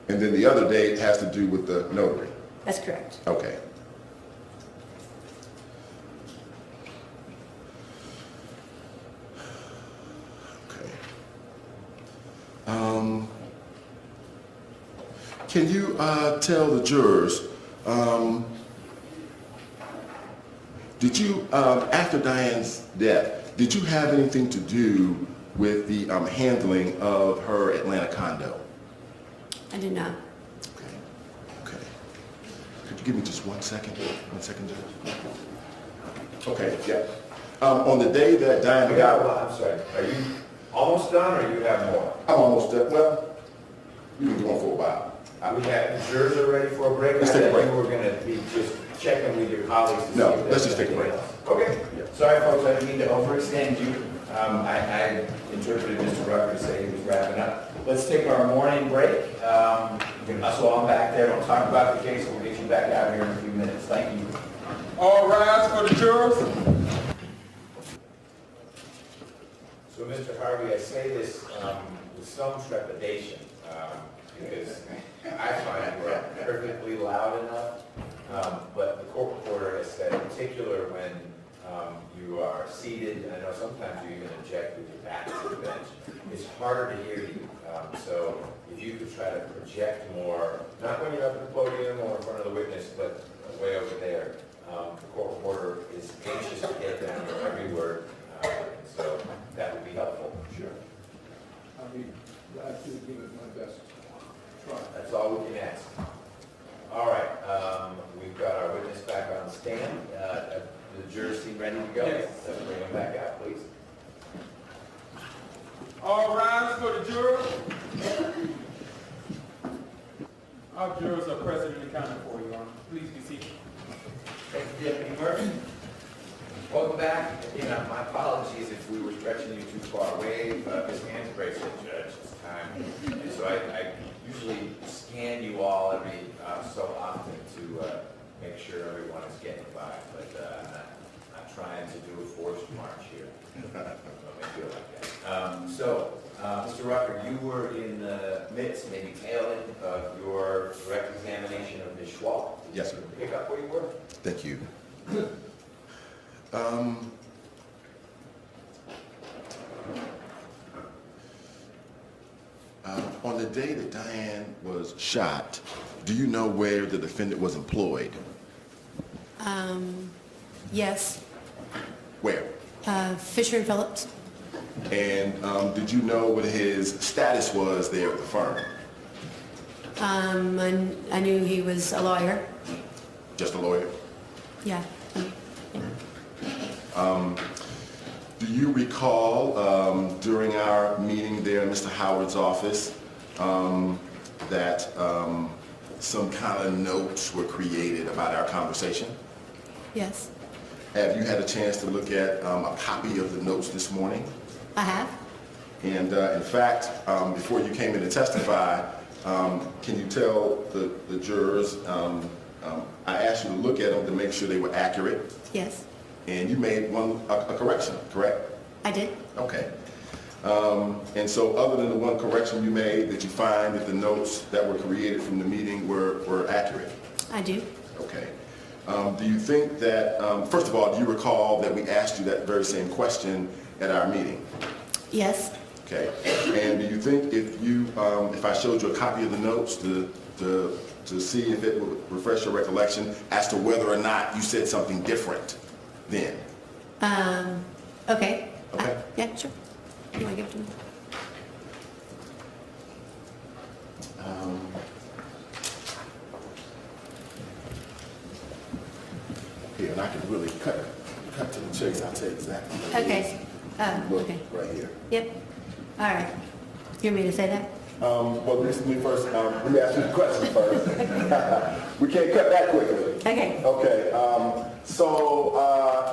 And then the other date has to do with the notary? That's correct. Okay. Okay. Can you tell the jurors, did you, after Diane's death, did you have anything to do with the handling of her Atlanta condo? I did not. Okay. Okay. Could you give me just 1 second? 1 second, Judge? Okay, yeah. On the day that Diane McIver... I'm sorry. Are you almost done or you have more? I'm almost done. Well, we've been going for a while. We have, the jurors are ready for a break? Let's take a break. I think we're going to be just checking with your colleagues to see No, if let's there's just take a break. anything else. Okay. Yeah. Sorry, folks, I didn't mean to overextend you. I interpreted Mr. Rucker to say he was wrapping up. Let's take our morning break. You can hustle on back there. Don't talk about the case. We'll get you back out here in a few minutes. Thank you. All rise for the jurors. So, Mr. Harvey, I say this with some trepidation because I find we're perfectly loud enough, but the court reporter has said, in particular when you are seated, and I know sometimes you even object with your back to the bench, it's harder to hear you. So if you could try to project more, not when you're up at the podium or in front of the witness, but way over there. The court reporter is anxious to get down to every word, so that would be helpful. Sure. I'll be glad to give it my best try. That's all we can ask. All right, we've got our witness back on stand. The jurors seem ready to go. Yes. So bring them back out, please. All rise for the jurors. Our jurors are present and accounted for, Your Honor. Please be seated. Thank you, Deputy Murphy. Welcome back. You know, my apologies if we were stretching you too far away. Ms. Hansberry said, Judge, this time. And so I usually scan you all every so often to make sure everyone is getting by, but I'm not trying to do a forced march here. Don't make me feel like that. Mr. Rucker, you were in the midst, maybe tail end of your direct examination of Ms. Schwall. Did Yes, you sir. Pick up where you were? Thank you. On the day that Diane was shot, do you know where the defendant was employed? Yes, Where? Fisher and Phillips. And did you know what his status was there at the firm? I knew he was a lawyer. Just a lawyer? Yeah. Do you recall during our meeting there in Mr. Howard's office that some kind of notes were created about our conversation? Yes, Have you had a chance to look at a copy of the notes this morning? I have. And in fact, before you came in to testify, can you tell the jurors, I asked you to look at them to make sure they were accurate, Yes, and you made a correction, correct? I did. Okay. And so other than the one correction you made, did you find that the notes that were created from the meeting were accurate? I do. Okay. Do you think that, first of all, do you recall that we asked you that very same question at our meeting? Yes, Okay. And do you think if I showed you a copy of the notes to see if it would refresh your recollection as to whether or not you said something different then? okay. Okay. Yeah, sure. You want to give it to me? Here, and I can really cut to the chase. I'll tell you exactly what it Okay. is. Look, Okay. right here. Yep. All right. You want me to say that? Well, listen to me first. Let me ask you the question first. We can't cut that quickly. Okay. Okay. So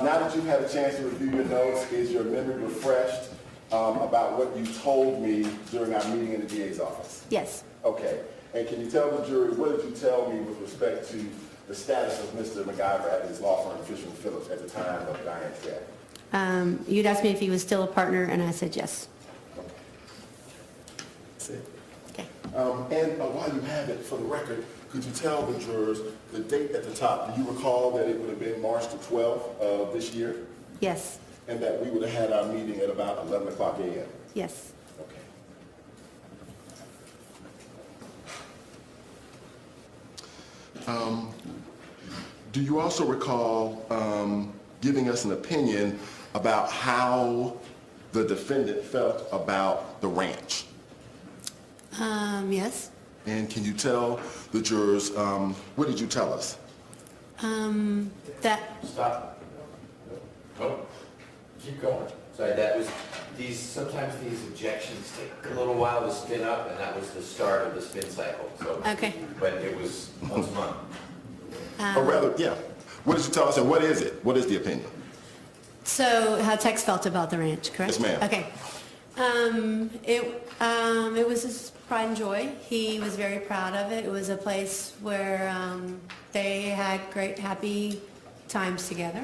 now that you've had a chance to review your notes, is your memory refreshed about what you told me during our meeting in the DA's office? Yes. Okay. And can you tell the jury, what did you tell me with respect to the status of Mr. McIver at his law firm, Fisher & Phillips, at the time of Diane's death? You'd asked me if he was still a partner, and I said yes. That's it. Okay. And while you have it, for the record, could you tell the jurors the date at the top? Do you recall that it would have been March the 12th of this year? Yes. And that we would have had our meeting at about 11 o'clock a.m.? Yes. Okay. Do you also recall giving us an opinion about how the defendant felt about the ranch? Yes. And can you tell the jurors, what did you tell us? That, Stop. Oh, keep going. Sorry, that was, sometimes these objections take a little while to spin up, and that was the start of the spin cycle, so. Okay. But it was once a month. Or rather, yeah. What did you tell us and what is it? What is the opinion? so how Tex felt about the ranch, correct? Yes, ma'am. Okay. It was his pride and joy. He was very proud of it. It was a place where they had great, happy times together.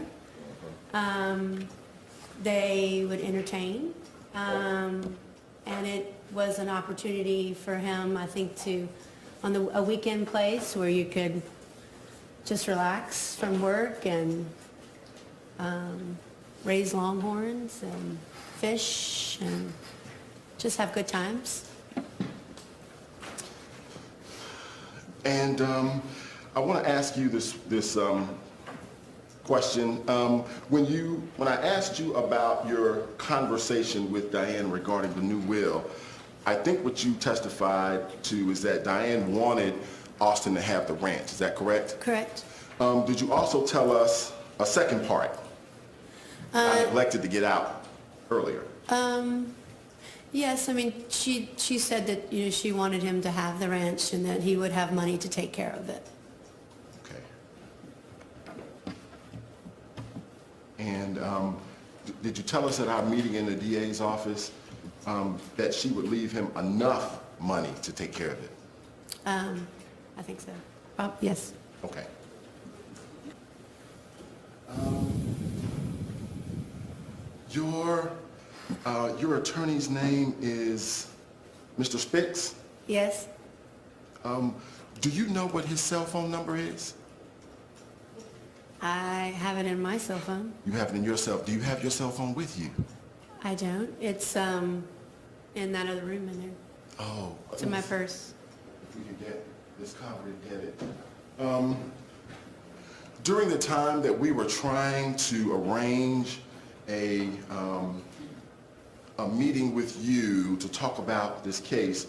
They would entertain, and it was an opportunity for him, I think, to, a weekend place where you could just relax from work and raise longhorns and fish and just have good times. And I want to ask you this question. When I asked you about your conversation with Diane regarding the new will, I think what you testified to is that Diane wanted Austin to have the ranch. Is that correct? Correct. Did you also tell us a second part? I neglected to get out earlier. Yes, I mean, she said that, you know, she wanted him to have the ranch and that he would have money to take care of it. Okay. And did you tell us at our meeting in the DA's office that she would leave him enough money to take care of it? I think so. Yes. Okay. Your attorney's name is Mr. Spix? Yes, Do you know what his cell phone number is? I have it in my cell phone. You have it in your cell. Do you have your cell phone with you? I don't. It's in that other room in there. Oh. It's in my purse. If we could get this cover and get it. During the time that we were trying to arrange a meeting with you to talk about this case,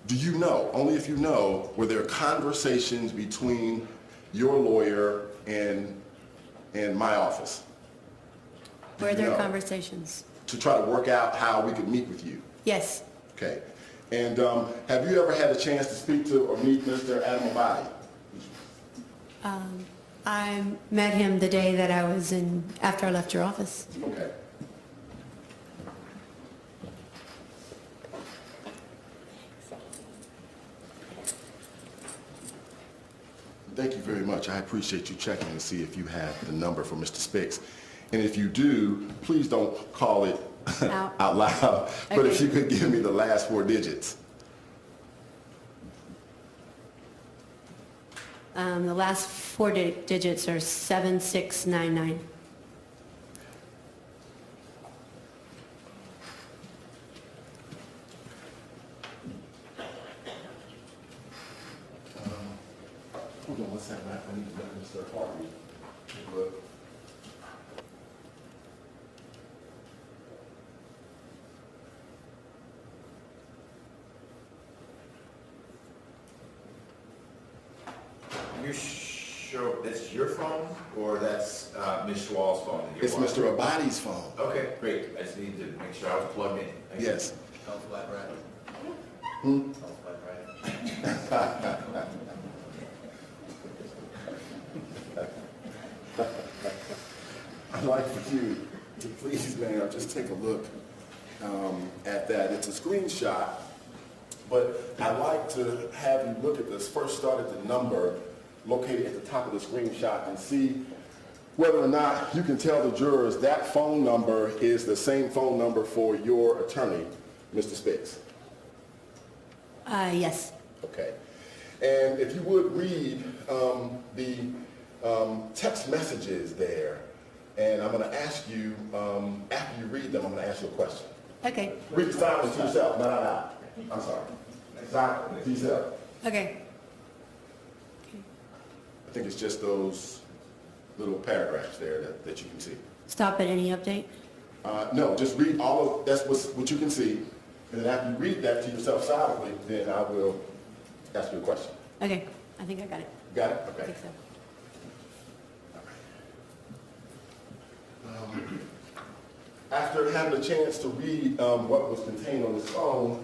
do you know, only if you know, were there conversations between your lawyer and my office? Were there No. conversations? To try to work out how we could meet with you? Yes. Okay. And have you ever had a chance to speak to or meet Mr. Adam Abadi? I met him the day that I was after I left your office. Okay. Thank you very much. I appreciate you checking to see if you have the number for Mr. Spix. And if you do, please don't call it out loud. But if Okay. you could give me the last 4 digits. The last 4 digits are 7699. Hold on one second. I need to let Mr. Harvey look. You sure that's your phone or that's Ms. Schwall's phone? that you're It's watching? Mr. Abadi's phone. Okay, great. I just needed to make sure I was plugged in. Thank you. Yes. Don't flat right. Hmm? Don't flat right. I'd like for you to please, ma'am, just take a look at that. It's a screenshot, but I'd like to have you look at this. First start at the number located at the top of the screenshot and see whether or not you can tell the jurors that phone number is the same phone number for your attorney, Mr. Spix. Yes. Okay. And if you would read the text messages there, and I'm going to ask you, after you read them, I'm going to ask you a question. Okay. Read it silently to yourself, not out loud. I'm sorry. Silently to yourself. Okay. I think it's just those little paragraphs there that you can see. Stop at any update? No, just read all of, that's what you can see. And then after you read that to yourself silently, then I will ask you a question. Okay. I think I got it. Got it? I Okay. think so. After having a chance to read what was contained on this phone,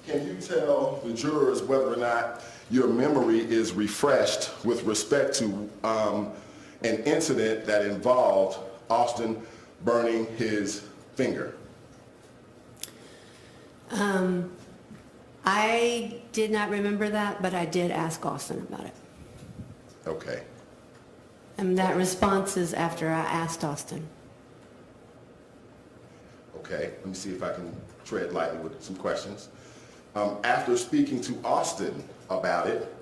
can you tell the jurors whether or not your memory is refreshed with respect to an incident that involved Austin burning his finger? I did not remember that, but I did ask Austin about it. Okay. And that response is after I asked Austin. Okay, let me see if I can tread lightly with some questions. After speaking to Austin about it,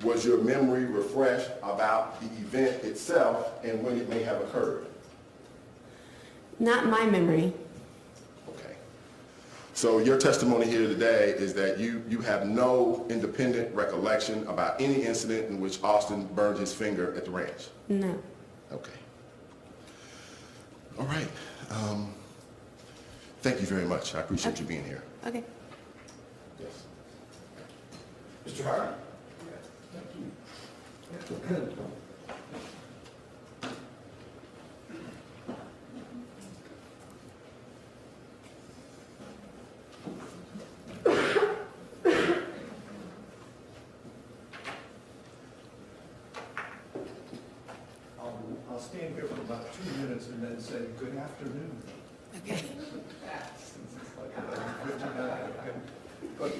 was your memory refreshed about the event itself and when it may have occurred? Not my memory. Okay. So your testimony here today is that you have no independent recollection about any incident in which Austin burned his finger at the ranch? No. Okay. All right. Thank you very much. I appreciate you being here. Okay. Yes. Mr. Hart? I'll stand here for about 2 minutes and then say, good afternoon. Okay. Since it's like 11:59. But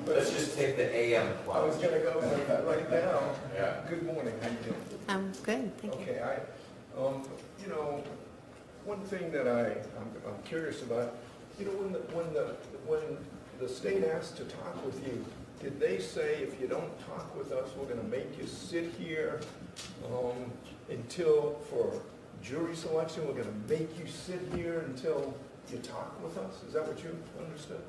Let's just take the AM clock. I was going to go with that right now. Yeah. Good morning, how you doing? I'm good, thank you. Okay, you know, One thing that I'm curious about, you know, when the state asked to talk with you, did they say, if you don't talk with us, we're going to make you sit here until, for jury selection, we're going to make you sit here until you talk with us? Is that what you understood?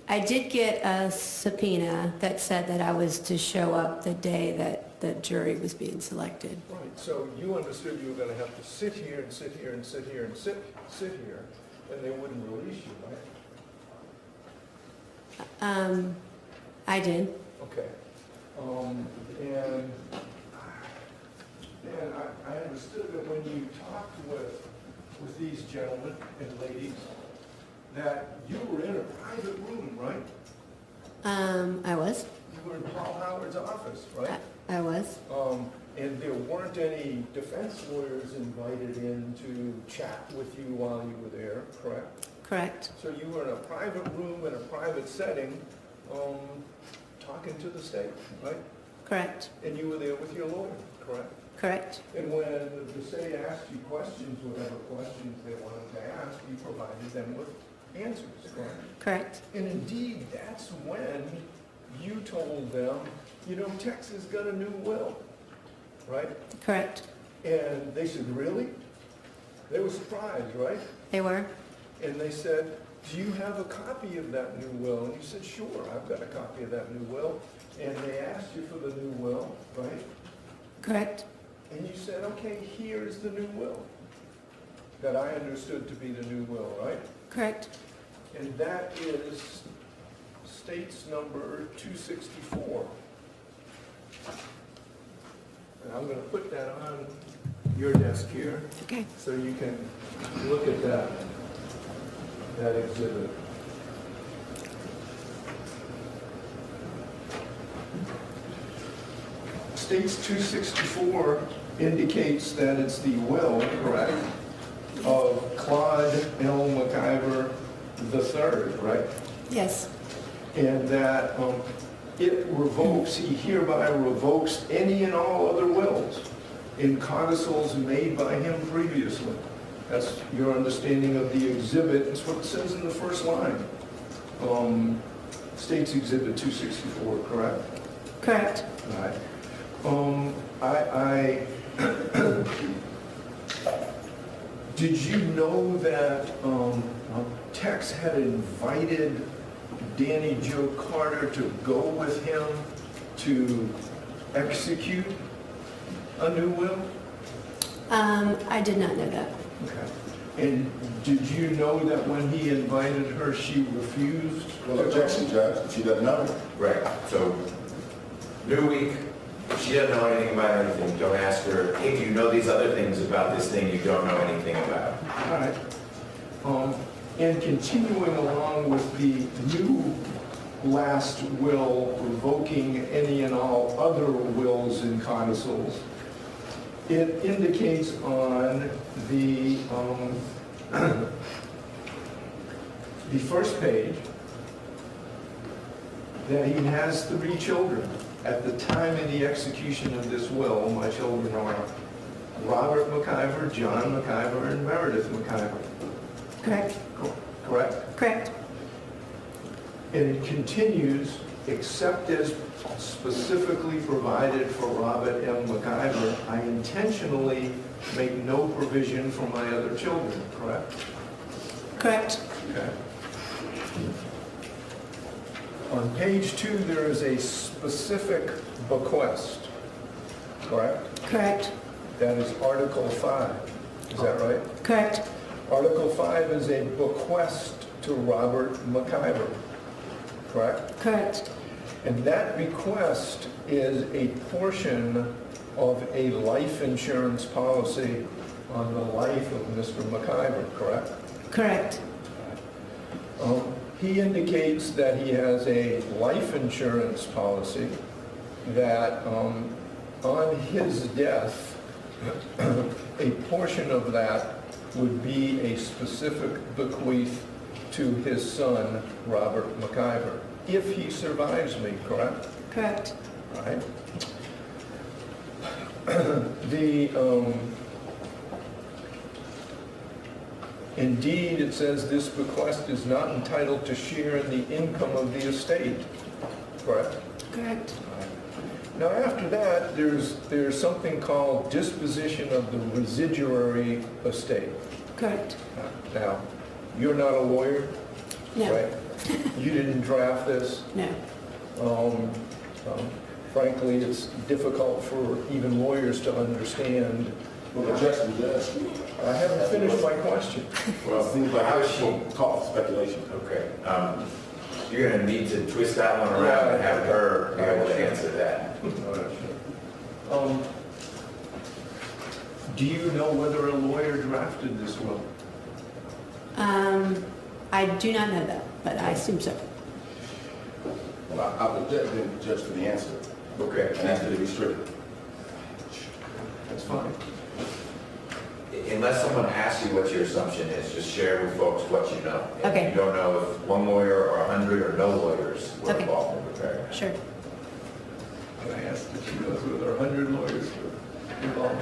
I did get a subpoena that said that I was to show up the day that the jury was being selected. Right, so you understood you were going to have to sit here and sit here and sit here and sit here, and they wouldn't release you, right? I did. Okay. And I understood that when you talked with these gentlemen and ladies, that you were in a private room, right? I was. You were in Paul Howard's office, right? I was. And there weren't any defense lawyers invited in to chat with you while you were there, correct? Correct. So you were in a private room in a private setting, talking to the state, right? Correct. And you were there with your lawyer, correct? Correct. And when the state asked you questions, whatever questions they wanted to ask, you provided them with answers, correct? Correct. And indeed, that's when you told them, you know, Tex has got a new will, right? Correct. And they said, really? They were surprised, right? They were. And they said, do you have a copy of that new will? And you said, sure, I've got a copy of that new will. And they asked you for the new will, right? Correct. And you said, okay, here's the new will that I understood to be the new will, right? Correct. And that is state's number 264. And I'm going to put that on your desk here. Okay. So you can look at that exhibit. State's 264 indicates that it's the will, correct, of Claude L. McIver III, right? Yes. And that it revokes, he hereby revokes any and all other wills in codicils made by him previously. That's your understanding of the exhibit. It's what it says in the first line. State's Exhibit 264, correct? Correct. All right. Did you know that Tex had invited Danny Joe Carter to go with him to execute a new will? I did not know that. Okay. And did you know that when he invited her, she refused? Well, objection, Judge, she doesn't know. Right, so, new week, if she doesn't know anything about anything, don't ask her, hey, do you know these other things about this thing you don't know anything about? All right. And continuing along with the new last will revoking any and all other wills and codicils, it indicates on the first page that he has 3 children. At the time of the execution of this will, my children are Robert McIver, John McIver, and Meredith McIver. Correct. Correct? Correct. And it continues, except as specifically provided for Robert M. McIver, I intentionally make no provision for my other children, correct? Correct. Okay. On page 2, there is a specific bequest, correct? Correct. That is Article 5. Is that right? Correct. Article 5 is a bequest to Robert McIver, correct? Correct. And that bequest is a portion of a life insurance policy on the life of Mr. McIver, correct? Correct. He indicates that he has a life insurance policy that on his death, a portion of that would be a specific bequeath to his son, Robert McIver, if he survives me, correct? Correct. Right. Indeed, it says this bequest is not entitled to share in the income of the estate, correct? Correct. Now, after that, there's something called disposition of the residuary estate. Correct. Now, you're not a lawyer, No. right? You didn't draft this. No. Frankly, it's difficult for even lawyers to understand. Well, objection, Judge. I haven't finished my question. Well, it seems like How is it's called speculation. Okay. You're going to need to twist that one around and have her be able to answer that. Do you know whether a lawyer drafted this will? I do not know that, but I assume so. Well, I would object then, Judge, to the answer. Okay. And ask that it be stricken. That's fine. Unless someone asks you what your assumption is, just share with folks what you know. And Okay. you don't know if one lawyer or 100 or no lawyers were Okay. involved in preparing that. Sure. Can I ask that she knows whether 100 lawyers were involved?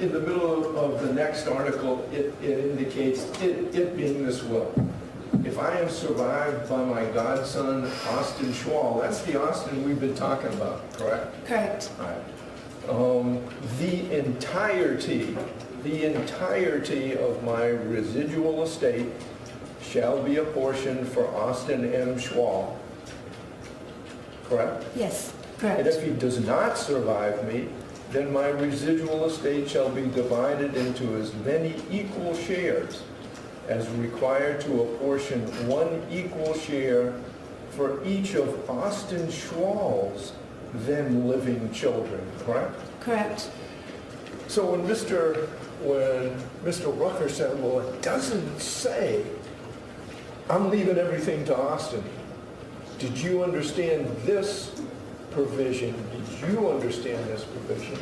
In the middle of the next article, it indicates, it being this will. If I am survived by my godson, Austin Schwall, that's the Austin we've been talking about, correct? Correct. All right. The entirety of my residual estate shall be apportioned for Austin M. Schwall, correct? Yes. And if Correct. he does not survive me, then my residual estate shall be divided into as many equal shares as required to apportion one equal share for each of Austin Schwall's then living children, correct? Correct. So when Mr. Rucker said, well, it doesn't say, I'm leaving everything to Austin, did you understand this provision, did you understand this provision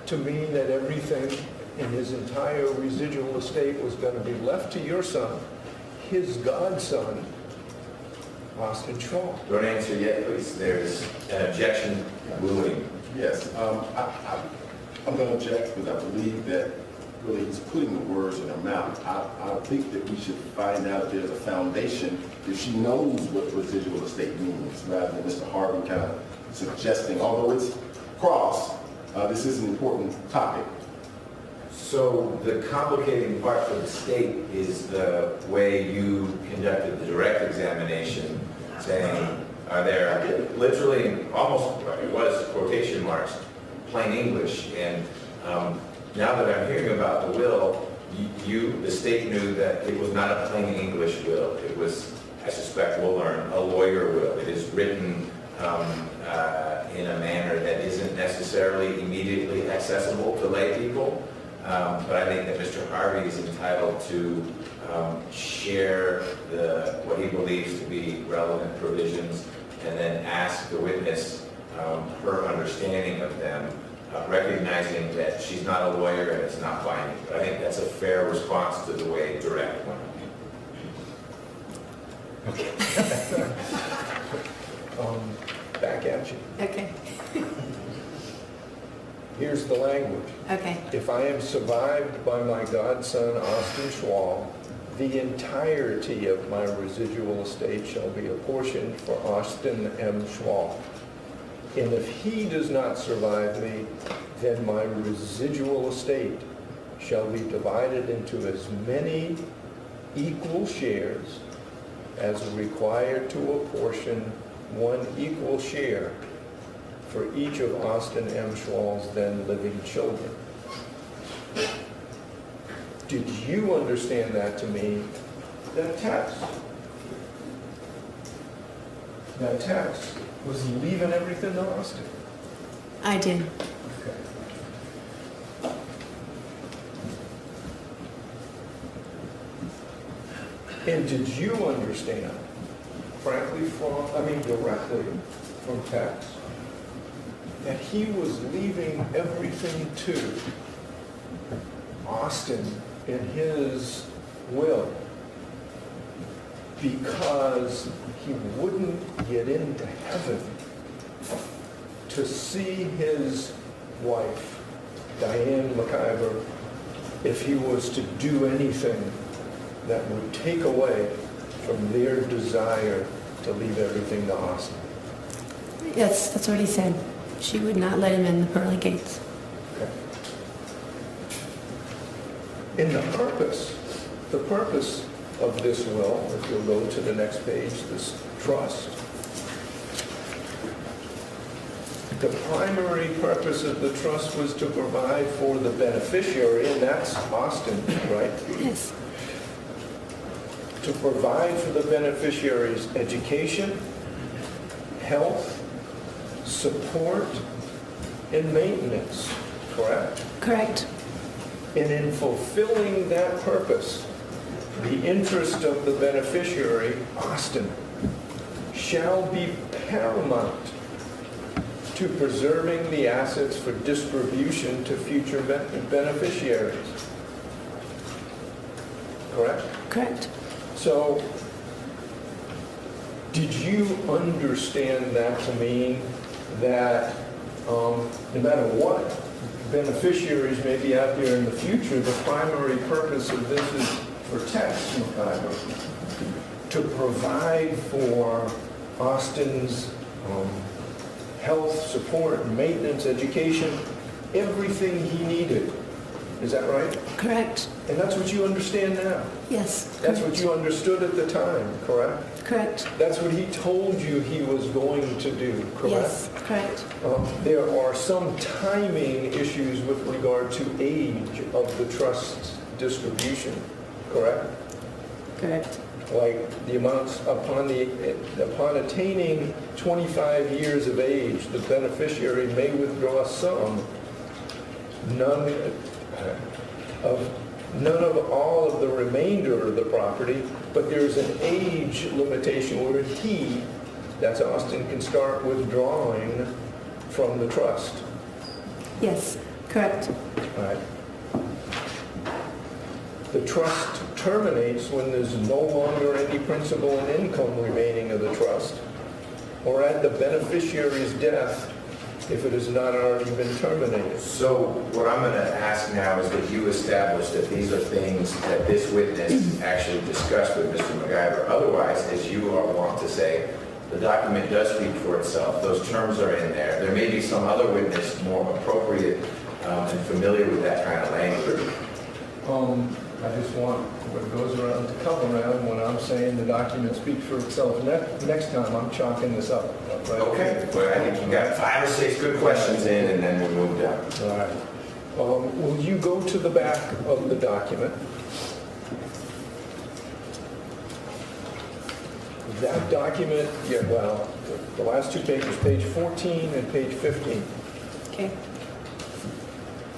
to mean that everything in his entire residual estate was going to be left to your son, his godson, Austin Schwall? Don't answer yet, please. There's an objection ruling. Yes, I'm going to object because I believe that really he's putting the words in her mouth. I think that we should find out if there's a foundation, if she knows what residual estate means, rather than Mr. Harvey kind of suggesting, although it's cross, this is an important topic. So the complicating part for the state is the way you conducted the direct examination, saying, are there literally, almost, it was quotation marks, plain English, and now that I'm hearing about the will, the state knew that it was not a plain English will. It was, I suspect we'll learn, a lawyer will. It is written in a manner that isn't necessarily immediately accessible to lay people. But I think that Mr. Harvey is entitled to share what he believes to be relevant provisions and then ask the witness her understanding of them, recognizing that she's not a lawyer and it's not binding. But I think that's a fair response to the way direct went. Okay. Back at you. Okay. Here's the language. Okay. If I am survived by my godson, Austin Schwall, the entirety of my residual estate shall be apportioned for Austin M. Schwall. And if he does not survive me, then my residual estate shall be divided into as many equal shares as required to apportion one equal share for each of Austin M. Schwall's then living children. Did you understand that to mean that text was leaving everything to Austin? I did. Okay. And did you understand, frankly, directly from text, that he was leaving everything to Austin in his will because he wouldn't get into heaven to see his wife, Diane McIver, if he was to do anything that would take away from their desire to leave everything to Austin? Yes, that's what he said. She would not let him in the pearly gates. Okay. And the purpose of this will, if you'll go to the next page, this trust, the primary purpose of the trust was to provide for the beneficiary, and that's Austin, right? Yes. To provide for the beneficiary's education, health, support, and maintenance, correct? Correct. And in fulfilling that purpose, the interest of the beneficiary, Austin, shall be paramount to preserving the assets for distribution to future beneficiaries. Correct? Correct. So, did you understand that to mean that no matter what beneficiaries may be out there in the future, the primary purpose of this is for Tex McIver to provide for Austin's health, support, maintenance, education, everything he needed. Is that right? Correct. And that's what you understand now? Yes. That's correct. what you understood at the time, correct? Correct. That's what he told you he was going to do, correct? Yes, correct. There are some timing issues with regard to age of the trust's distribution, correct? Correct. Like the amounts upon attaining 25 years of age, the beneficiary may withdraw some, none of all of the remainder of the property, but there's an age limitation where he, that's Austin, can start withdrawing from the trust. Yes, correct. All right. The trust terminates when there's no longer any principal and income remaining of the trust, or at the beneficiary's death if it has not already been terminated. So what I'm going to ask now is that you establish that these are things that this witness actually discussed with Mr. McIver. Otherwise, as you are wont to say, the document does speak for itself. Those terms are in there. There may be some other witness more appropriate and familiar with that kind of language. I just want what goes around to come around when I'm saying the document speaks for itself. Next time, I'm chalking this up. Right? Okay, well, I think you got 5 or 6 good questions in, and then we'll move down. All right. Will you go to the back of the document? That document, yeah, well, the last 2 pages, page 14 and page 15. Okay.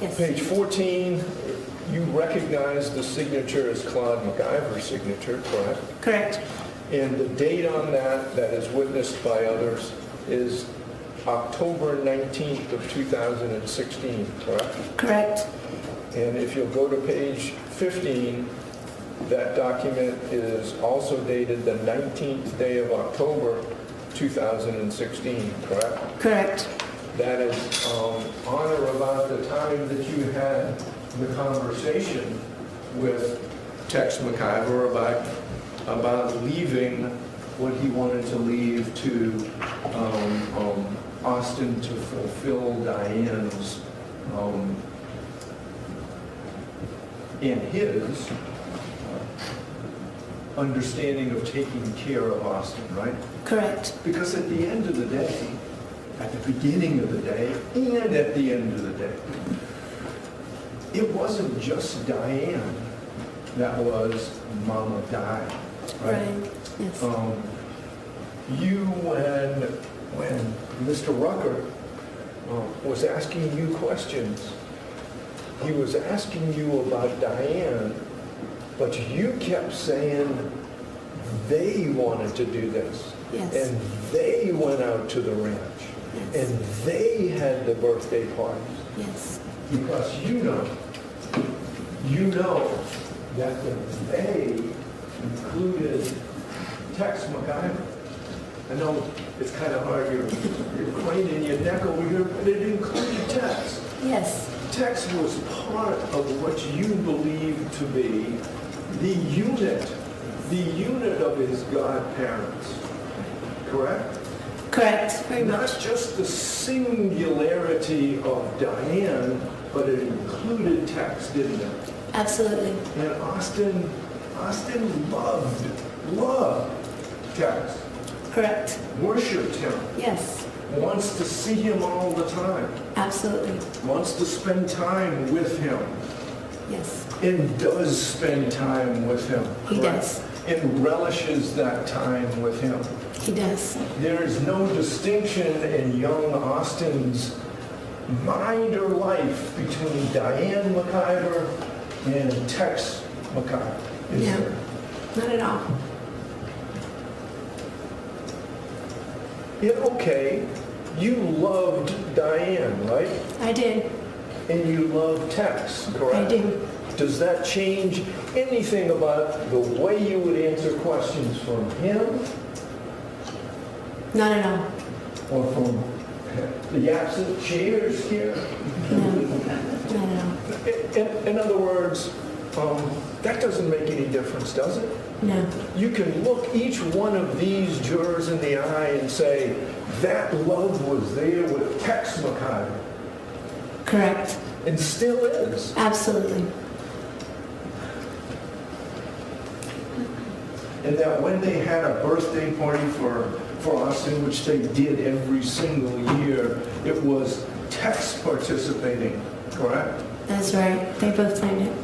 Yes. Page 14, you recognize the signature as Claude McIver's signature, correct? Correct. And the date on that is witnessed by others is October 19th of 2016, correct? Correct. And if you'll go to page 15, that document is also dated the 19th day of October 2016, correct? Correct. That is on or about the time that you had the conversation with Tex McIver about leaving what he wanted to leave to Austin to fulfill Diane's and his understanding of taking care of Austin, right? Correct. Because at the end of the day, at the beginning of the day, and at the end of the day, it wasn't just Diane that was Mama Di, right? Right. Yes. When Mr. Rucker was asking you questions, he was asking you about Diane, but you kept saying they wanted to do this. Yes. And they went out to the ranch. Yes. And they had the birthday parties. Yes. Because you know that the they included Tex McIver. I know it's kind of hard, you're craning your neck over here, but it included Tex. Tex was part of what you believe to be the unit of his godparents, correct? Correct, very Not much. just the singularity of Diane, but it included Tex, didn't it? Absolutely. And Austin loved Tex, Correct. worshipped him, Yes, wants to see him all the time, absolutely. wants to spend time with him, Yes, and does spend time with him. he correct? does. And relishes that time with him. He does. There is no distinction in young Austin's mind or life between Diane McIver and Tex McIver, is No. there? Not at all. Yeah, okay, you loved Diane, right? I did. And you loved Tex, correct? I do. Does that change anything about the way you would answer questions from him Not at all. or from the absent chairs here? No, not at all. In other words, that doesn't make any difference, does it? No. You can look each one of these jurors in the eye and say, that love was there with Tex McIver, Correct. and still is. Absolutely. And that when they had a birthday party for Austin, which they did every single year, it was Tex participating, correct? That's right. They both planned it.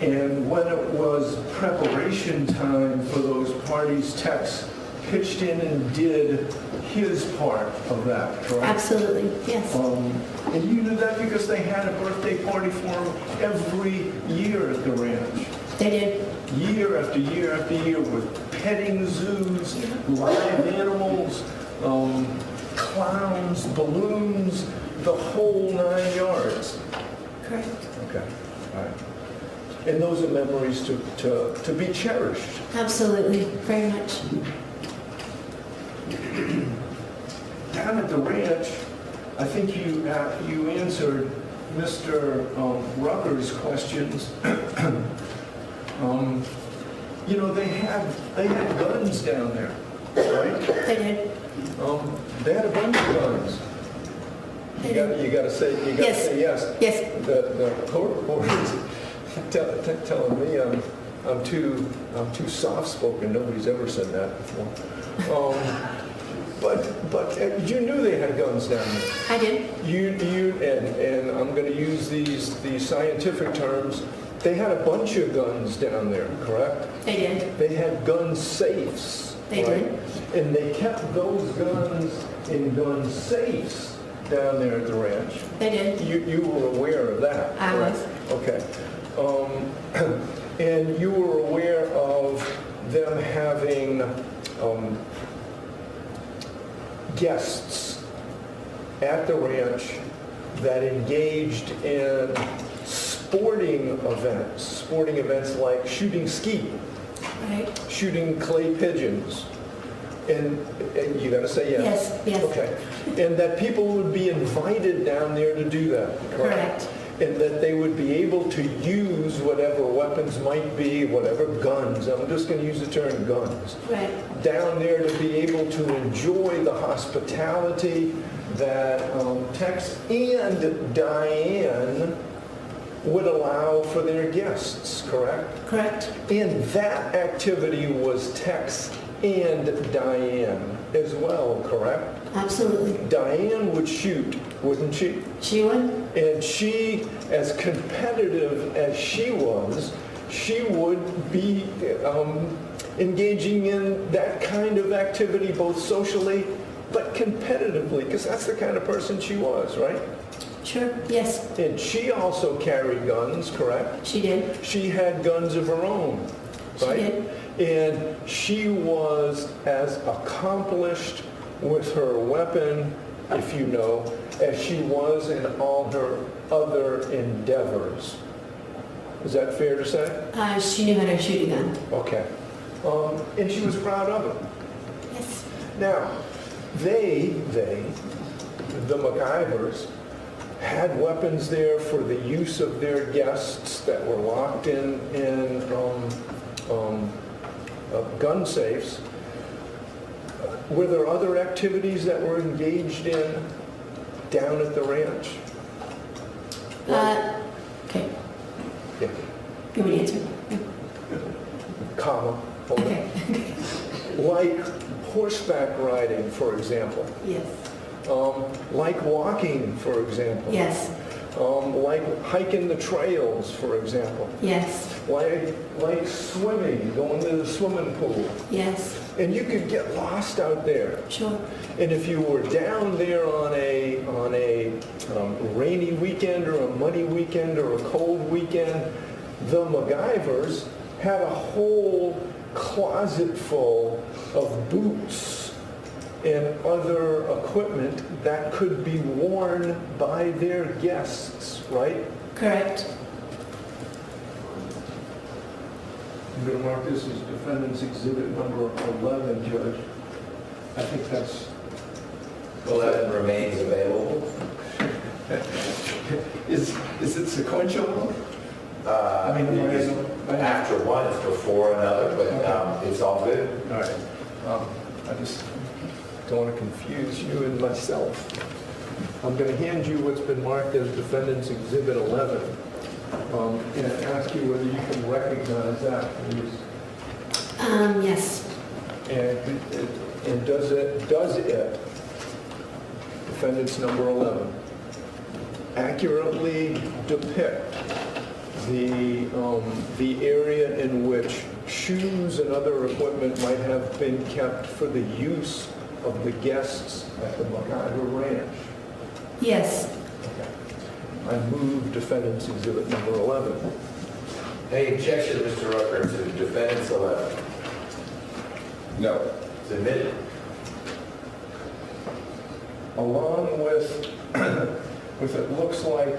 And when it was preparation time for those parties, Tex pitched in and did his part of that, correct? Absolutely. Yes. And you knew that because they had a birthday party for him every year at the ranch. They did. Year after year after year with petting zoos, live animals, clowns, balloons, the whole 9 yards. Correct. Okay, all right. And those are memories to be cherished. Absolutely. Very much. Down at the ranch, I think you answered Mr. Rucker's questions. You know, they had guns down there, right? They did. They had a bunch of guns. You got to say Yes. yes. Yes. The court reporters telling me I'm too soft-spoken. Nobody's ever said that before. But you knew they had guns down there. I did. And I'm going to use these scientific terms. They had a bunch of guns down there, correct? They did. They had gun safes. They right? And they kept those guns in gun safes down there at the ranch. They did. You were aware of that, I correct? was. Okay. And you were aware of them having guests at the ranch that engaged in sporting events like shooting skeet, Right. shooting clay pigeons, and you got to say yes. Yes. Yes. Okay. And that people would be invited down there to do that, correct? Correct. And that they would be able to use whatever weapons might be, whatever guns, I'm just going to use the term guns, Right. down there to be able to enjoy the hospitality that Tex and Diane would allow for their guests, correct? Correct. And that activity was Tex and Diane as well, correct? Absolutely. Diane would shoot, wouldn't she? She would. And she, as competitive as she would be engaging in that kind of activity both socially but competitively, because that's the kind of person she was, right? Sure. Yes. And she also carried guns, correct? She did. She had guns of her own, She right? And she was as accomplished with her weapon, if you know, as she was in all her other endeavors. Is that fair to say? She knew how to shoot a gun. Okay. And she was proud of it. Yes. Now, the McIvers, had weapons there for the use of their guests that were locked in gun safes. Were there other activities that were engaged in down at the ranch? Okay, Yeah. give me an answer. Comma, hold on. Okay. Like horseback riding, for example. Yes. Like walking, for example. Yes. Like hiking the trails, for example. Yes. Like swimming, going to the swimming pool. Yes. And you could get lost out there. Sure. And if you were down there on a rainy weekend or a muddy weekend or a cold weekend, the McIvers had a whole closet full of boots and other equipment that could be worn by their guests, right? Correct. I'm going to mark this as defendant's exhibit number 11, Judge. I think that's... 11 remains available. Is it sequential? After one, it's before another, but it's all good. All right. I just don't want to confuse you and myself. I'm going to hand you what's been marked as defendant's exhibit 11 and ask you whether you can recognize that, please. Yes. And does it, defendant's number 11, accurately depict the area in which shoes and other equipment might have been kept for the use of the guests at the McIver Ranch? Yes. Okay. I move defendant's exhibit number 11. Any objection, Mr. Rucker, to defendant's 11? No. It's admitted. Along with, it looks like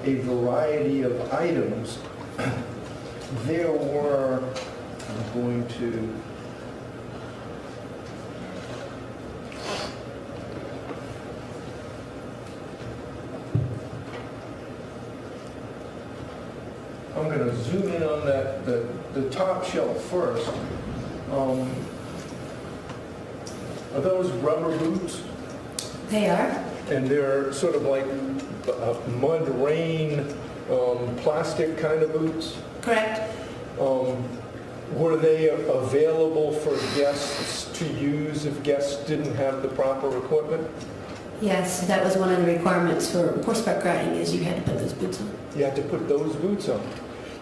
a variety of items, there were, I'm going to, I'm going to zoom in on the top shelf first. Are those rubber boots? They are. And they're sort of like mud rain, plastic kind of boots? Correct. Were they available for guests to use if guests didn't have the proper equipment? Yes, that was one of the requirements for horseback riding, is you had to put those boots on. You had to put those boots on.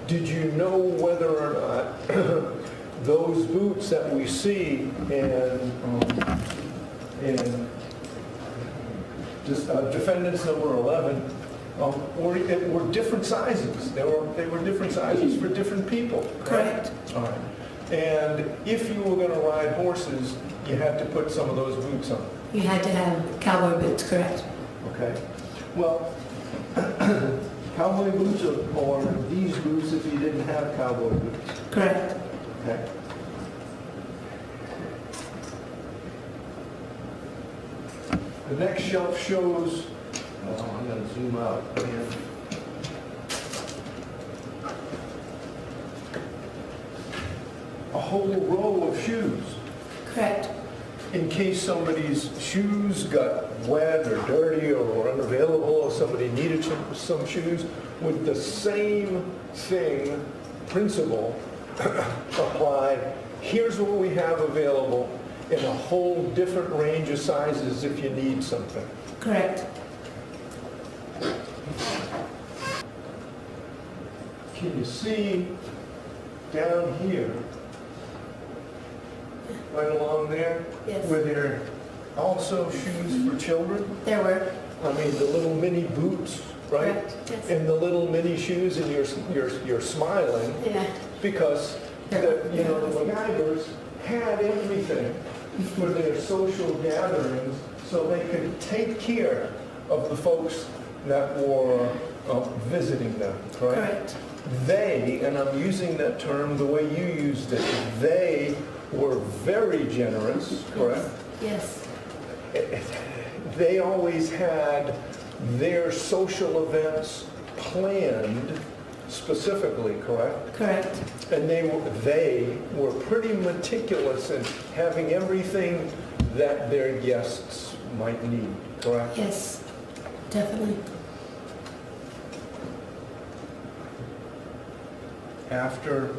Did you know whether or not those boots that we see in defendants number 11 were different sizes? They were different sizes for different people. Correct. All right. And if you were going to ride horses, you had to put some of those boots on. You had to have cowboy boots, correct? Okay. Well, cowboy boots or these boots if you didn't have cowboy boots. Correct. Okay. The next shelf shows, I'm going to zoom out again. A whole row of shoes. Correct. In case somebody's shoes got wet or dirty or unavailable, or somebody needed some shoes, would the same principle apply? Here's what we have available in a whole different range of sizes if you need something. Correct. Can you see down here, right along there? Yes. Were there also shoes for children? There were. I mean, the little mini boots, right? Correct, yes. And the little mini shoes, and you're smiling Yeah. because the McIvers had everything for their social gatherings, so they could take care of the folks that were visiting them, correct? Correct. They, and I'm using that term the way you used it, they were very generous, correct? Yes. They always had their social events planned specifically, correct? Correct. And they were pretty meticulous in having everything that their guests might need, correct? Yes, definitely. After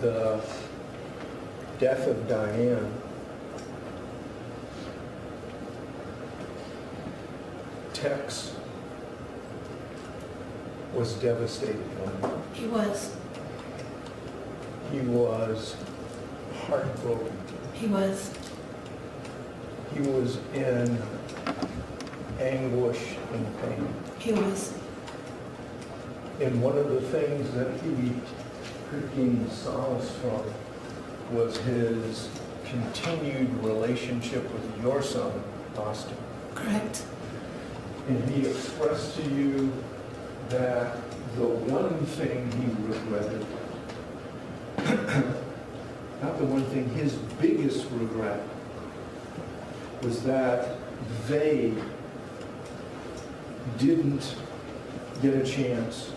the death of Diane, Tex was devastated. He was. He was heartbroken. He was. He was in anguish and pain. He was. And one of the things that he could gain solace from was his continued relationship with your son, Austin. Correct. And he expressed to you that the one thing he regretted, not the one thing, his biggest regret was that they didn't get a chance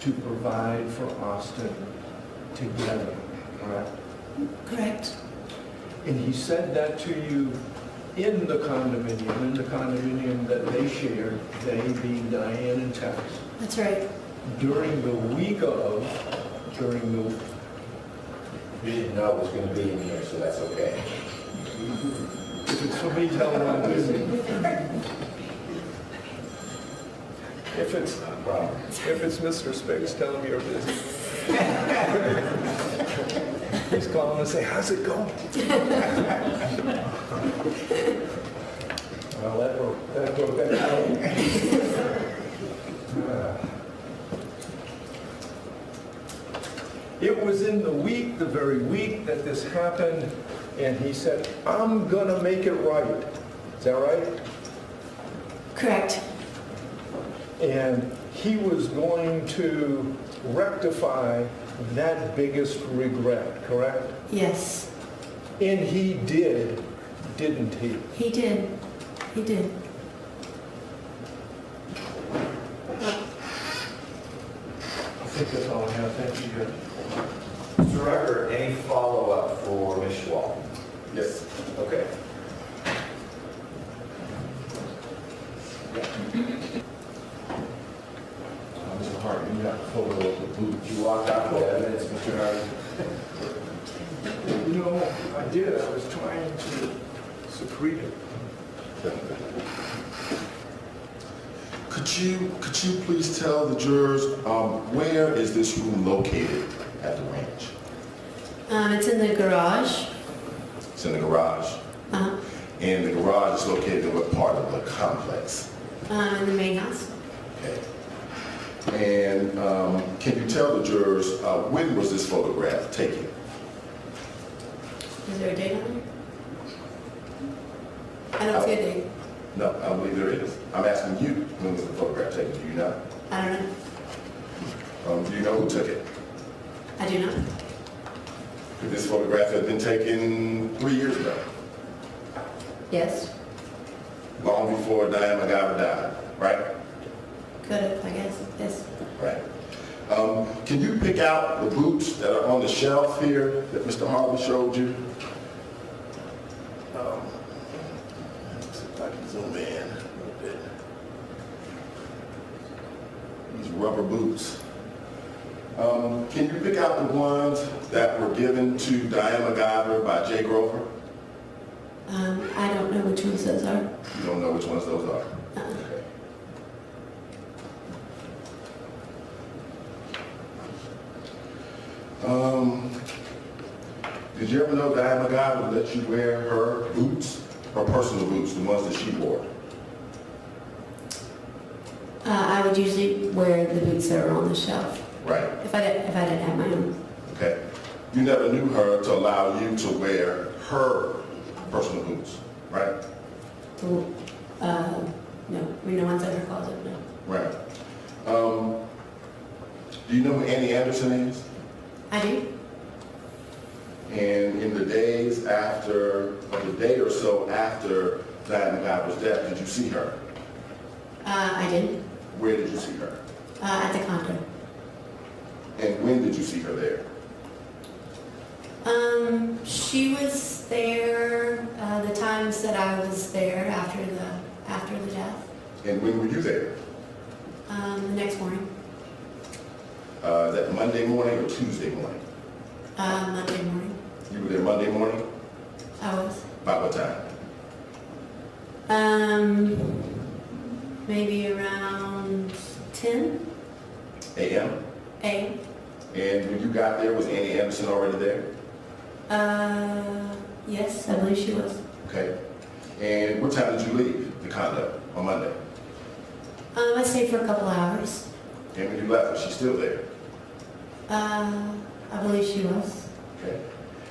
to provide for Austin together, correct? Correct. And he said that to you in the condominium that they shared, they being Diane and Tex, That's right. during the We didn't know it was going to be in here, so that's okay. if it's for me, tell him I'm busy. If it's Mr. Spiggs, tell him you're busy. Please call him and say, how's it going? Well, that broke that down. It was in the very week that this happened, and he said, I'm gonna make it right. Is that right? Correct. And he was going to rectify that biggest regret, correct? Yes. And he did, didn't he? He did. He did. I think that's all I have. Thank you, Judge. Mr. Rucker, any follow-up for Ms. Schwall? Yes. Okay. Mr. Hart, you got a photo of the boots. You walked out with evidence, Mr. Hardy? You know, I did. I was trying to secrete it. Could you please tell the jurors, where is this room located at the ranch? It's in the garage. It's in the garage. Uh-huh. And the garage is located in what part of the complex? In the main house. Okay. And can you tell the jurors, when was this photograph taken? Is there a date on there? I don't see a date. No, I don't believe there is. I'm asking you, when was the photograph taken? Do you know? I don't know. Do you know who took it? I do not. Could this photograph have been taken 3 years ago? Yes. Long before Diane McIver died, right? Could have, I guess. Yes. Right. Can you pick out the boots that are on the shelf here that Mr. Hartley showed you? Let's see if I can zoom in a little bit. These rubber boots. Can you pick out the ones that were given to Diane McIver by Jay Grover? I don't know which ones those are. You don't know which ones those are? Okay. Did you ever know Diane McIver would let you wear her boots, her personal boots, the ones that she wore? I would usually wear the boots that are on the shelf. Right. If I didn't have my own. Okay. You never knew her to allow you to wear her personal boots, right? No, we know ones in her closet, no. Right. Do you know who Annie Anderson is? I do. And in the days after, or the day or so after Diane McIver's death, did you see her? I did, Where did you see her? at the condo. And when did you see her there? She was there, the times that I was there after the death, And when were you there? the next morning, That Monday morning or Tuesday morning? Monday morning, You were there Monday morning? I was. About what time? Maybe around 10 a.m.? a.m. And when you got there, was Annie Anderson already there? Yes, I believe she was. Okay. And what time did you leave the condo on Monday? I stayed for a couple hours. And when you left, was she still there? I believe she was. Okay.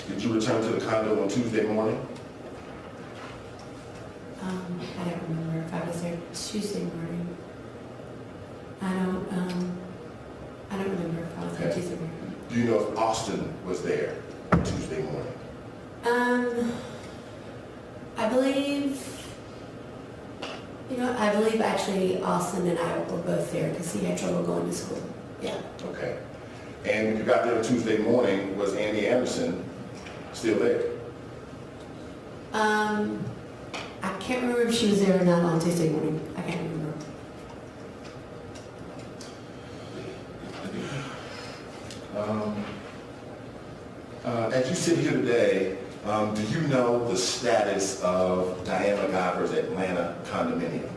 Did you return to the condo on Tuesday morning? I don't remember if I was there Tuesday morning. I don't remember if I was there Okay. Tuesday morning. Do you know if Austin was there Tuesday morning? I believe actually Austin and I were both there because he had trouble going to school. Yeah. Okay. And when you got there on Tuesday morning, was Annie Anderson still there? I can't remember if she was there or not on Tuesday morning. I can't remember. As you sit here today, do you know the status of Diane McIver's Atlanta condominium?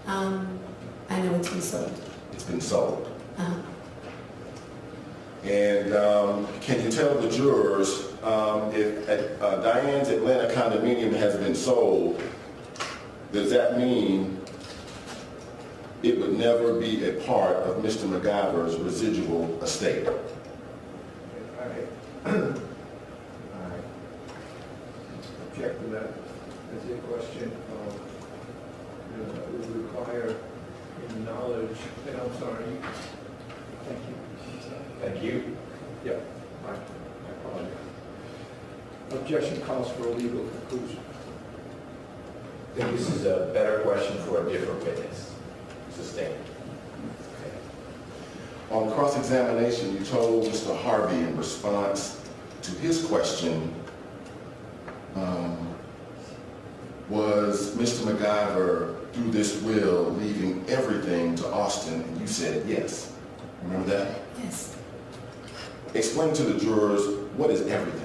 I know it's been sold. It's been sold. Uh-huh. And can you tell the jurors if Diane's Atlanta condominium has been sold, does that mean it would never be a part of Mr. McIver's residual estate? All right. All right. Object to that. That's a question that would require knowledge. And I'm sorry. Thank you. Thank you. Yep. I apologize. Objection calls for a legal conclusion. I think this is a better question for a different witness. Sustained. On cross-examination, you told Mr. Harvey in response to his question, was Mr. McIver, through this will, leaving everything to Austin? And you said yes. Remember that? Yes. Explain to the jurors, what is everything?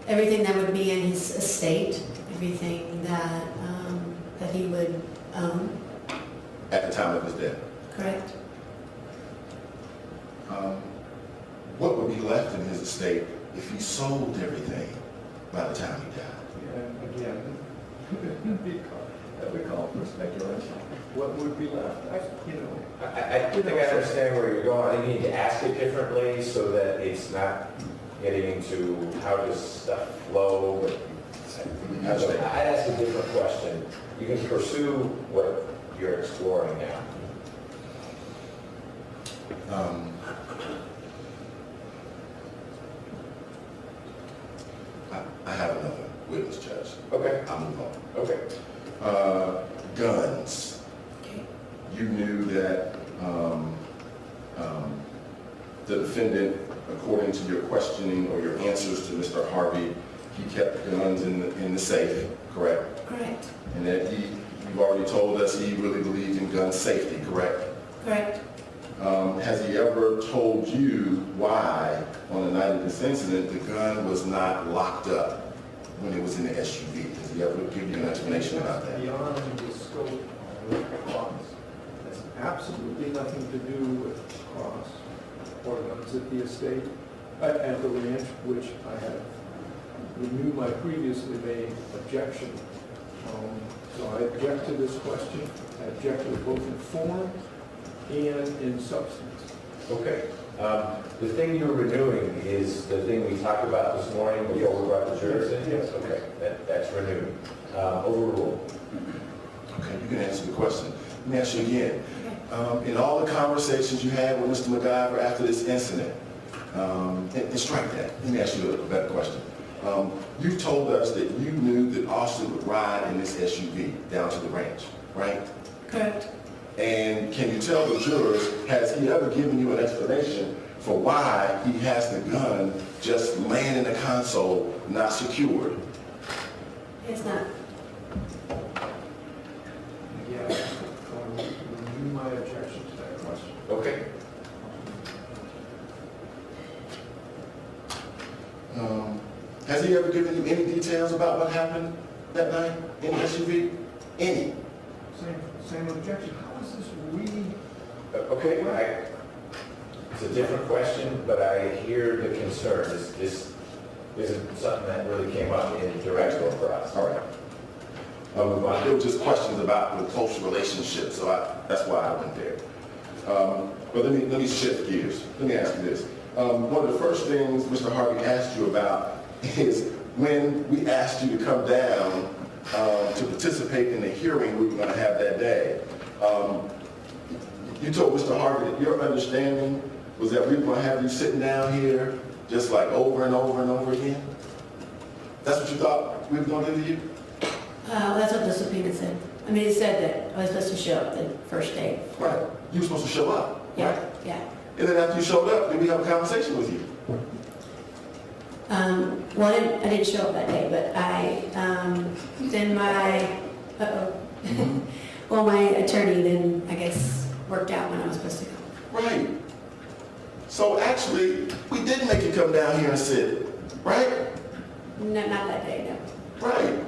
Everything that would be in his estate, everything that he would own. At the time of his death? Correct. What would be left in his estate if he sold everything by the time he died? And again, that we call for speculation. What would be left? I think I understand where you're going. I think you need to ask it differently so that it's not getting into how does stuff flow. I'd ask a different question. You can pursue what you're exploring now. I have another witness, Judge. Okay. I'll move on. Okay. Guns. You knew that the defendant, according to your questioning or your answers to Mr. Harvey, he kept guns in the safe, correct? Correct. And that you've already told us he really believed in gun safety, correct? Correct. Has he ever told you why, on the night of this incident, the gun was not locked up when it was in the SUV? Has he ever given you an explanation about that? Beyond the scope of cross. Has absolutely nothing to do with cross or guns at the estate, at the ranch, which I have renewed my previously made objection. So I object to this question. I object to it both in form and in substance. Okay. The thing you're renewing is the thing we talked about this morning before we brought the jurors in? Yes. Okay, that's renewed. Overruled. Okay, you can answer the question. let me ask you again. In all the conversations you had with Mr. McIver after this incident, and strike that, let me ask you a better question. You told us that you knew that Austin would ride in this SUV down to the ranch, right? Correct. And can you tell the jurors, has he ever given you an explanation for why he has the gun just laying in the console, not secured? It's not. Yeah, you my objection to that question. Okay. Has he ever given you any details about what happened that night in the SUV? Any? Same objection. How is this we? Okay, it's a different question, but I hear the concern. This isn't something that really came up in directional for us. All right. There were just questions about the close relationship, so that's why I went there. But let me shift gears. Let me ask you this. One of the first things Mr. Harvey asked you about is when we asked you to come down to participate in the hearing we were going to have that day. You told Mr. Harvey that your understanding was that we were going to have you sitting down here just like over and over and over again? That's what you thought we were going to do to you? That's what the subpoena said. I mean, it said that I was supposed to show up the first day. Right. You were supposed to show up, Yeah, right? yeah. And then after you showed up, then we have a conversation with you. Well, I didn't show up that day, but then my, well, my attorney then, I guess, worked out when I was supposed to go. Right. So actually, we did make you come down here and sit, right? No, not that day, no. Right.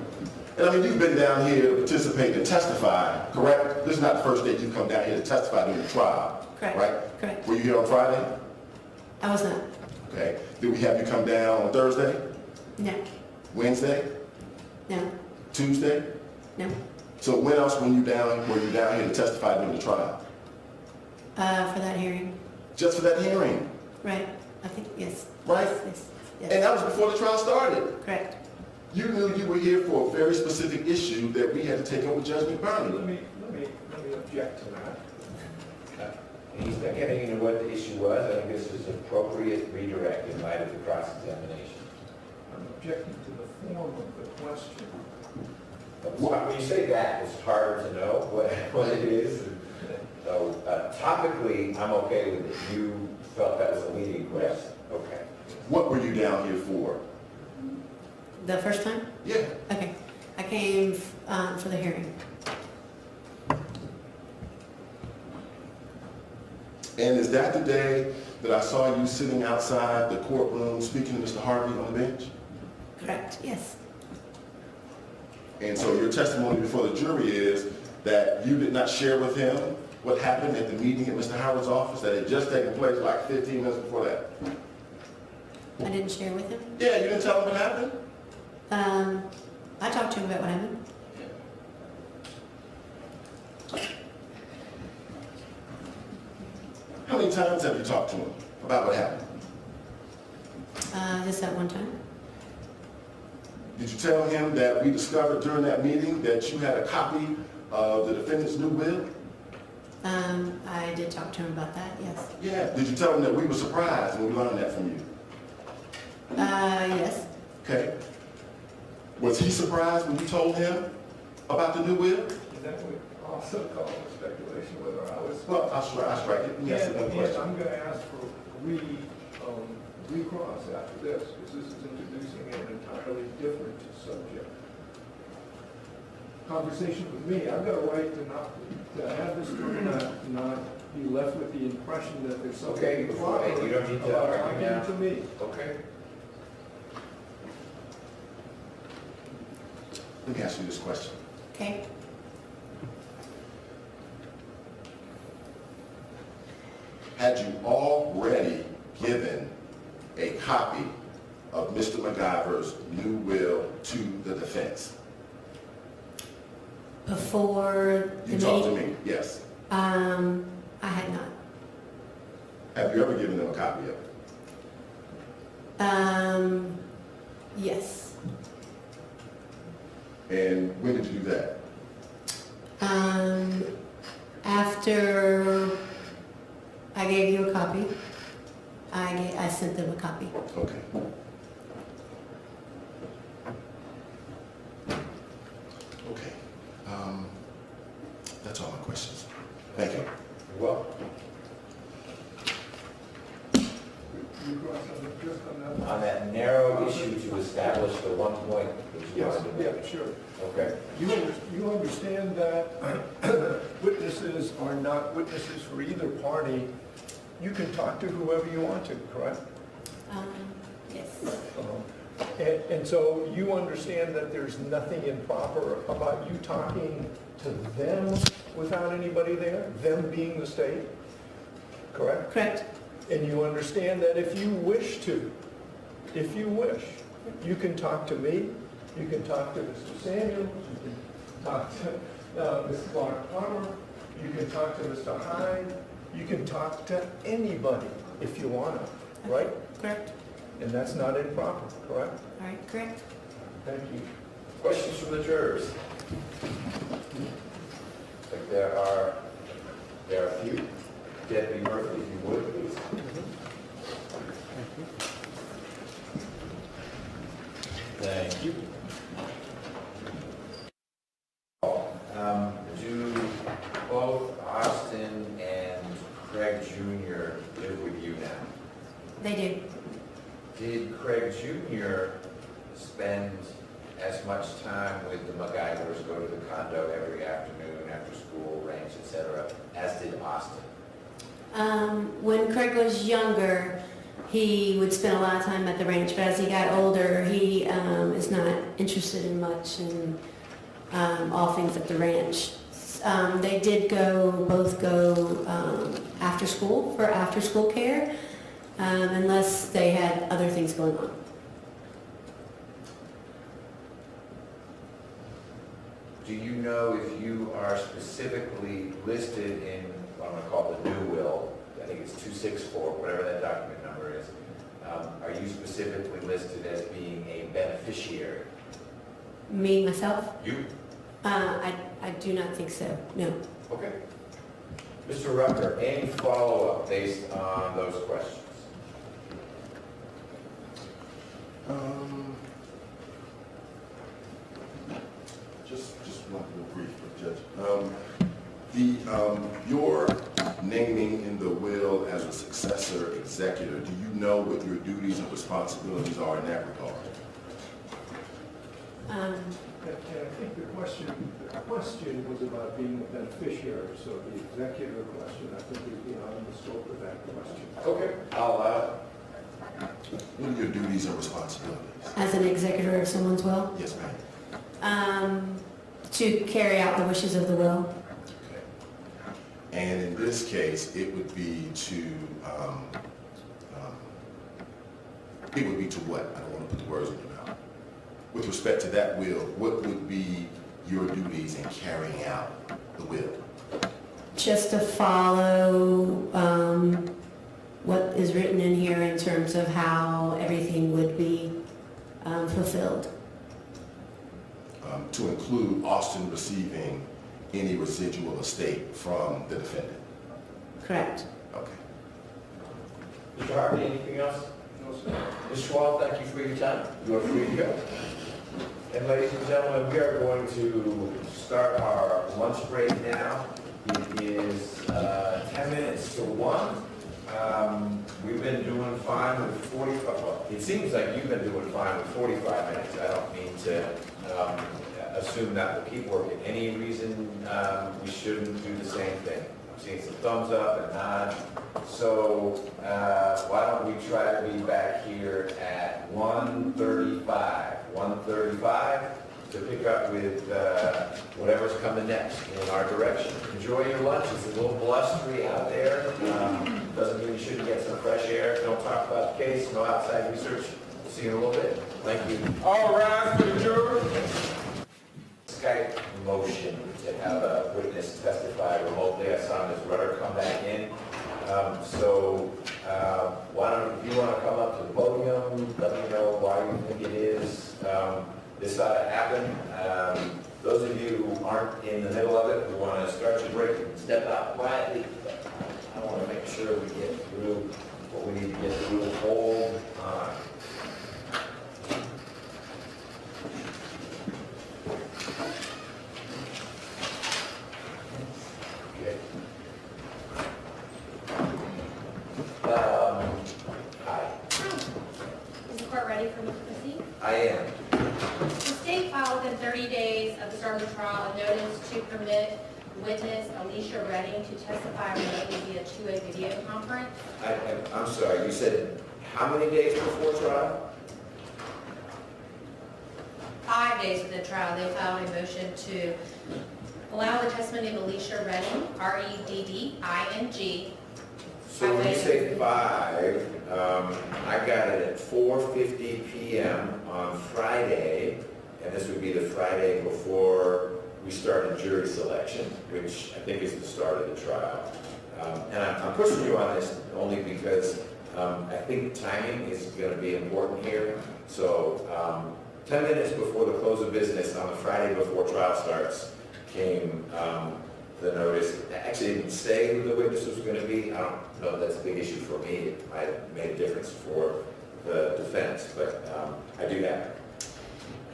And I mean, you've been down here to participate and testify, correct? This is not the first day you've come down here to testify during the trial. Correct. Right? Correct. Were you here on Friday? I was not. Okay. Did we have you come down on Thursday? No, Wednesday? no, Tuesday? no. So when else were you down here to testify during the trial? For that hearing, Just for that hearing, right? I think, yes. right? Yes, And yes. that was before the trial started. Correct. You knew you were here for a very specific issue that we had to take up with Judge McBurney. Let me object to that. He's not getting into what the issue was. I think this is appropriate redirect in light of the cross-examination. I'm objecting to the form of the question. When you say that, it's hard to know what it is. So topically, I'm okay with it. You felt that was a leading question. Okay. What were you down here for? The first time? Yeah. Okay. I came for the hearing. And is that the day that I saw you sitting outside the courtroom speaking to Mr. Harvey on the bench? Correct, yes. And so your testimony before the jury is that you did not share with him what happened at the meeting at Mr. Howard's office, that had just taken place like 15 minutes before that? I didn't share with him. Yeah, you didn't tell him what happened? I talked to him about what happened. How many times have you talked to him about what happened? Just that one time. Did you tell him that we discovered during that meeting that you had a copy of the defendant's new will? I did talk to him about that, yes. Yeah. Did you tell him that we were surprised when we learned that from you? Yes. Okay. Was he surprised when you told him about the new will? And that would also call for speculation whether I was. Well, I'll strike it. Yes, another And question. I'm going to ask for recross after this, because this is introducing an entirely different subject. Conversation with me, I've got a right to have this, not be left with the impression that there's something. Okay, before, you don't need to about argue now. talking to me. Okay. Let me ask you this question. Okay. Had you already given a copy of Mr. McIver's new will to the defense? Before the You talked to meeting? me, yes. I had not. Have you ever given them a copy of it? Yes. And when did you do that? After I gave you a copy, I sent them a copy. Okay. Okay. That's all my questions. Thank you. You're welcome. On that narrow issue to establish the 1 point that you Yes, wanted to make. yeah, sure. Okay. You understand that witnesses are not witnesses for either party. You can talk to whoever you want to, correct? Yes. And so you understand that there's nothing improper about you talking to them without anybody there, them being the state, correct? Correct. And you understand that if you wish, you can talk to me, you can talk to Mr. Samuels, you can talk to Ms. Clark-Palmer, you can talk to Mr. Hyde, you can talk to anybody if you want to, right? Correct. And that's not improper, correct? All right, correct. Thank you. Questions from the jurors? Like there are a few. Deputy Murphy, if you would, please. Thank you. Do both Austin and Craig Jr. live with you now? They do. Did Craig Jr. spend as much time with the McIvers, go to the condo every afternoon after school, ranch, etc., as did Austin? When Craig was younger, he would spend a lot of time at the ranch, but as he got older, he is not interested in much in all things at the ranch. They did both go after school for after school care, unless they had other things going on. Do you know if you are specifically listed in what I'm going to call the new will? I think it's 264, whatever that document number is. Are you specifically listed as being a beneficiary? Me, myself? You? I do not think so, no. Okay. Mr. Rucker, any follow-up based on those questions? Just one real brief, Judge. Your naming in the will as a successor executor, do you know what your duties and responsibilities are in that regard? And I think the question was about being a beneficiary, so the executor question, I think, is beyond the scope of that question. Okay. I'll What are your duties and responsibilities? As an executor of someone's will? Yes, ma'am. To carry out the wishes of the will. Okay. And in this case, it would be to what? I don't want to put the words in your mouth. With respect to that will, what would be your duties in carrying out the will? Just to follow what is written in here in terms of how everything would be fulfilled. To include Austin receiving any residual estate from the defendant? Correct. Okay. Mr. Harvey, anything else? No, sir. Ms. Schwall, thank you for your time. You are free to go. And ladies and gentlemen, we are going to start our lunch break now. It is 10 minutes to 1. We've been doing fine with 45, well, it seems like you've been doing fine with 45 minutes. I don't mean to assume that will keep working. Any reason we shouldn't do the same thing? I'm seeing some thumbs up and nods. So why don't we try to be back here at 1:35? 1:35 to pick up with whatever's coming next in our direction. Enjoy your lunch. It's a little blustery out there. Doesn't mean you shouldn't get some fresh air. Don't talk about the case. No outside research. We'll see you in a little bit. Thank you. All rise for the juror. Skype motion to have a witness testify remotely. I saw Ms. Rudder come back in. Why don't, if you want to come up to the podium, let me know why you think it is. This ought to happen. Those of you who aren't in the middle of it, who want to start your break, you can step out quietly. I want to make sure we get through what we need to get through. Hold on. Okay. Hi. Is the court ready for me to proceed? I am. The state filed within 30 days of the start of the trial a notice to permit witness Alicia Redding to testify remotely via two-way video conference. I'm sorry, you said how many days before trial? 5 days of the trial, they filed a motion to allow the testimony of Alicia Redding, R-E-D-D-I-N-G. So when you say 5, I got it at 4:50 p.m. on Friday, and this would be the Friday before we started jury selection, which I think is the start of the trial. And I'm pushing you on this only because I think timing is going to be important here. So 10 minutes before the close of business on the Friday before trial starts came the notice. It actually didn't say who the witness was going to be. I don't know if that's a big issue for me. It might have made a difference for the defense, but I do have it.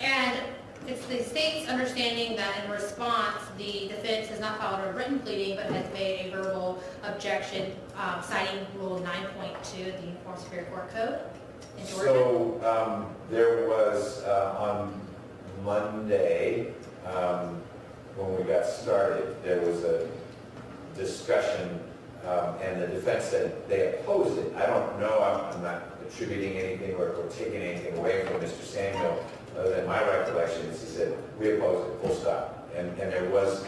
And it's the state's understanding that in response, the defense has not filed a written pleading, but has made a verbal objection citing Rule 9.2 of the Uniform Superior Court Code in Georgia. So there was on Monday, when we got started, there was a discussion, and the defense said they opposed it. I don't know, I'm not attributing anything or taking anything away from Mr. Samuel, other than my recollection is he said, we oppose it, full stop. And there was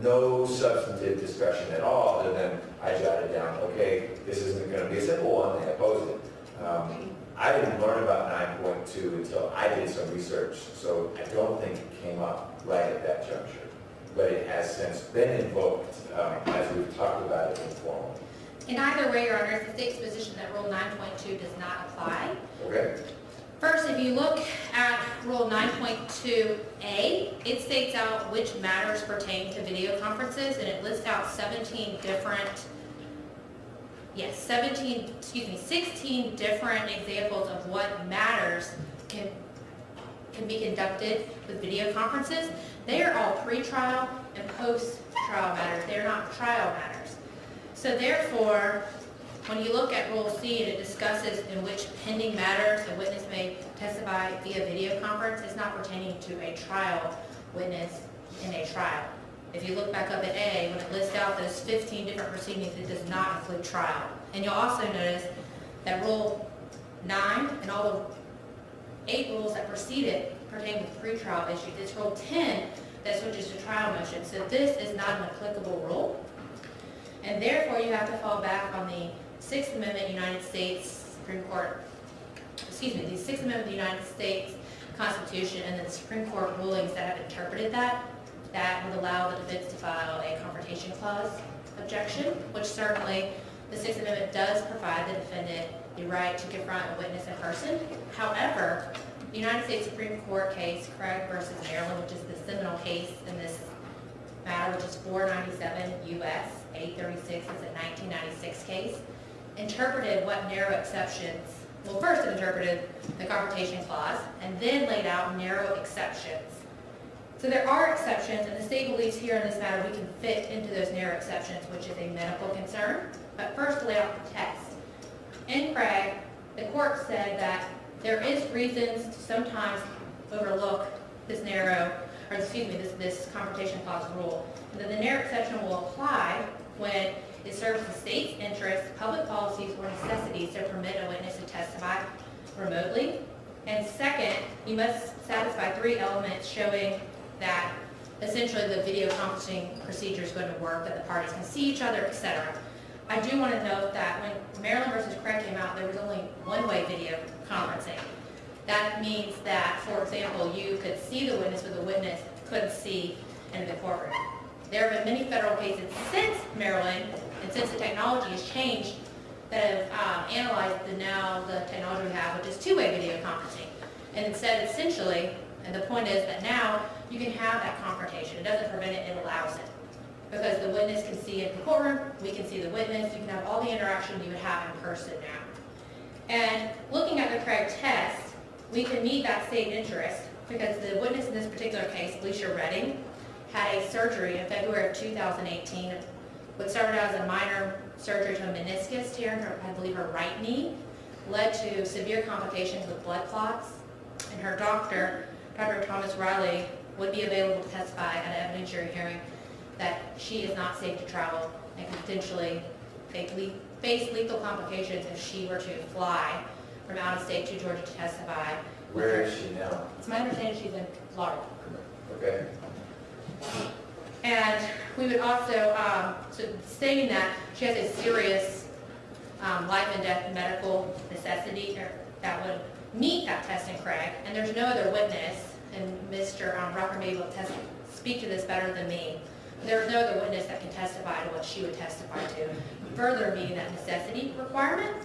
no substantive discussion at all, other than I jotted down, okay, this isn't going to be a simple one, they opposed it. I didn't learn about 9.2 until I did some research, so I don't think it came up right at that juncture. But it has since been invoked as we've talked about it informally. In either way, Your Honor, it's the state's position that Rule 9.2 does not apply. Okay? First, if you look at Rule 9.2A, it states out which matters pertain to video conferences, and it lists out 16 different examples of what matters can be conducted with video conferences. They are all pre-trial and post-trial matters. They're not trial matters. So therefore, when you look at Rule C and it discusses in which pending matters a witness may testify via video conference, it's not pertaining to a trial witness in a trial. If you look back up at A, when it lists out those 15 different proceedings, it does not include trial. And you'll also notice that Rule 9 and all the 8 rules that precede it pertain to pretrial issues. It's Rule 10 that switches to trial motions. So this is not an applicable rule. And therefore, you have to fall back on the 6th Amendment United States Supreme Court, the 6th Amendment of the United States Constitution and the Supreme Court rulings that have interpreted that would allow the defense to file a confrontation clause objection, which certainly the 6th Amendment does provide the defendant the right to confront a witness in person. However, the United States Supreme Court case, Craig versus Maryland, which is the seminal case in this matter, which is 497 U.S. 836, it's a 1996 case, interpreted what narrow exceptions, well, first it interpreted the confrontation clause and then laid out narrow exceptions. So there are exceptions, and the state believes here in this matter we can fit into those narrow exceptions, which is a medical concern. But first, to lay out the text. In Craig, the court said that there is reasons to sometimes overlook this this confrontation clause rule, and that the narrow exception will apply when it serves the state's interests, public policies, or necessities to permit a witness to testify remotely. And second, you must satisfy 3 elements showing that essentially the video conferencing procedure is going to work, that the parties can see each other, etc. I do want to note that when Maryland versus Craig came out, there was only one-way video conferencing. That means that, for example, you could see the witness, but the witness couldn't see into the courtroom. There have been many federal cases since Maryland, and since the technology has changed, that have analyzed the technology we have, which is two-way video conferencing. And it said essentially, And the point is that now you can have that confrontation. It doesn't prevent it, it allows it. Because the witness can see in the courtroom, we can see the witness, you can have all the interaction you would have in person now. And looking at the Craig test, we can meet that state interest because the witness in this particular case, Alicia Redding, had a surgery in February of 2018. What started out as a minor surgery to a meniscus tear in her, I believe her right knee, led to severe complications with blood clots. And her doctor, Dr. Thomas Riley, would be available to testify at an evidentiary hearing that she is not safe to travel and could potentially face lethal complications if she were to fly from out of state to Georgia to testify. Where is she now? It's my understanding she's in Florida. Okay. And we would also, so stating that she has a serious life and death medical necessity that would meet that test in Craig, and there's no other witness, and Mr. Rucker may be able to speak to this better than me. There's no other witness that can testify to what she would testify to, further meeting that necessity requirement.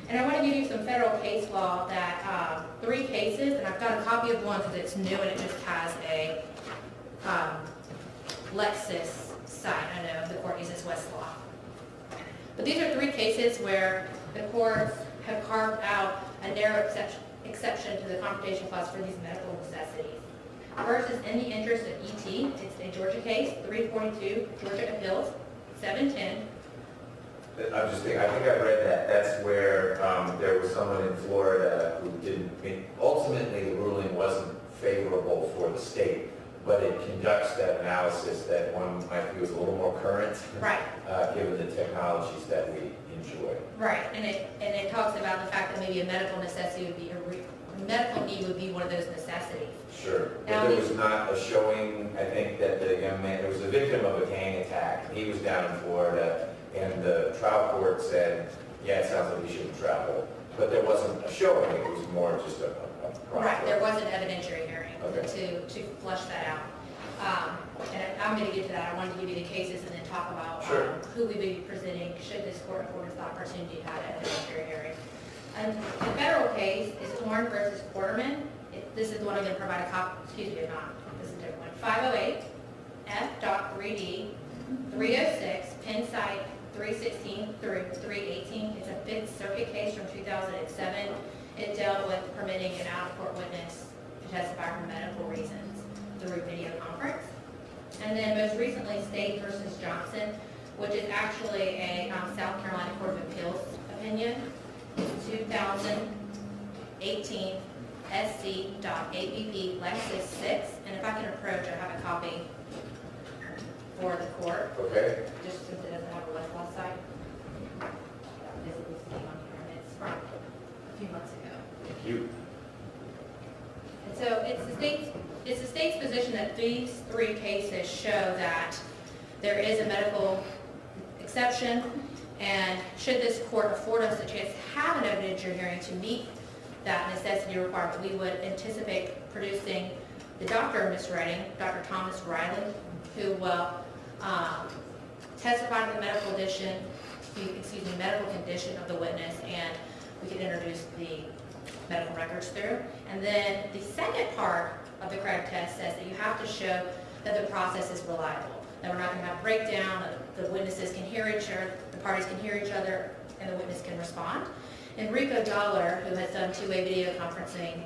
And I want to give you some federal case law that, 3 cases, and I've got a copy of one because it's new and it just has a Lexis site. I know the court uses Westlaw. But these are 3 cases where the courts have carved out a narrow exception to the confrontation clause for these medical necessities. First is in the interest of ET. It's a Georgia case, 342, Georgia Appeals, 710. I'm just thinking, I think I read that. That's where there was someone in Florida who didn't, I mean, ultimately the ruling wasn't favorable for the state, but it conducts that analysis that one might view as a little more current. Right. Given the technologies that we enjoy. Right, and it talks about the fact that maybe a medical necessity would be, medical need would be one of those necessities. Sure, Now, but there was not a showing, I think, that the young man, there was a victim of a gang attack. He was down in Florida, and the trial court said, yeah, it sounds like he shouldn't travel. But there wasn't a showing, it was more just a process. Right, there was an evidentiary hearing Okay. to flush that out. And I'm going to get to that. I wanted to give you the cases and then talk about Sure. who we would be presenting should this court afford us the opportunity to have an evidentiary hearing. And the federal case is Torn versus Quarterman. This is the one I'm going to provide a copy, excuse me, not, this is a different one. 508 F.3D 306, Penn site 316 through 318. It's a 5th Circuit case from 2007. It dealt with permitting an out-of-court witness to testify for medical reasons through video conference. And then most recently, State versus Johnson, which is actually a South Carolina Court of Appeals opinion. It's 2018 SC.APP Lexis 6. And if I can approach, I have a copy for the court. Okay. Just since it doesn't have a Westlaw site. Physically sitting on here, and it's from a few months ago. Thank you. And so it's the state's position that these 3 cases show that there is a medical exception, and should this court afford us a chance to have an evidentiary hearing to meet that necessity requirement, we would anticipate producing the doctor of Ms. Redding, Dr. Thomas Riley, who will testify to the medical condition of the witness, and we can introduce the medical records through. And then the second part of the Craig test says that you have to show that the process is reliable, that we're not going to have breakdown, that the witnesses can hear each other, the parties can hear each other, and the witness can respond. And Rico Dollar, who has done 2-way video conferencing,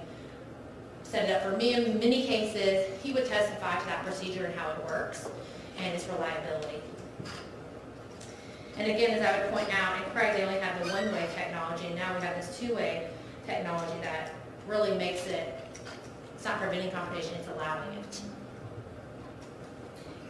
set it up for me in many cases. He would testify to that procedure and how it works and its reliability. And again, as I would point out, in Craig, they only have the 1-way technology, and now we have this 2-way technology that really makes it, it's not preventing competition, it's allowing it.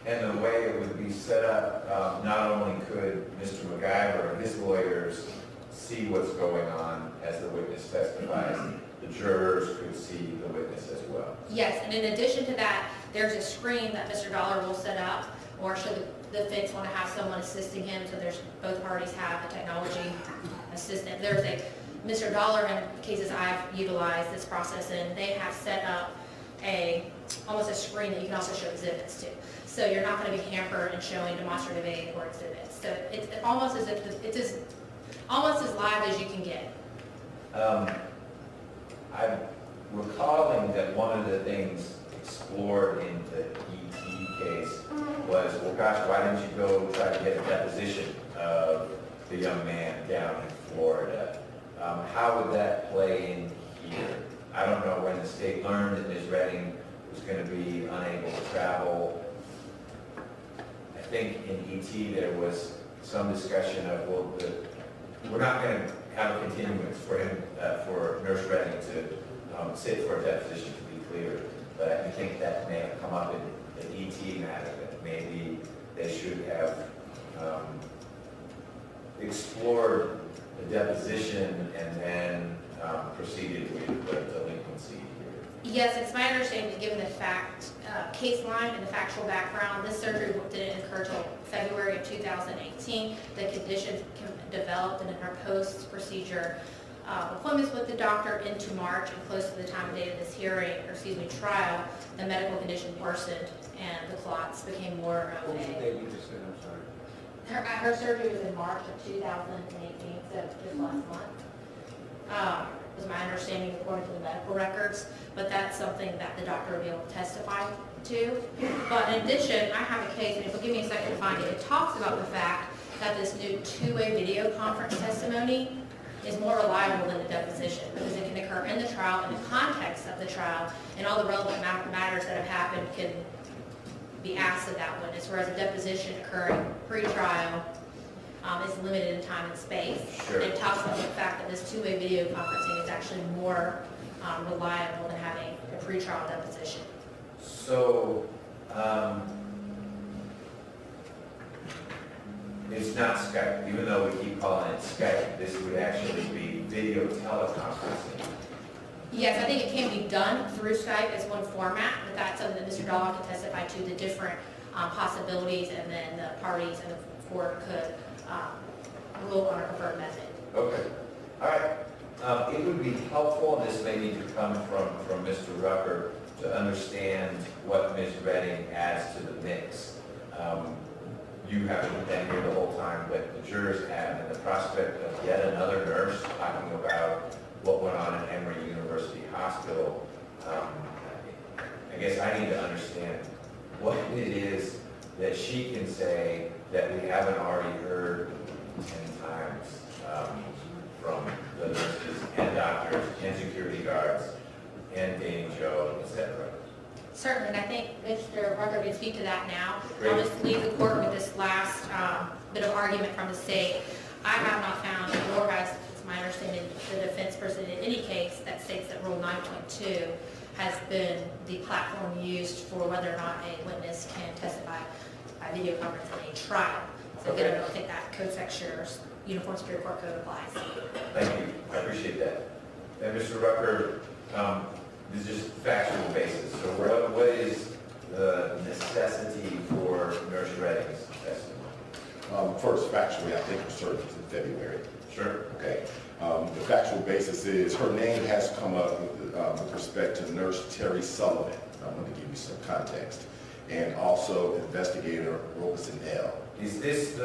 And the way it would be set up, not only could Mr. McIver and his lawyers see what's going on as the witness testifies, the jurors could see the witness as well. Yes, and in addition to that, there's a screen that Mr. Dollar will set up, or should the defense want to have someone assisting him, so there's both parties have a technology assistant. There's a Mr. Dollar, in cases I've utilized this process in, they have set up almost a screen that you can also show exhibits to. So you're not going to be hampered in showing demonstrative aid or exhibits. So it's almost as if almost as live as you can get. recalling that one of the things explored in the ET case was, well, gosh, why didn't you go try to get a deposition of the young man down in Florida? How would that play in here? I don't know when the state learned that Ms. Redding was going to be unable to travel. I think in ET there was some discussion of, well, we're not going to have a continuance for him, for Nurse Redding to sit for a deposition, to be clear. But I think that may have come up in the ET matter, that maybe they should have explored the deposition and then proceeded with the delinquency here. Yes, it's my understanding that given the case line and the factual background, this surgery didn't occur until February of 2018. The conditions developed, and in her post-procedure appointments with the doctor into March and close to the time and date of this hearing, or excuse me, trial, the medical condition worsened and the clots became more of What was the a... date you just said, I'm sorry? Her surgery was in March of 2018, so just last month. Was my understanding according to the medical records, but that's something that the doctor will be able to testify to. But in addition, I have a case, and if you'll give me a second to find it, it talks about the fact that this new two-way video conference testimony is more reliable than the deposition because it can occur in the trial, in the context of the trial, and all the relevant matters that have happened can be asked of that witness, whereas a deposition occurring pre-trial is limited in time and space. Sure. And it talks about the fact that this two-way video conferencing is actually more reliable than having a pre-trial deposition. So, it's not Skype, even though we keep calling it Skype, this would actually be video teleconferencing. Yes, I think it can be done through Skype as one format, but that's something that Mr. Dahl can testify to, the different possibilities, and then the parties and the court could rule on a preferred method. Okay, all right. It would be helpful, and this may need to come from Mr. Rucker, to understand what Ms. Redding adds to the mix. You haven't been here the whole time, but the jurors have, and the prospect of yet another nurse talking about what went on at Emory University Hospital. I guess I need to understand what it is that she can say that we haven't already heard 10 times from the nurses and doctors and security guards and Dame Joe, etc. Certainly, and I think Mr. Rucker can speak to that now. Great. I'll just leave the court with this last bit of argument from the state. I have not found, nor has, it's my understanding, the defense person in any case that states that Rule 9.2 has been the platform used for whether or not a witness can testify by video conference in a trial. So again, I don't think that code section or Uniform Superior Court Code applies. Thank you, I appreciate that. And Mr. Rucker, this is just factual basis. So what is the necessity for Nurse Redding's testimony? First, factually, I think her surgery is in February. Sure. Okay. The factual basis is her name has come up with respect to Nurse Terry Sullivan. I'm going to give you some context. And also Investigator Robeson L. Is this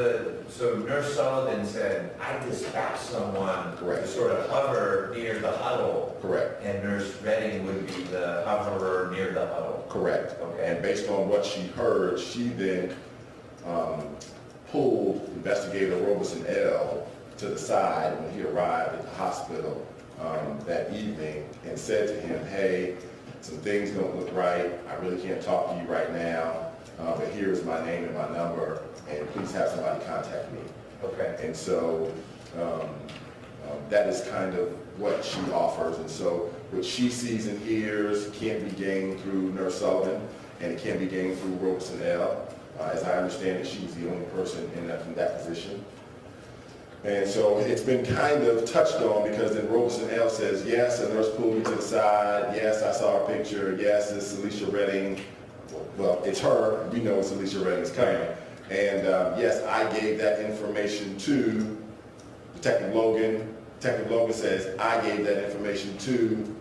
so Nurse Sullivan said, I dispatched someone Correct. to sort of hover near the huddle. Correct. And Nurse Redding would be the hoverer near the huddle. Correct. Okay. And based on what she heard, she then pulled Investigator Robeson L to the side when he arrived at the hospital that evening and said to him, hey, some things don't look right. I really can't talk to you right now, but here's my name and my number, and please have somebody contact me. Okay. And so that is kind of what she offers. And so what she sees and hears can't be gained through Nurse Sullivan, and it can't be gained through Robeson L. As I understand it, she's the only person in that position. And so it's been kind of touched on because then Robeson L says, yes, a nurse pulled me to the side. Yes, I saw her picture. Yes, it's Alicia Redding. Well, it's her. We know it's Alicia Redding's coming. And yes, I gave that information to Detective Logan. Detective Logan says, I gave that information to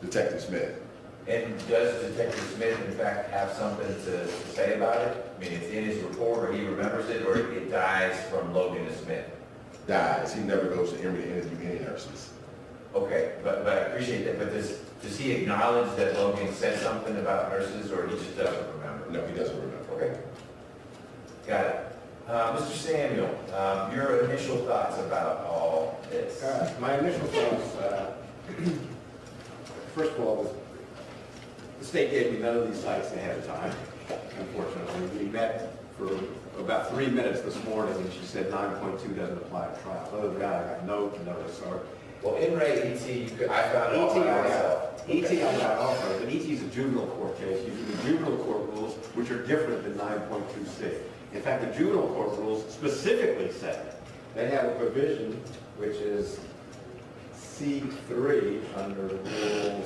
Detective Smith. And does Detective Smith, in fact, have something to say about it? I mean, it's in his report, or he remembers it, or it dies from Logan to Smith? Dies. He never goes to Emory to interview any nurses. Okay, but I appreciate that. But does Does he acknowledge that Logan said something about nurses, or he just doesn't remember? No, he doesn't remember. Okay. Got it. Mr. Samuel, your initial thoughts about all this? My initial thoughts, first of all, the state gave me none of these sites ahead of time, unfortunately. We met for about 3 minutes this morning, and she said 9.2 doesn't apply to trial. Other than that, I got no notice. Well, in Ray ET, I found it all by myself. ET I got also, but ET is a juvenile court case using the juvenile court rules, which are different than 9.2C. In fact, the juvenile court rules specifically say they have a provision which is C3 under Rule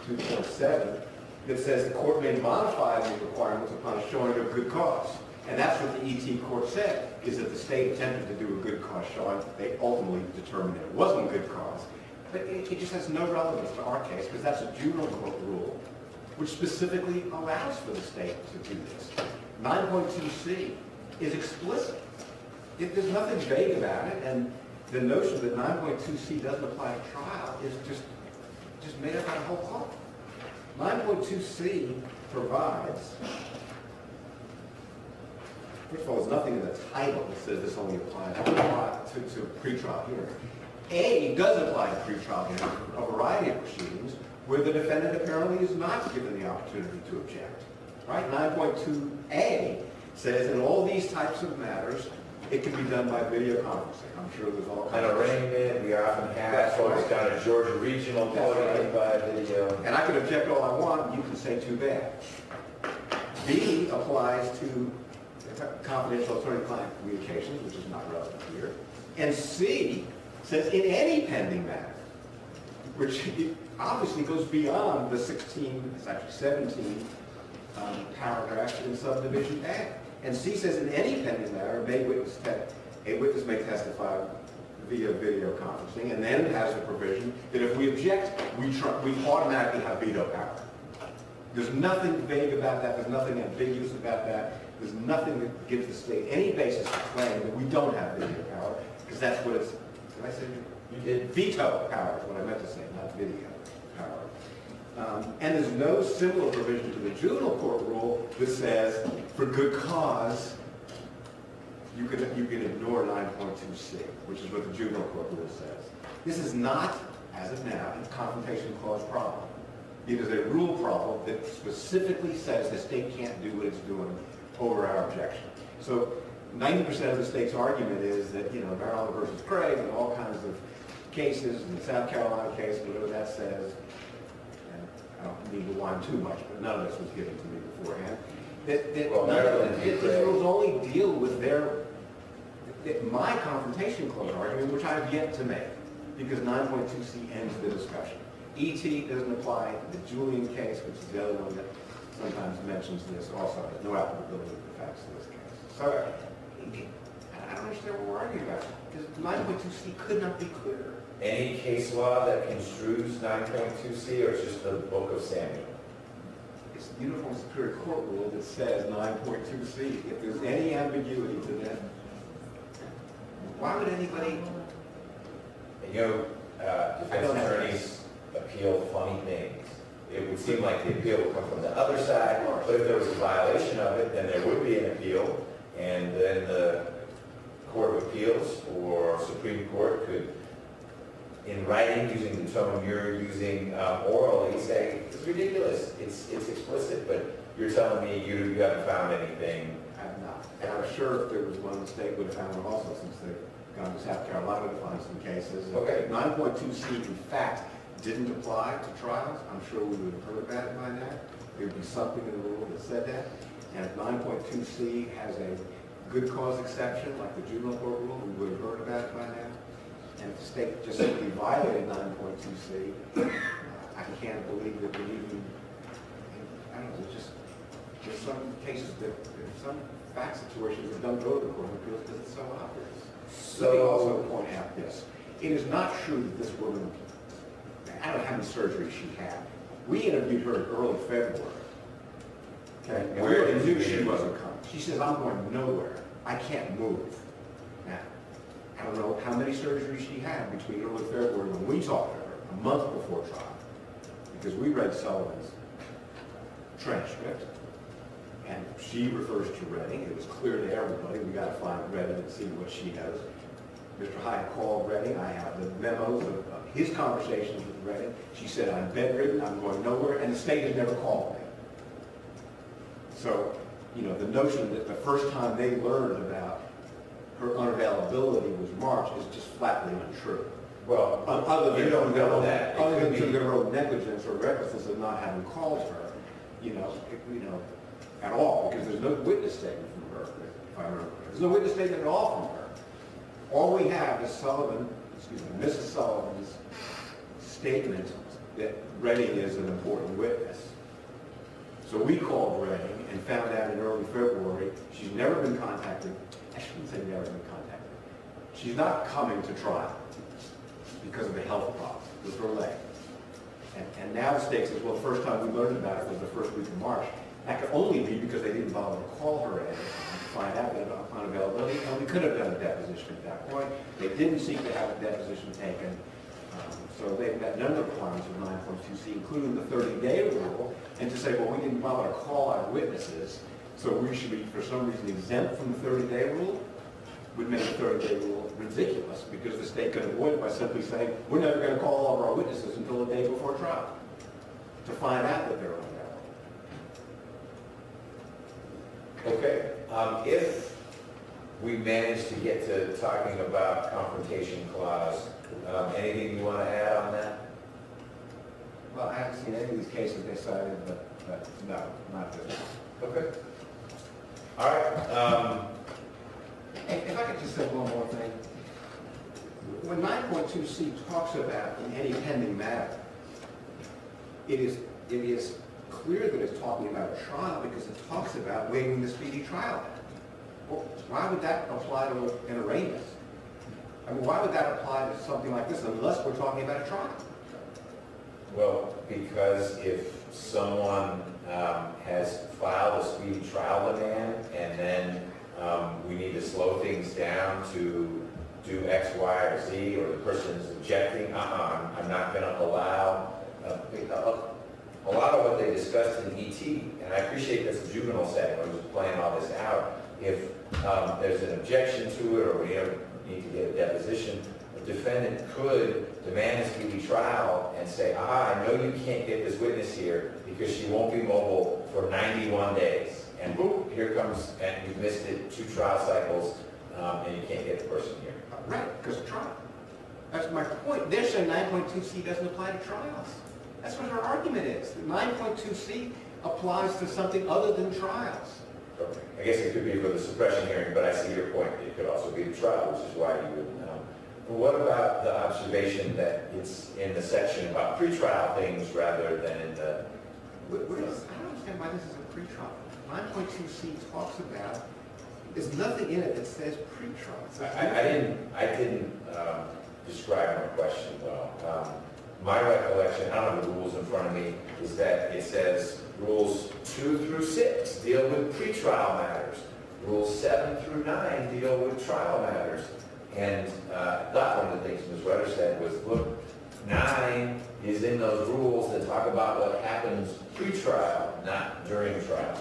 2.7 that says the court may modify these requirements upon a showing of good cause. And that's what the ET court said, is that the state attempted to do a good cause showing. They ultimately determined that it wasn't a good cause. But it just has no relevance to our case, because that's a juvenile court rule, which specifically allows for the state to do this. 9.2C is explicit. There's nothing vague about it, and the notion that 9.2C doesn't apply to trial is just made up out of whole cloth. 9.2C provides, first of all, there's nothing in the title that says this only applies to pretrial hearing. A does apply to pretrial hearing for a variety of proceedings where the defendant apparently is not given the opportunity to object. Right? 9.2A says in all these types of matters, it can be done by video conferencing. I'm sure there's all kinds of... arraignment, we often have, folks down at Georgia Regional voting by video. And I can object all I want, you can say too bad. B applies to confidential attorney-client communications, which is not relevant here. And C says in any pending matter, which obviously goes beyond the 16, it's actually 17 paragraphs in subdivision A. And C says in any pending matter, a witness may testify via video conferencing, and then has a provision that if we object, we automatically have veto power. There's nothing vague about that. There's nothing ambiguous about that. There's nothing that gives the state any basis to claim that we don't have veto power, because that's what it's, did I say? You did. Veto power is what I meant to say, not video power. And there's no similar provision to the juvenile court rule that says, for good cause, you can ignore 9.2C, which is what the juvenile court rule says. This is not, as of now, a confrontation clause problem. It is a rule problem that specifically says the state can't do what it's doing over our objection. So 90% of the state's argument is that, Maryland versus Craig and all kinds of cases, and the South Carolina case, whatever that says, and I don't need to whine too much, but none of this was given to me beforehand, these rules only deal with my confrontation clause argument, which I have yet to make, because 9.2C ends the discussion. ET doesn't apply. The Julian case, which is the other one that sometimes mentions this, also has no applicability to the facts of this case. So I don't understand what we're arguing about, because 9.2C could not be clearer. Any case law that construes 9.2C, or it's just the book of Samuel? It's the Uniform Superior Court rule that says 9.2C. If there's any ambiguity to that, why would anybody... Defense attorneys appeal funny things. It would seem like the appeal would come from the other side, but if there was a violation of it, then there would be an appeal, and then the Court of Appeals or Supreme Court could, in writing, using the tone you're using orally, say, it's ridiculous, it's explicit, but you're telling me you haven't found anything. I have not. And I'm sure if there was one, the state would have found one also, since they've gone to South Carolina to find some cases. Okay. 9.2C, in fact, didn't apply to trials. I'm sure we would have heard about it by now. There would be something in the rule that said that. And if 9.2C has a good cause exception, like the juvenile court rule, we would have heard about it by now. And if the state just simply violated 9.2C, I can't believe that we even, I don't know, there's some cases there's some fact situations that don't go to the Court of Appeals because it's so obvious. Let me also point out this. It is not true that this woman, I don't know how many surgeries she had. We interviewed her in early February. Okay? And we already knew she wasn't coming. She says, I'm going nowhere. I can't move. Now, I don't know how many surgeries she had between early February when we talked to her, a month before trial, because we read Sullivan's transcript, and she refers to Redding. It was clear to everybody, we got to find Redding and see what she knows. Mr. Hyde called Redding. I have the memos of his conversations with Redding. She said, I'm bedridden, I'm going nowhere, and the state has never called me. So, you know, the notion that the first time they learned about her unavailability was March is just flatly untrue. Well, Other than you don't know that. It Other could than be- to their own negligence or recklessness of not having called her, you know, at all, because there's no witness statement from her, if I remember. There's no witness statement at all from her. All we have is Mrs. Sullivan's statement that Redding is an important witness. So we called Redding and found out in early February, she's never been contacted. I shouldn't say never been contacted. She's not coming to trial because of a health problem with her leg. And now the state says, well, the first time we learned about it was the first week of March. That could only be because they didn't bother to call her in to find out about unavailability, and we could have done a deposition at that point. They didn't seek to have a deposition taken, so they've met none of the requirements of 9.2C, including the 30-day rule, and to say, well, we didn't bother to call our witnesses, so we should be, for some reason, exempt from the 30-day rule, would make the 30-day rule ridiculous, because the state could avoid it by simply saying, we're never going to call all of our witnesses until the day before trial to find out that they're unavailable. Okay, if we manage to get to talking about confrontation clause, anything you want to add on that? Well, I haven't seen any of these cases they cited, but no, not this one. Okay. All right. If I could just say one more thing. When 9.2C talks about in any pending matter, it is clear that it's talking about a trial because it talks about waiving the Speedy Trial Act. Well, why would that apply to an arraignment? I mean, why would that apply to something like this unless we're talking about a trial? Well, because if someone has filed a speedy trial demand and then we need to slow things down to do X, Y, or Z, or the person is objecting, I'm not going to allow a lot of what they discussed in ET, and I appreciate this juvenile setting where we're playing all this out. If there's an objection to it or we need to get a deposition, the defendant could demand a speedy trial and say, I know you can't get this witness here because she won't be mobile for 91 days. And boom, here comes, and you've missed it 2 trial cycles, and you can't get the person here. Right, because of trial. That's my point. They're saying 9.2C doesn't apply to trials. That's what her argument is. 9.2C applies to something other than trials. Okay. I guess it could be for the suppression hearing, but I see your point. It could also be the trial, which is why you would know. But what about the observation that it's in the section about pretrial things rather than in the... I don't understand why this is a pretrial. 9.2C talks about, there's nothing in it that says pretrial. I didn't describe my question well. My recollection, I don't have the rules in front of me, is that it says rules 2 through 6 deal with pretrial matters. Rules 7 through 9 deal with trial matters. And I thought one of the things Ms. Wetter said was, look, 9 is in those rules that talk about what happens pre-trial, not during trial.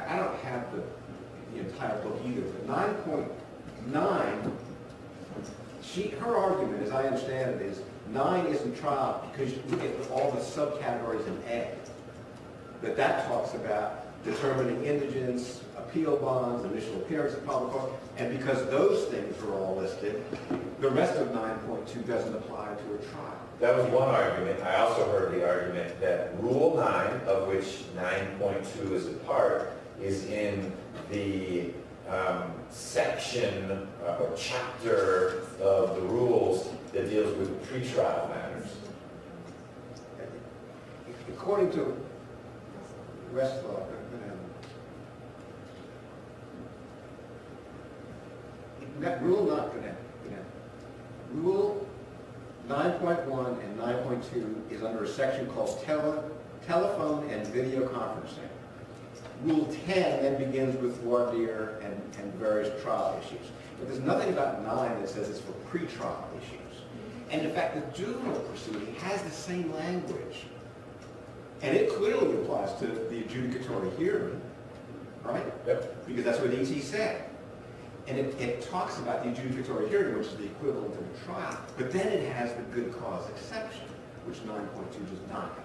I don't have the entire book either, but 9.9, her argument, as I understand it, is 9 isn't trial because you look at all the subcategories in A. That talks about determining indigence, appeal bonds, initial appearance of public court, and because those things are all listed, the rest of 9.2 doesn't apply to a trial. That was one argument. I also heard the argument that Rule 9, of which 9.2 is a part, is in the section or chapter of the rules that deals with pretrial matters. According to Westlaw, Rule 9.1 and 9.2 is under a section called telephone and video conferencing. Rule 10 then begins with voir dire and various trial issues. But there's nothing about 9 that says it's for pretrial issues. And in fact, the juvenile proceeding has the same language And it clearly applies to the adjudicatory hearing, right? Yep. Because that's what ET said. And it talks about the adjudicatory hearing, which is the equivalent of a trial. But then it has the good cause exception, which 9.2 does not have.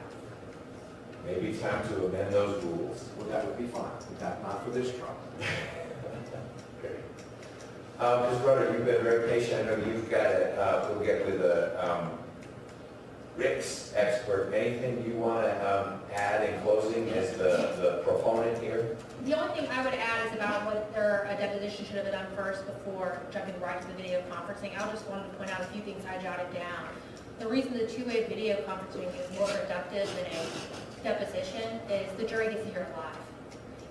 Maybe time to amend those rules. Well, that would be fine, but that, not for this trial. Okay. Ms. Rudder, you've been very patient. I know you've got it. We'll get with Rick's expert. Anything you want to add in closing as the proponent here? The only thing I would add is about whether a deposition should have been done first before jumping right to the video conferencing. I just wanted to point out a few things I jotted down. The reason the two-way video conferencing is more productive than a deposition is the jury gets to hear it live.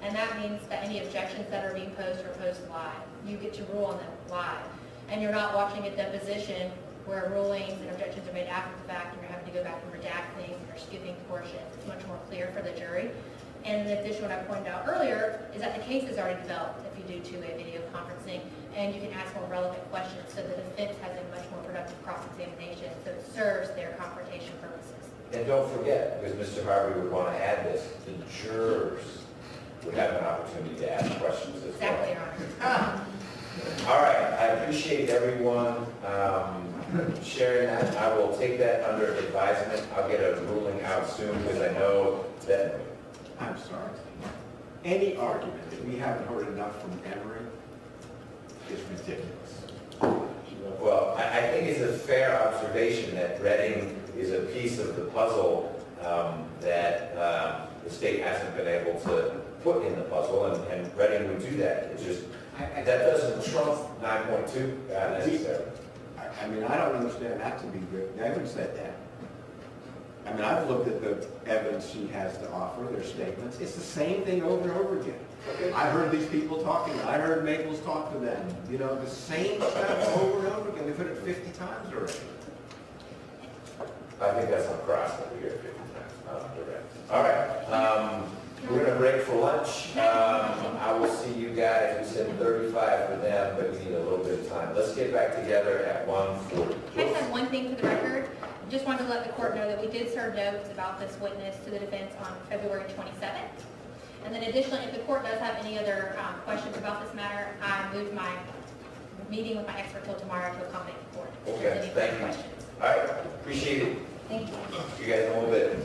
And that means that any objections that are being posed are posed live. You get to rule on them live. And you're not watching a deposition where rulings and objections are made after the fact, and you're having to go back and redact things, and you're skipping portions. It's much more clear for the jury. And in addition, what I pointed out earlier is that the case is already developed if you do two-way video conferencing, and you can ask more relevant questions, so the defense has a much more productive cross-examination, so it serves their confrontation purposes. And don't forget, because Mr. Harvey would want to add this, the jurors would have an opportunity to ask questions as well. Exactly, Your Honor. All right, I appreciate everyone sharing that. I will take that under advisement. I'll get a ruling out soon because I know that. I'm sorry. Any argument that we haven't heard enough from Emory is ridiculous. Well, I think it's a fair observation that Reading is a piece of the puzzle that the state hasn't been able to put in the puzzle, and Reading would do that. It just that doesn't trump 9.2 necessarily. I mean, I don't understand that to be good. They haven't said that. I mean, I've looked at the evidence she has to offer, their statements. It's the same thing over and over again. Okay. I heard these people talking. I heard Maples talk to them. You know, the same stuff over and over again. They've heard it 50 times already. I think that's on cross that we hear 50 times, not direct. All right, we're going to break for lunch. I will see you guys. We said 35 for them, but we need a little bit of time. Let's get back together at 1:40. I just have one thing for the record. Just wanted to let the court know that we did serve notes about this witness to the defense on February 27th. And then additionally, if the court does have any other questions about this matter, I moved my meeting with my expert till tomorrow to accommodate the court. If there's Okay, any further thank you. questions. All right, appreciate it. Thank you. See you guys in a little bit.